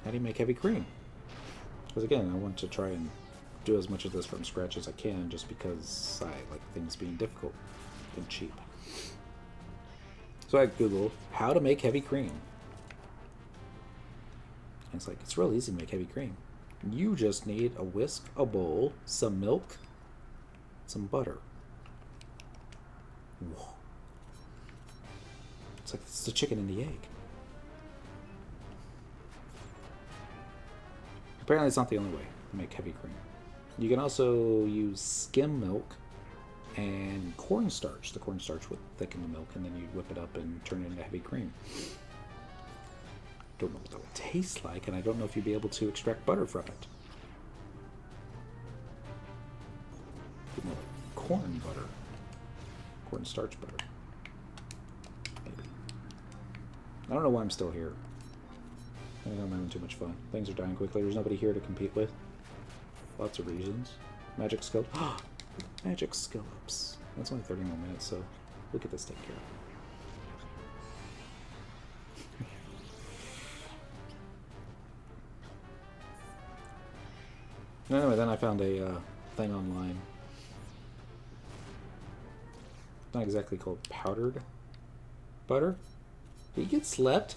How do you make heavy cream? Because again, I want to try and do as much of this from scratch as I can, just because I like things being difficult and cheap. So I Googled how to make heavy cream. And it's like, it's real easy to make heavy cream. You just need a whisk, a bowl, some milk, some butter. Whoa. It's like it's the chicken and the egg. Apparently it's not the only way to make heavy cream. You can also use skim milk and cornstarch. The cornstarch would thicken the milk, and then you'd whip it up and turn it into heavy cream. Don't know what that would taste like, and I don't know if you'd be able to extract butter from it. corn butter. Cornstarch butter. Maybe. I don't know why I'm still here. I think I'm having too much fun. Things are dying quickly. There's nobody here to compete with. Lots of reasons. Magic skill. Magic skillups. That's only 30 more minutes, so we'll get this taken care of. Anyway, then I found a thing online. Not exactly called powdered butter. Did he get slept?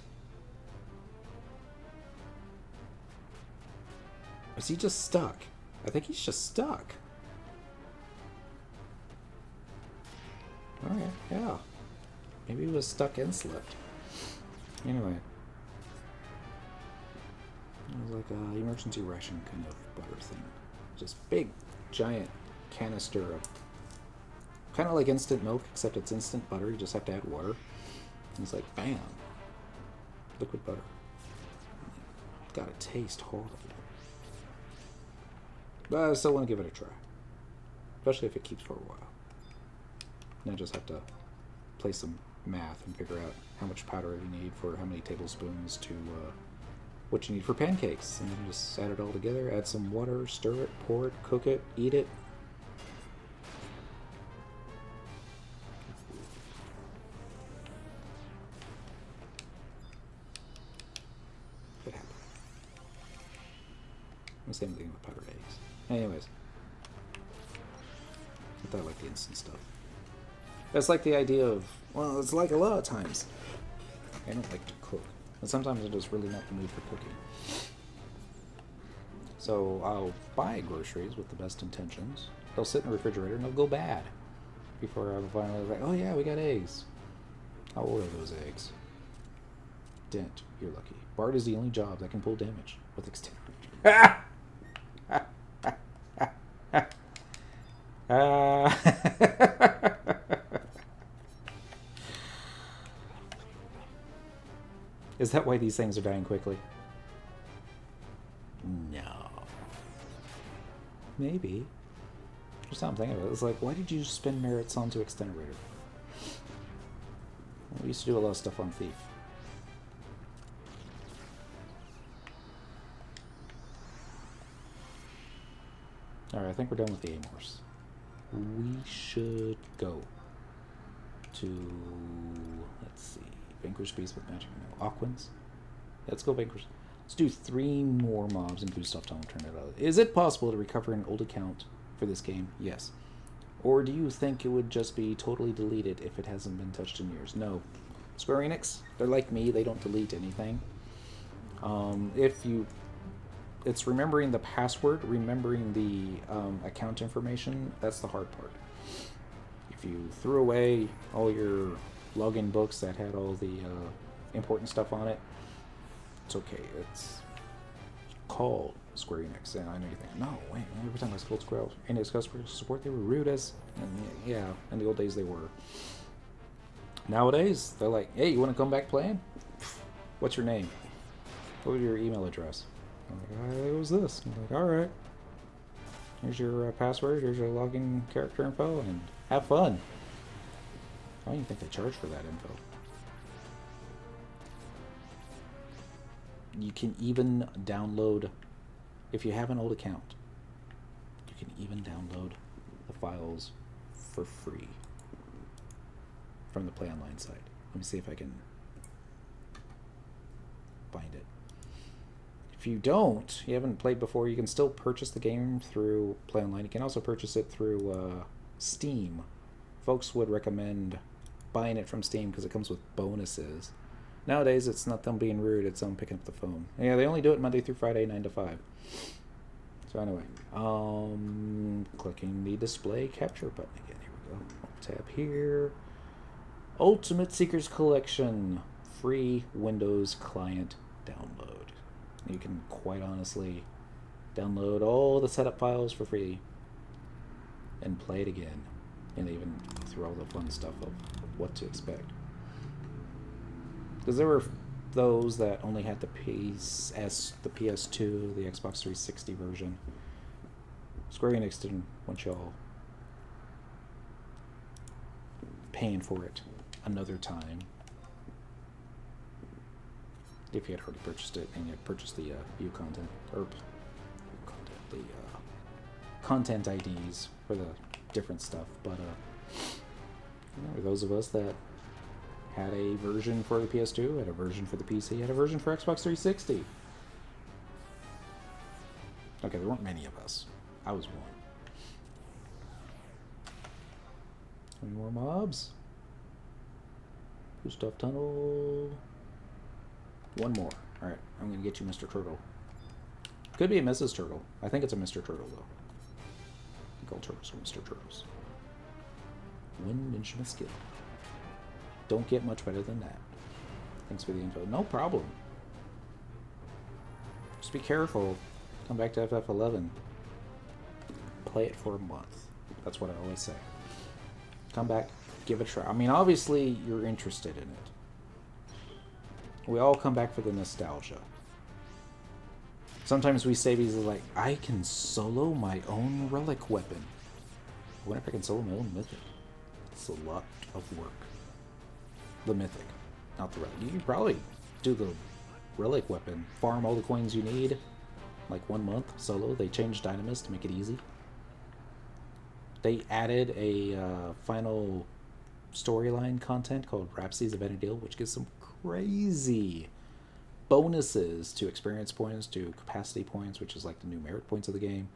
Or is he just stuck? I think he's just stuck. Alright, yeah. Maybe he was stuck and slept. Anyway. It was like an emergency ration kind of butter thing. Just big, giant canister of... kind of like instant milk, except it's instant butter. You just have to add water. And it's like, bam. Liquid butter. It's gotta taste horrible. But I still want to give it a try. Especially if it keeps for a while. And I just have to play some math and figure out how much powder you need for how many tablespoons to what you need for pancakes. And then just add it all together, add some water, stir it, pour it, cook it, eat it. It happened. The same thing with powdered eggs. Anyways. I thought I liked the instant stuff. That's like the idea of, well, it's like a lot of times. I don't like to cook. And sometimes I'm just really not in the mood for cooking. So I'll buy groceries with the best intentions. They'll sit in the refrigerator and they'll go bad. Before I'm finally like, oh yeah, we got eggs. I'll order those eggs. Dent, you're lucky. Bart is the only job that can pull damage with extended. Is that why these things are dying quickly? No. Maybe. Just how I'm thinking of it. It's like, why did you spend merits onto Extenerator? We used to do a lot of stuff on Thief. Alright, I think we're done with the Amors. We should go to, let's see, Vanquish Beast with Magic. No, Aquans. Let's go Vanquish. Let's do 3 more mobs and Gustav Tom will turn it out. Is it possible to recover an old account for this game? Yes. Or do you think it would just be totally deleted if it hasn't been touched in years? No. Square Enix, they're like me, they don't delete anything. It's remembering the password, remembering the account information, that's the hard part. If you threw away all your login books that had all the important stuff on it, it's okay. It's called Square Enix, and I know you think, no, wait, every time I called Square Enix customer support, they were rude as, and yeah, in the old days they were. Nowadays, they're like, hey, you want to come back playing? What's your name? What was your email address? I'm like, it was this. I'm like, alright. Here's your password, here's your login character info, and have fun. I don't even think they charge for that info. You can even download, if you have an old account, you can even download the files for free from the Play Online site. Let me see if I can find it. If you don't, you haven't played before, you can still purchase the game through Play Online. You can also purchase it through Steam. Folks would recommend buying it from Steam because it comes with bonuses. Nowadays, it's not them being rude, it's them picking up the phone. Yeah, they only do it Monday through Friday, 9 to 5. So anyway, clicking the display capture button again. Here we go. Tab here. Ultimate Seekers Collection. Free Windows client download. You can quite honestly download all the setup files for free and play it again. And even through all the fun stuff of what to expect. Because there were those that only had the PS2, the Xbox 360 version. Square Enix didn't want y'all paying for it another time. If you had already purchased it and you had purchased the view content, or content, the content IDs for the different stuff. But for those of us that had a version for the PS2, had a version for the PC, had a version for Xbox 360. Okay, there weren't many of us. I was one. Any more mobs? Blue stuff tunnel. One more. Alright, I'm gonna get you, Mr. Turtle. Could be a Mrs. Turtle. I think it's a Mr. Turtle, though. I think all turtles are Mr. Turtles. Wind instrument skill. Don't get much better than that. Thanks for the info. No problem. Just be careful. Come back to FF11. Play it for a month. That's what I always say. Come back, give it a try. I mean, obviously, you're interested in it. We all come back for the nostalgia. Sometimes we say these like, I can solo my own relic weapon. I wonder if I can solo my own mythic. It's a lot of work. The mythic, not the relic. You can probably do the relic weapon, farm all the coins you need, like 1 month solo. They changed Dynamis to make it easy. They added a final storyline content called Rhapsodies of Benadil, which gives some crazy bonuses to experience points, to capacity points, which is like the new merit points of the game.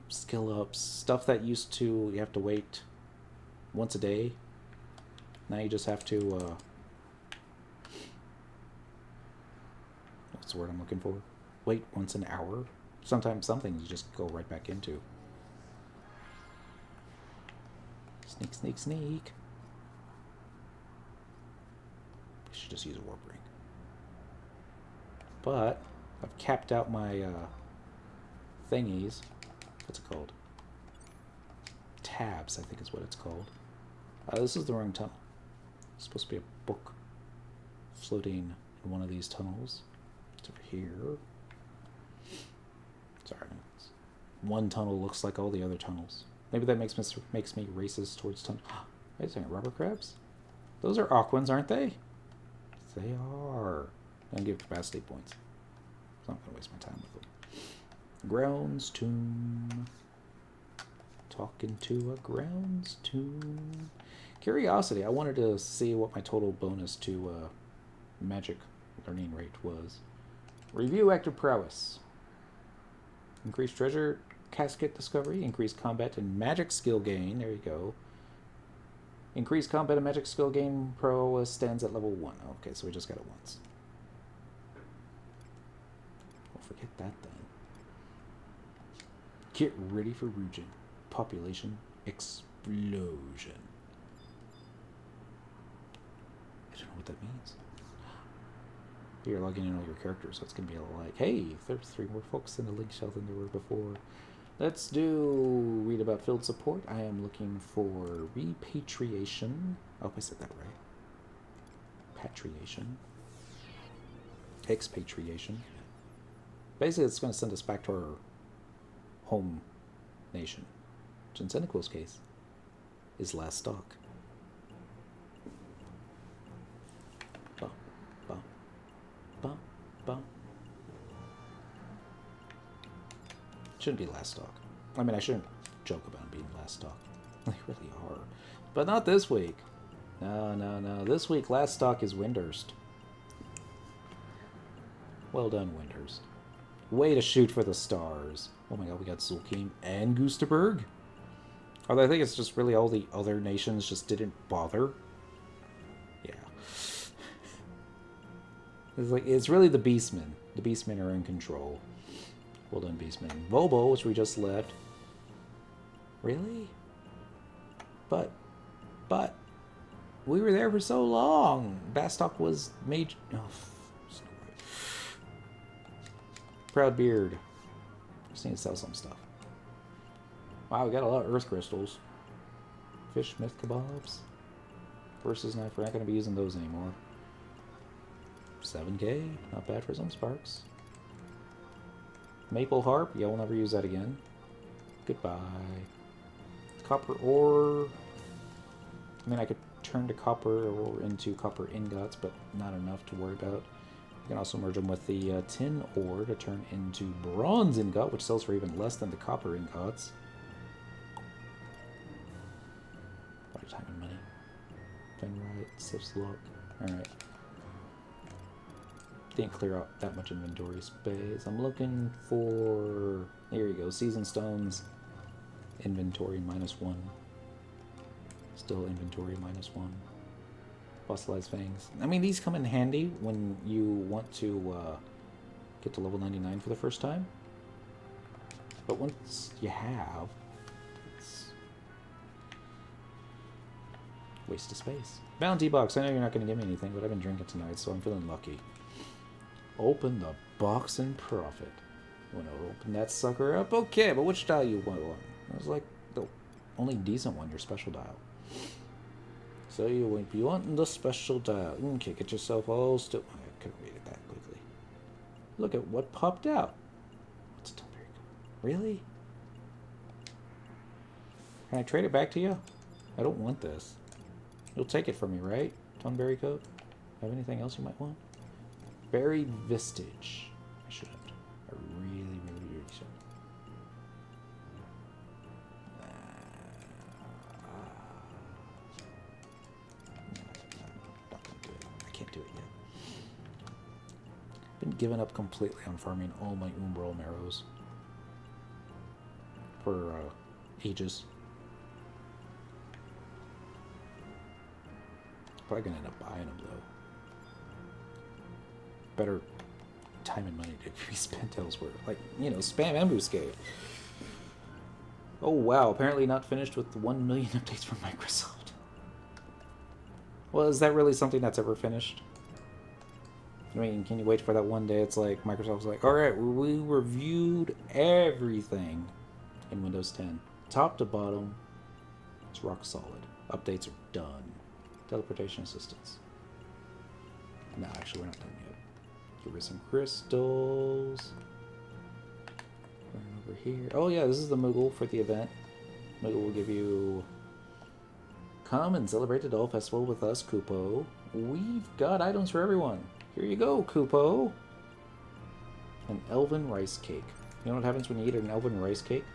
Skill ups, stuff that used to you have to wait once a day. Now you just have to what's the word I'm looking for? Wait once an hour. Sometimes some things you just go right back into. Sneak, sneak, sneak. I should just use a warp ring. But I've capped out my thingies. What's it called? Tabs, I think is what it's called. This is the wrong tunnel. It's supposed to be a book floating in one of these tunnels. It's over here. Sorry. One tunnel looks like all the other tunnels. Maybe that makes me racist towards tunnel. Wait a second, rubber crabs? Those are Aquans, aren't they? They are. I'm gonna give capacity points. So I'm not gonna waste my time with them. Grounds tomb. Talking to a grounds tomb. Curiosity. I wanted to see what my total bonus to magic learning rate was. Review active prowess. Increased treasure casket discovery. Increased combat and magic skill gain. There you go. Increased combat and magic skill gain prowess stands at level 1. Okay, so we just got it once. Don't forget that then. Get ready for Rugin. Population explosion. I don't know what that means. You're logging in all your characters, so it's going to be like, hey, there's 3 more folks in the link shell than there were before. Let's read about field support. I am looking for repatriation. I hope I said that right. Patriation. Expatriation. Basically, it's going to send us back to our home nation, which in Senequil's case is last stock. Bum, bum, bum, bum. Shouldn't be last stock. I mean, I shouldn't joke about being last stock. They really are. But not this week. No, no, no. This week, last stock is Windhurst. Well done, Windhurst. Way to shoot for the stars. Oh my god, we got Zulkim and Gustaberg. Although I think it's just really all the other nations just didn't bother. Yeah. It's really the Beastmen. The Beastmen are in control. Well done, Beastmen. Vobo, which we just left. Really? But we were there for so long. Bastok was major. Oh, Proud Beard. Just need to sell some stuff. Wow, we got a lot of earth crystals. Fish myth kebabs. Versus knife. We're not going to be using those anymore. 7k. Not bad for some sparks. Maple harp. Yeah, we'll never use that again. Goodbye. Copper ore. I mean, I could turn to copper or into copper ingots, but not enough to worry about. You can also merge them with the tin ore to turn into bronze ingot, which sells for even less than the copper ingots. A lot of time and money. Fenrite, Sif's luck. Alright. Didn't clear out that much inventory space. I'm looking for... Here you go. Season Stones. Inventory -1. Still inventory -1. Fossilized Fangs. I mean, these come in handy when you want to get to level 99 for the first time. But once you have, it's waste of space. Bounty box. I know you're not going to give me anything, but I've been drinking tonight, so I'm feeling lucky. Open the box and profit. Want to open that sucker up? Okay, but which dial you want? It was like the only decent one, your special dial. So you won't be wanting the special dial. Okay, get yourself all still. I couldn't read it that quickly. Look at what popped out. What's done very good. Really? Can I trade it back to you? I don't want this. You'll take it from me, right? Tonberry coat? Have anything else you might want? Buried Vistage. I shouldn't. I really should. Not gonna do it. I can't do it yet. Been giving up completely on farming all my Umbral marrows for ages. Probably gonna end up buying them though. Better time and money to be spent elsewhere. Like, you know, spam ambuscade. Oh wow, apparently not finished with 1 million updates from Microsoft. Well, is that really something that's ever finished? I mean, can you wait for that one day? It's like, Microsoft's like, alright, we reviewed everything in Windows 10. Top to bottom, it's rock solid. Updates are done. Teleportation assistance. No, actually, we're not done yet. Give her some crystals. Run over here. Oh yeah, this is the Moogle for the event. Moogle will give you... Come and celebrate the Doll Festival with us, Kupo. We've got items for everyone. Here you go, Kupo. An elven rice cake. You know what happens when you eat an elven rice cake?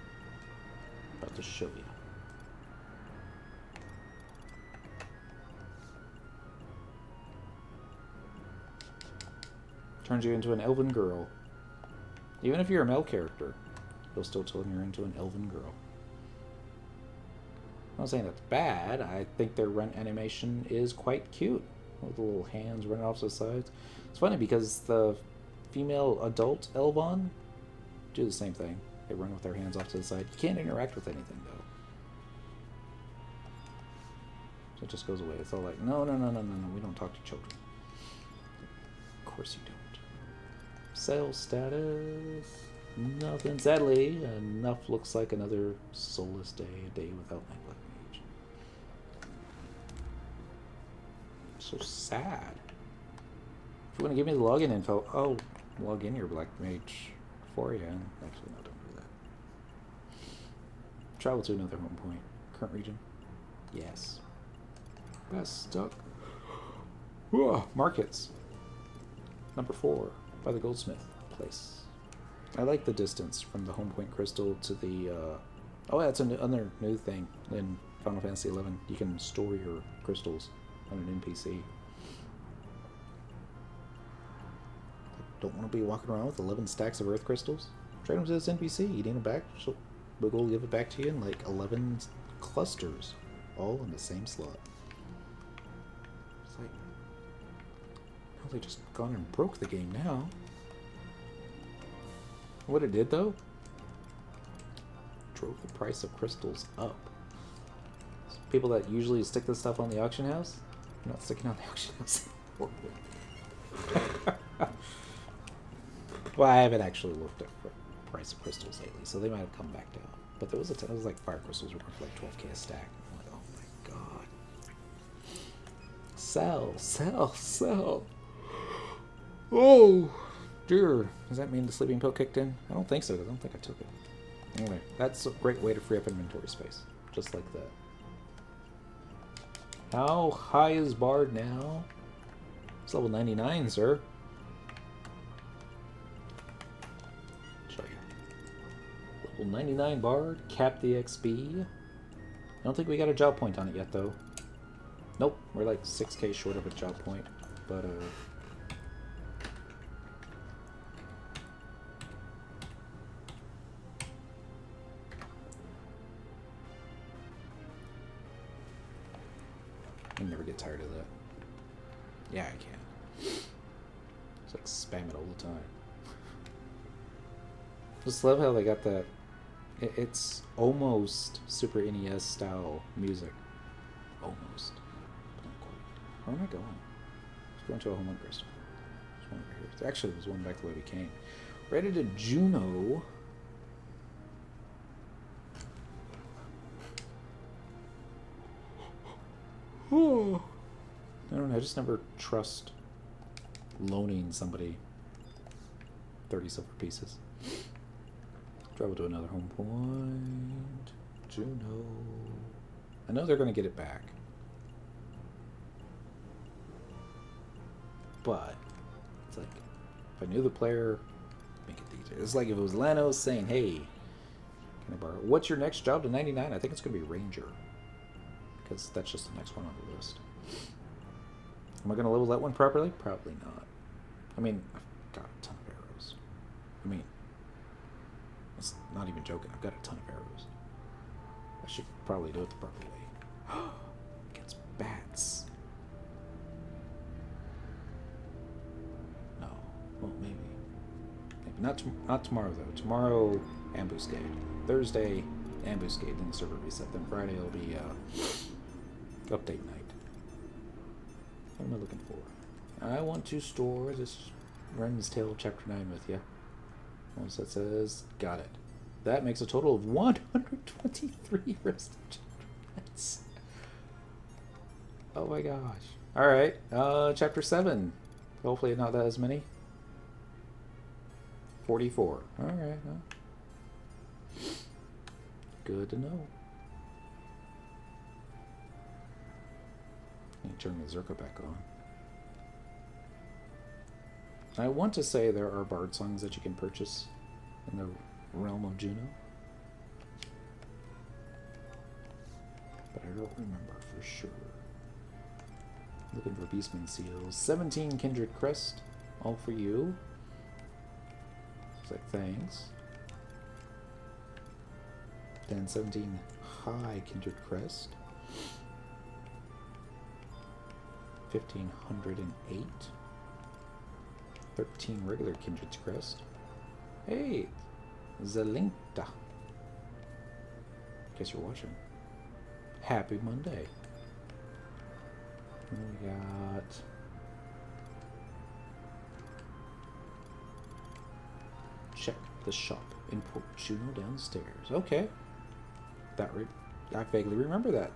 About to show you. Turns you into an elven girl. Even if you're a male character, you'll still turn you into an elven girl. I'm not saying that's bad. I think their run animation is quite cute. With the little hands running off to the sides. It's funny because the female adult Elvon do the same thing. They run with their hands off to the side. You can't interact with anything though. So it just goes away. It's all like, no, we don't talk to children. Of course you don't. Sales status, nothing. Sadly, enough looks like another soulless day, a day without my Black Mage. So sad. If you want to give me the login info, I'll log in your Black Mage for you. Actually, no, don't do that. Travel to another home point. Current region? Yes. Best stuck. Markets. Number 4. By the goldsmith place. I like the distance from the home point crystal to the oh, that's another new thing in Final Fantasy XI. You can store your crystals on an NPC. Don't want to be walking around with 11 stacks of earth crystals? Trade them to this NPC. You need them back, so Google will give it back to you in like 11 clusters, all in the same slot. It's like, well, they just gone and broke the game now. What it did though, drove the price of crystals up. So people that usually stick this stuff on the auction house, are not sticking on the auction house anymore. Well, I haven't actually looked at the price of crystals lately, so they might have come back down. But there was it was like fire crystals were worth like 12k a stack. I'm like, oh my god. Sell, sell, sell. Oh dear. Does that mean the sleeping pill kicked in? I don't think so, because I don't think I took it. Anyway, that's a great way to free up inventory space. Just like that. How high is Bard now? It's level 99, sir. Show you. Level 99 Bard. Cap the XP. I don't think we got a job point on it yet, though. Nope, we're like 6k short of a job point. But, I never get tired of that. Yeah, I can. Just like spam it all the time. Just love how they got that. It's almost Super NES style music. Almost. But not quite. Where am I going? I was going to a home run crystal. There's one over here. Actually, there's one back the way we came. We're headed to Juno. I don't know, I just never trust loaning somebody 30 silver pieces. Travel to another home point. Juno. I know they're going to get it back. But, it's like, if I knew the player, make it easier. It's like if it was Lano saying, hey, can I borrow? What's your next job to 99? I think it's going to be Ranger. Because that's just the next one on the list. Am I going to level that one properly? Probably not. I mean, I've got a ton of arrows. I mean, it's not even joking. I've got a ton of arrows. I should probably do it the proper way. Against bats. No. Well, maybe. Maybe. Not tomorrow, though. Tomorrow, Ambuscade. Thursday, Ambuscade, then the server reset. Then Friday will be update night. What am I looking for? I want to store this Ren's Tale Chapter 9 with you. Once that says, got it. That makes a total of 123 rested chapters. Oh my gosh. Alright, Chapter 7. Hopefully not that as many. 44. Alright, good to know. Turn the Zerka back on. I want to say there are bard songs that you can purchase in the realm of Juno, but I don't remember for sure. Looking for Beastman seals. 17 Kindred Crest, all for you. Looks like thanks. Then 17 High Kindred Crest. 1508. 13 regular Kindred's Crest. Hey, Zelinta. Guess you're watching. Happy Monday. And we got check the shop in Port Juno downstairs. Okay, I vaguely remember that.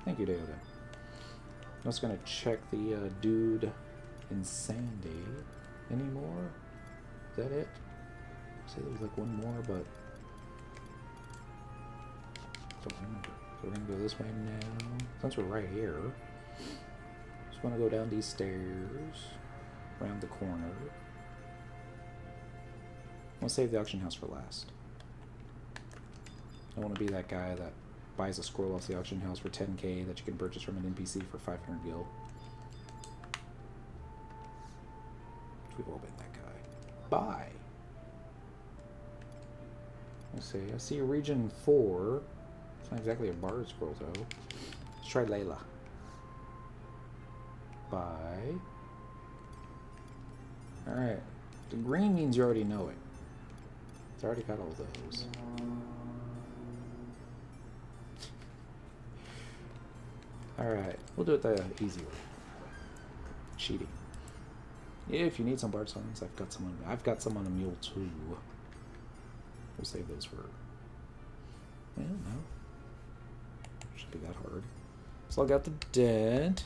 Thank you, Dale. I'm just gonna check the dude in Sandy anymore. Is that it? I say there was like one more, but don't remember. So we're gonna go this way now. Since we're right here, just wanna go down these stairs, around the corner. I'm gonna save the auction house for last. I want to be that guy that buys a scroll off the auction house for 10k that you can purchase from an NPC for 500 gil. We've all been that guy. Bye. Let's see. I see region 4. It's not exactly a bard scroll though. Let's try Layla. Bye. Alright. The green means you already know it. It's already got all those. Alright, we'll do it the easy way. Cheating. If you need some bard songs, I've got some on a mule too. We'll save those for, well, no. Shouldn't be that hard. So I got the dent.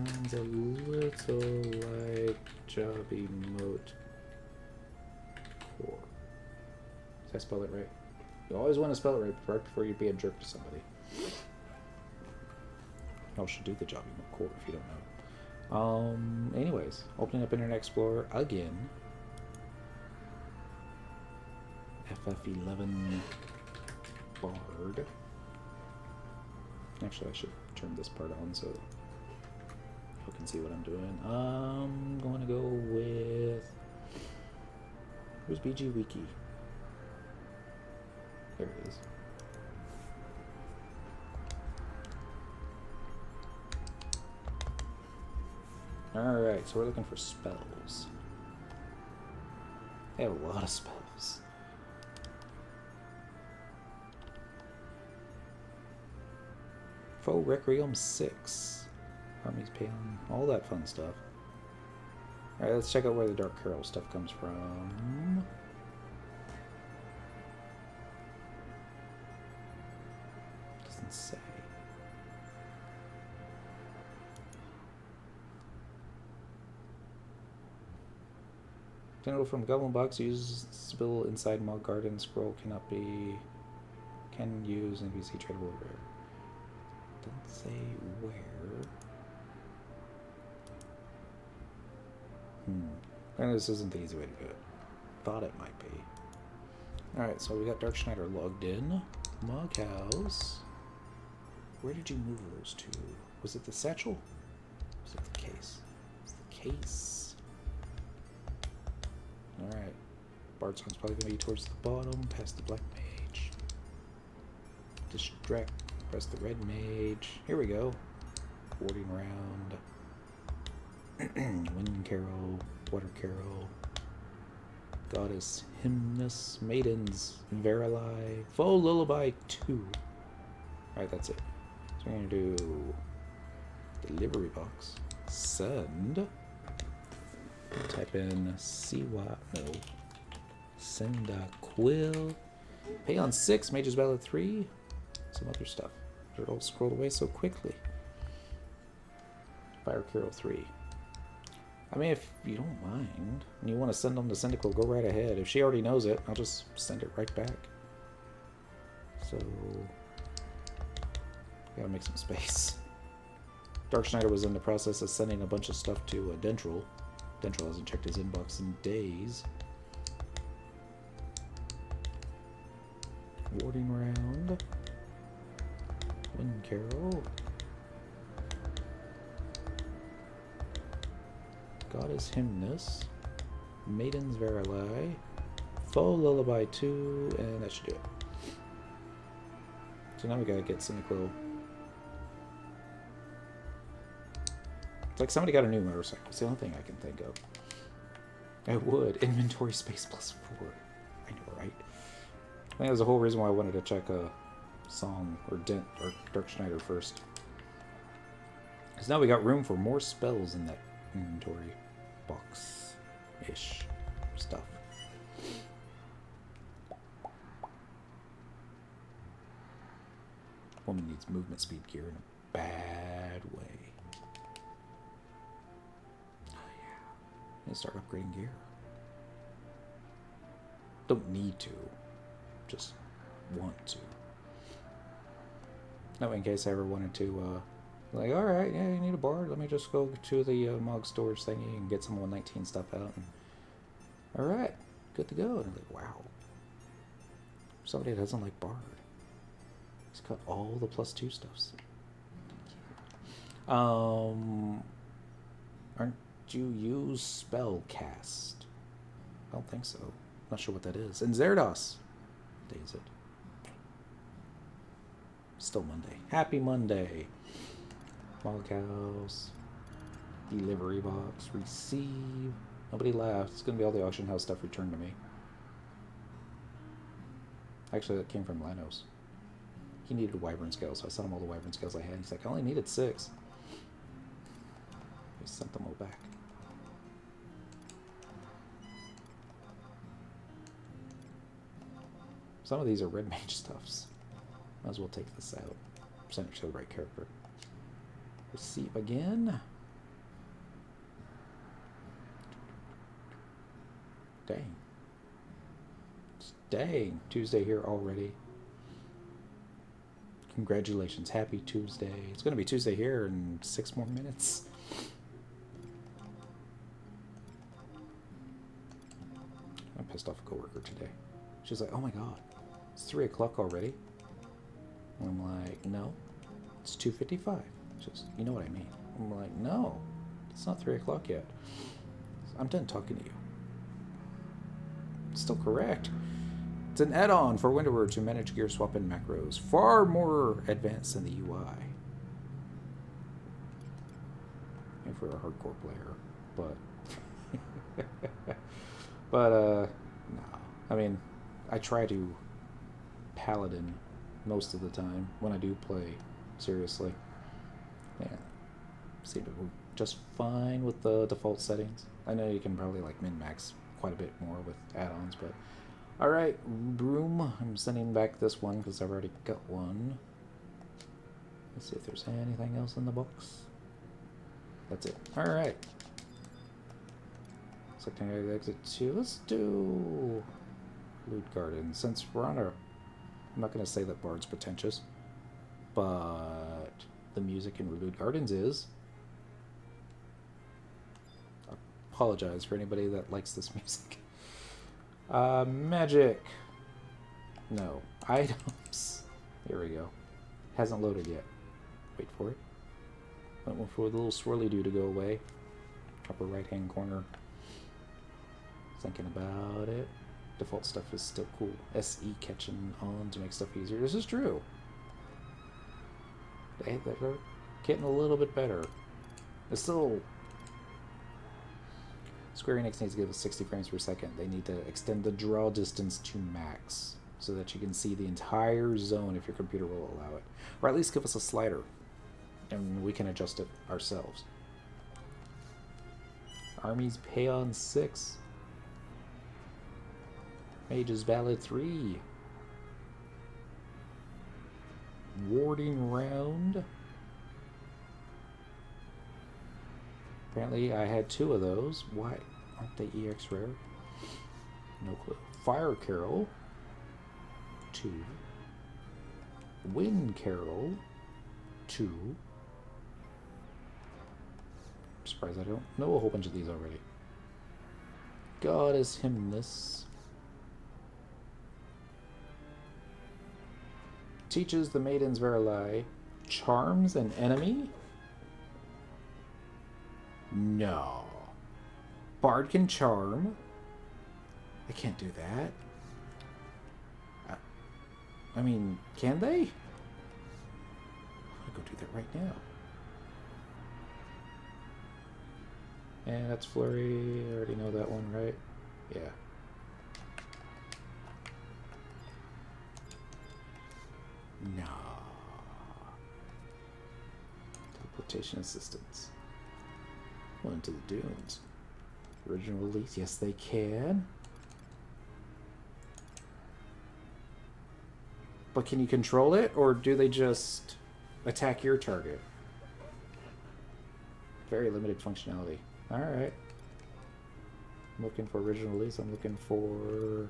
sounds a little like job emote core. Did I spell it right? You always want to spell it right before you be a jerk to somebody. I should do the job emote core if you don't know. Anyways, opening up Internet Explorer again. FF11 Bard. Actually, I should turn this part on so you can see what I'm doing. I'm going to go with... Where's BG Wiki? There it is. Alright, so we're looking for spells. They have a lot of spells. Faux Requiem 6. Armies Paeon, all that fun stuff. Alright, let's check out where the Dark Carol stuff comes from. Doesn't say. General from Goblin Box, use spill inside Mog Garden. Scroll cannot be. Can use NPC tradable rare. Doesn't say where. Apparently this isn't the easy way to do it. Thought it might be. Alright, so we got Dark Schneider logged in. Mog House. Where did you move those to? Was it the satchel? Was it the case? It's the case. Alright. Bard Song's probably going to be towards the bottom, past the Black Mage. Distract, press the Red Mage. Here we go. Warding round. Wind Carol, Water Carol. Goddess, Hymnus, Maidens, Verili, Faux Lullaby 2. Alright, that's it. So we're going to do delivery box. Send. Type in Siwa, no. Quill. Paeon 6, Mage's Ballad 3. Some other stuff. It all scrolled away so quickly. Fire Carol 3. I mean, if you don't mind, and you want to send them to Cyndaquil, go right ahead. If she already knows it, I'll just send it right back. So, gotta make some space. Dark Schneider was in the process of sending a bunch of stuff to Dendril. Dendril hasn't checked his inbox in days. Warding round. Wind Carol. Goddess Hymnus. Maidens Verili. Faux Lullaby 2, and that should do it. So now we gotta get Cyndaquil. It's like somebody got a new motorcycle. It's the only thing I can think of. I would. Inventory space +4. I know, right? I think that was the whole reason why I wanted to check a song or Dark Schneider first. Because now we got room for more spells in that inventory box-ish stuff. Woman needs movement speed gear in a bad way. And start upgrading gear. Don't need to, just want to. That way, in case I ever wanted to, like, alright, yeah, you need a bard, let me just go to the Mog storage thingy and get some 119 stuff out. Alright, good to go. And I'm like, wow. Somebody that doesn't like bard. He's got all the +2 stuffs. Aren't you use spellcast? I don't think so. Not sure what that is. And Zerdos. What day is it? Still Monday. Happy Monday. Mog House. Delivery box. Receive. Nobody laughed. It's going to be all the auction house stuff returned to me. Actually, that came from Lanos. He needed wyvern scales, so I sent him all the wyvern scales I had. He's like, I only needed 6. I sent them all back. Some of these are red mage stuffs. Might as well take this out. Send it to the right character. Receive again. Dang. Dang. Tuesday here already. Congratulations. Happy Tuesday. It's going to be Tuesday here in 6 more minutes. I pissed off a coworker today. She's like, oh my god, it's 3 o'clock already? And I'm like, no, it's 2:55. She goes, you know what I mean. I'm like, no, it's not 3 o'clock yet. I'm done talking to you. It's still correct. It's an add-on for Windower to manage gear swap and macros. Far more advanced than the UI. And for a hardcore player. But, no. I mean, I try to paladin most of the time when I do play seriously. Yeah. Seem to work just fine with the default settings. I know you can probably like min-max quite a bit more with add-ons, but alright, Broom. I'm sending back this one because I've already got one. Let's see if there's anything else in the box. That's it. Alright. Selecting exit 2. Let's do Loot Garden. Since we're on our... I'm not going to say that Bard's pretentious, but the music in Loot Gardens is... I apologize for anybody that likes this music. Magic. No. Items. Here we go. Hasn't loaded yet. Wait for it. Went for the little swirly do to go away. Upper right hand corner. Thinking about it. Default stuff is still cool. SE catching on to make stuff easier. This is true. They're getting a little bit better. It's still... Square Enix needs to give us 60 frames per second. They need to extend the draw distance to max so that you can see the entire zone if your computer will allow it. Or at least give us a slider and we can adjust it ourselves. Armies Payon 6. Mage's Ballad 3. Warding Round. Apparently I had 2 of those. Why aren't they EX rare? No clue. Fire Carol. 2. Wind Carol. 2. I'm surprised I don't know a whole bunch of these already. Goddess Hymnus. Teaches the Maidens Verily. Charms an enemy? No. Bard can charm. I can't do that. I mean, can they? I'm gonna go do that right now. And that's Flurry. I already know that one, right? Yeah. No. Teleportation assistance. Went to the dunes. Original release. Yes, they can. But can you control it, or do they just attack your target? Very limited functionality. Alright. I'm looking for original release. I'm looking for...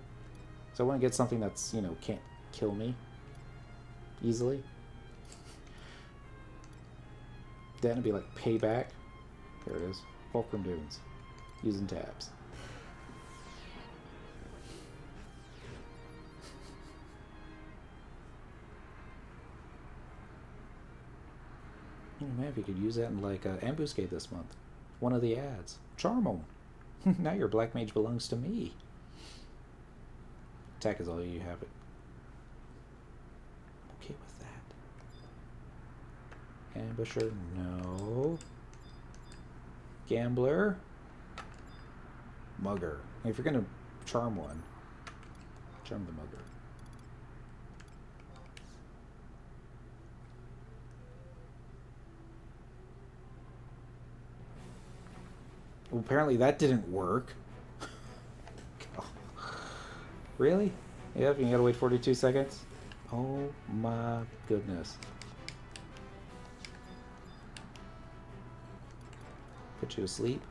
So I want to get something that's, you know, can't kill me easily. Then it'd be like Payback. There it is. Fulcrum Dunes. Using tabs. Oh man, if you could use that in like Ambuscade this month. One of the ads. Charm 'em. Now your Black Mage belongs to me. Attack is all you have it. I'm okay with that. Ambusher, no. Gambler. Mugger. If you're gonna charm one, charm the Mugger. Well, apparently that didn't work. Really? Yep, you gotta wait 42 seconds? Oh my goodness. Put you to sleep?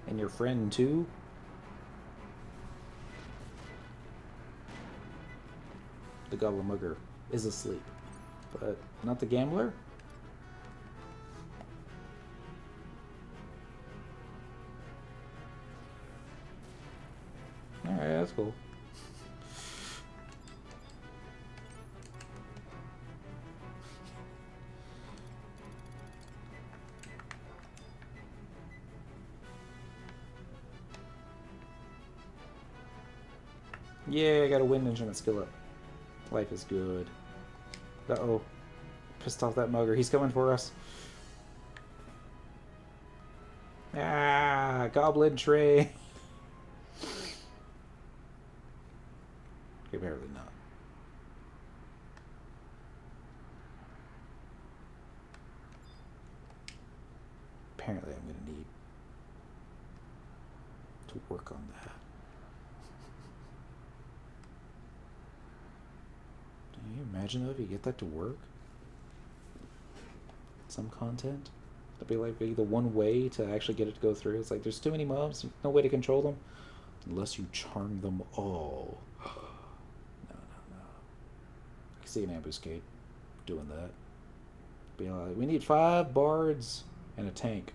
And your friend too? the goblin mugger is asleep. But not the gambler? Alright, that's cool. Yeah, I got a wind instrument skill up. Life is good. Uh-oh. Pissed off that mugger. He's coming for us. Ah, goblin tray. Apparently not. Apparently I'm going to need to work on that. Can you imagine though if you get that to work? Some content? That'd be like the one way to actually get it to go through. It's like there's too many mobs, no way to control them. Unless you charm them all. No. I can see an ambuscade doing that. Be like, we need 5 bards and a tank.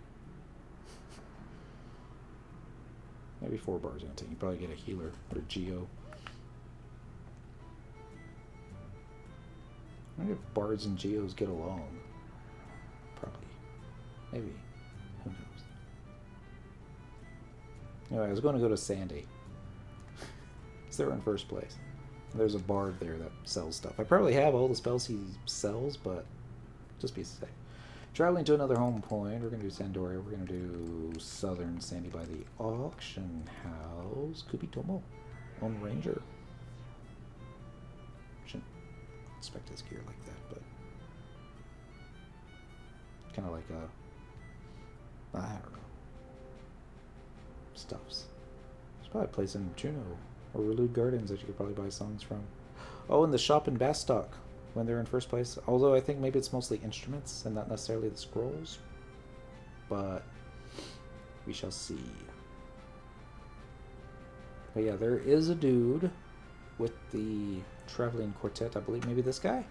Maybe 4 bards and a tank. You probably get a healer or a geo. I wonder if bards and geos get along. Probably. Maybe. Who knows? Anyway, I was going to go to Sandy. Because they were in first place. There's a bard there that sells stuff. I probably have all the spells he sells, but just be safe. Traveling to another home point. We're going to do Sandoria. We're going to do Southern Sandy by the auction house. Kubitomo on Ranger. Shouldn't expect his gear like that, but kind of like a, I don't know, stuffs. There's probably a place in Juneau or Relude Gardens that you could probably buy songs from. Oh, and the shop in Bastock when they're in first place. Although I think maybe it's mostly instruments and not necessarily the scrolls, but we shall see. But yeah, there is a dude with the traveling quartet. I believe maybe this guy.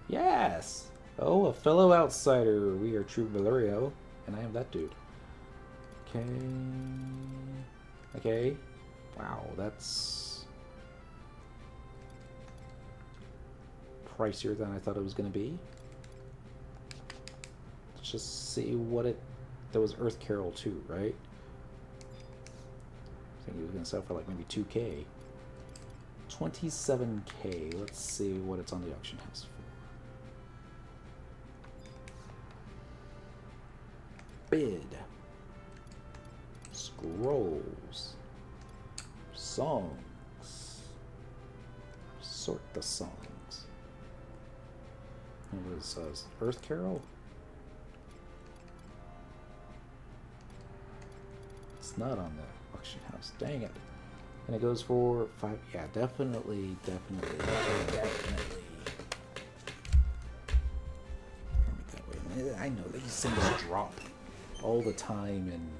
Yes. Oh, a fellow outsider. We are True Valerio, and I am that dude. Okay. Okay. Wow, that's pricier than I thought it was going to be. Let's just see what it... That was Earth Carol 2, right? I think it was going to sell for like maybe 2K. 27K. Let's see what it's on the auction house for. Bid. Scrolls. Songs. Sort the songs. It was Earth Carol. It's not on the auction house. Dang it. And it goes for 5. Yeah, definitely. I know these things drop all the time in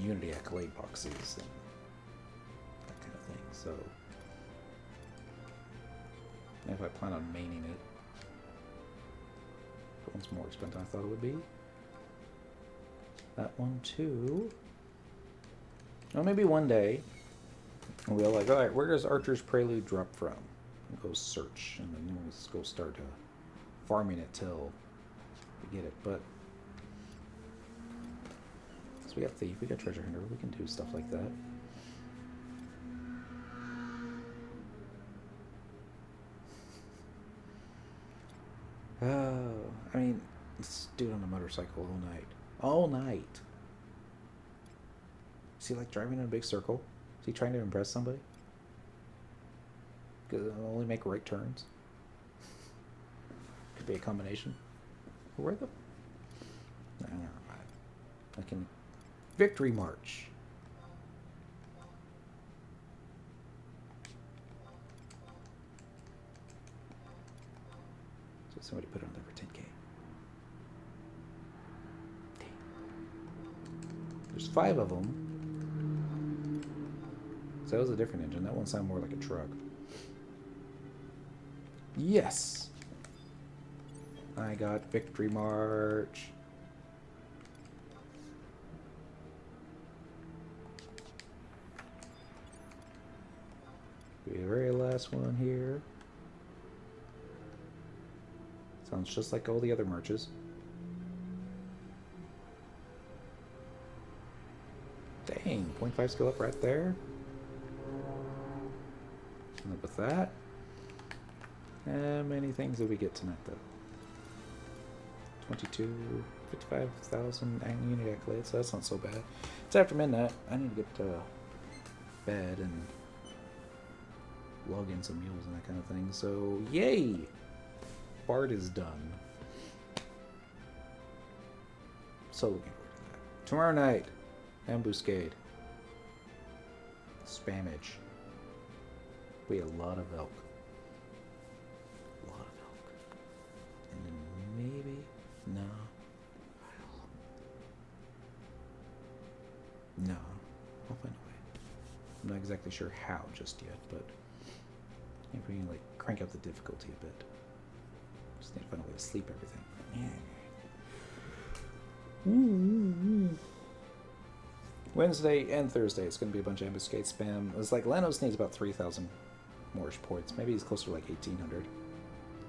Unity Accolade boxes and that kind of thing. So if I plan on maining it, that one's more expensive than I thought it would be. That one too. Well, maybe one day we'll like, all right, where does Archer's Prelude drop from? And go search, and then we'll go start farming it till we get it. But so we got Thief, we got Treasure Hunter, we can do stuff like that. I mean, this dude on a motorcycle all night. All night. Is he like driving in a big circle? Is he trying to impress somebody? Because it'll only make right turns. Could be a combination. Where the... Nah, never mind. I can... Victory March. So somebody put it on there for 10K. There's 5 of them. So that was a different engine. That one sounded more like a truck. Yes! I got Victory March. The very last one here. Sounds just like all the other marches. Dang, 0.5 skill up right there. And up with that. How many things did we get tonight, though? 22, 55,000 unit accolades, so that's not so bad. It's after midnight. I need to get to bed and log in some meals and that kind of thing. So, yay! Bard is done. So looking forward to that. Tomorrow night, ambuscade. Spammage. We had a lot of elk. A lot of elk. And then maybe... No. No. I'll find a way. I'm not exactly sure how just yet, but if we can like crank up the difficulty a bit. Just need to find a way to sleep everything. Yeah. Wednesday and Thursday, it's going to be a bunch of ambuscade spam. It's like Lanos needs about 3,000 more points. Maybe he's closer to like 1,800.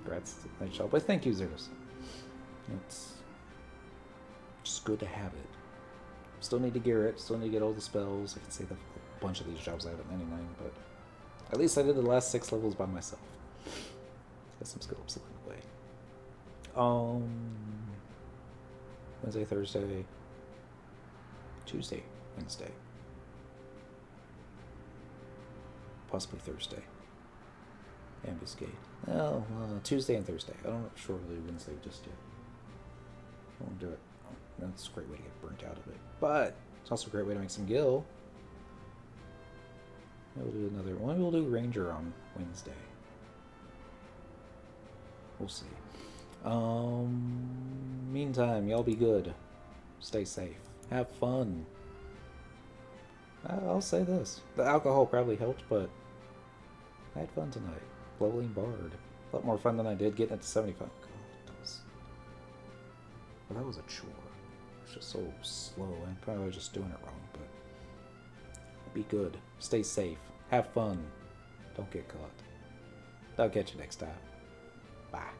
Congrats, nice job. But thank you, Zeus. It's just good to have it. Still need to gear it. Still need to get all the spells. I can say that a bunch of these jobs I have at 99, but at least I did the last 6 levels by myself. Got some skill ups along the way. Wednesday, Thursday, Tuesday, Wednesday, possibly Thursday. Ambuscade. Oh, Tuesday and Thursday. I'm not sure really Wednesday just yet. I won't do it. Oh, that's a great way to get burnt out of it. But it's also a great way to make some gil. We'll do another one. We'll do Ranger on Wednesday. We'll see. Meantime, y'all be good. Stay safe. Have fun. I'll say this. The alcohol probably helped, but I had fun tonight. Leveling Bard. A lot more fun than I did getting it to 75. Well, that was a chore. It's just so slow. I'm probably just doing it wrong, but be good. Stay safe. Have fun. Don't get caught. I'll catch you next time. Bye.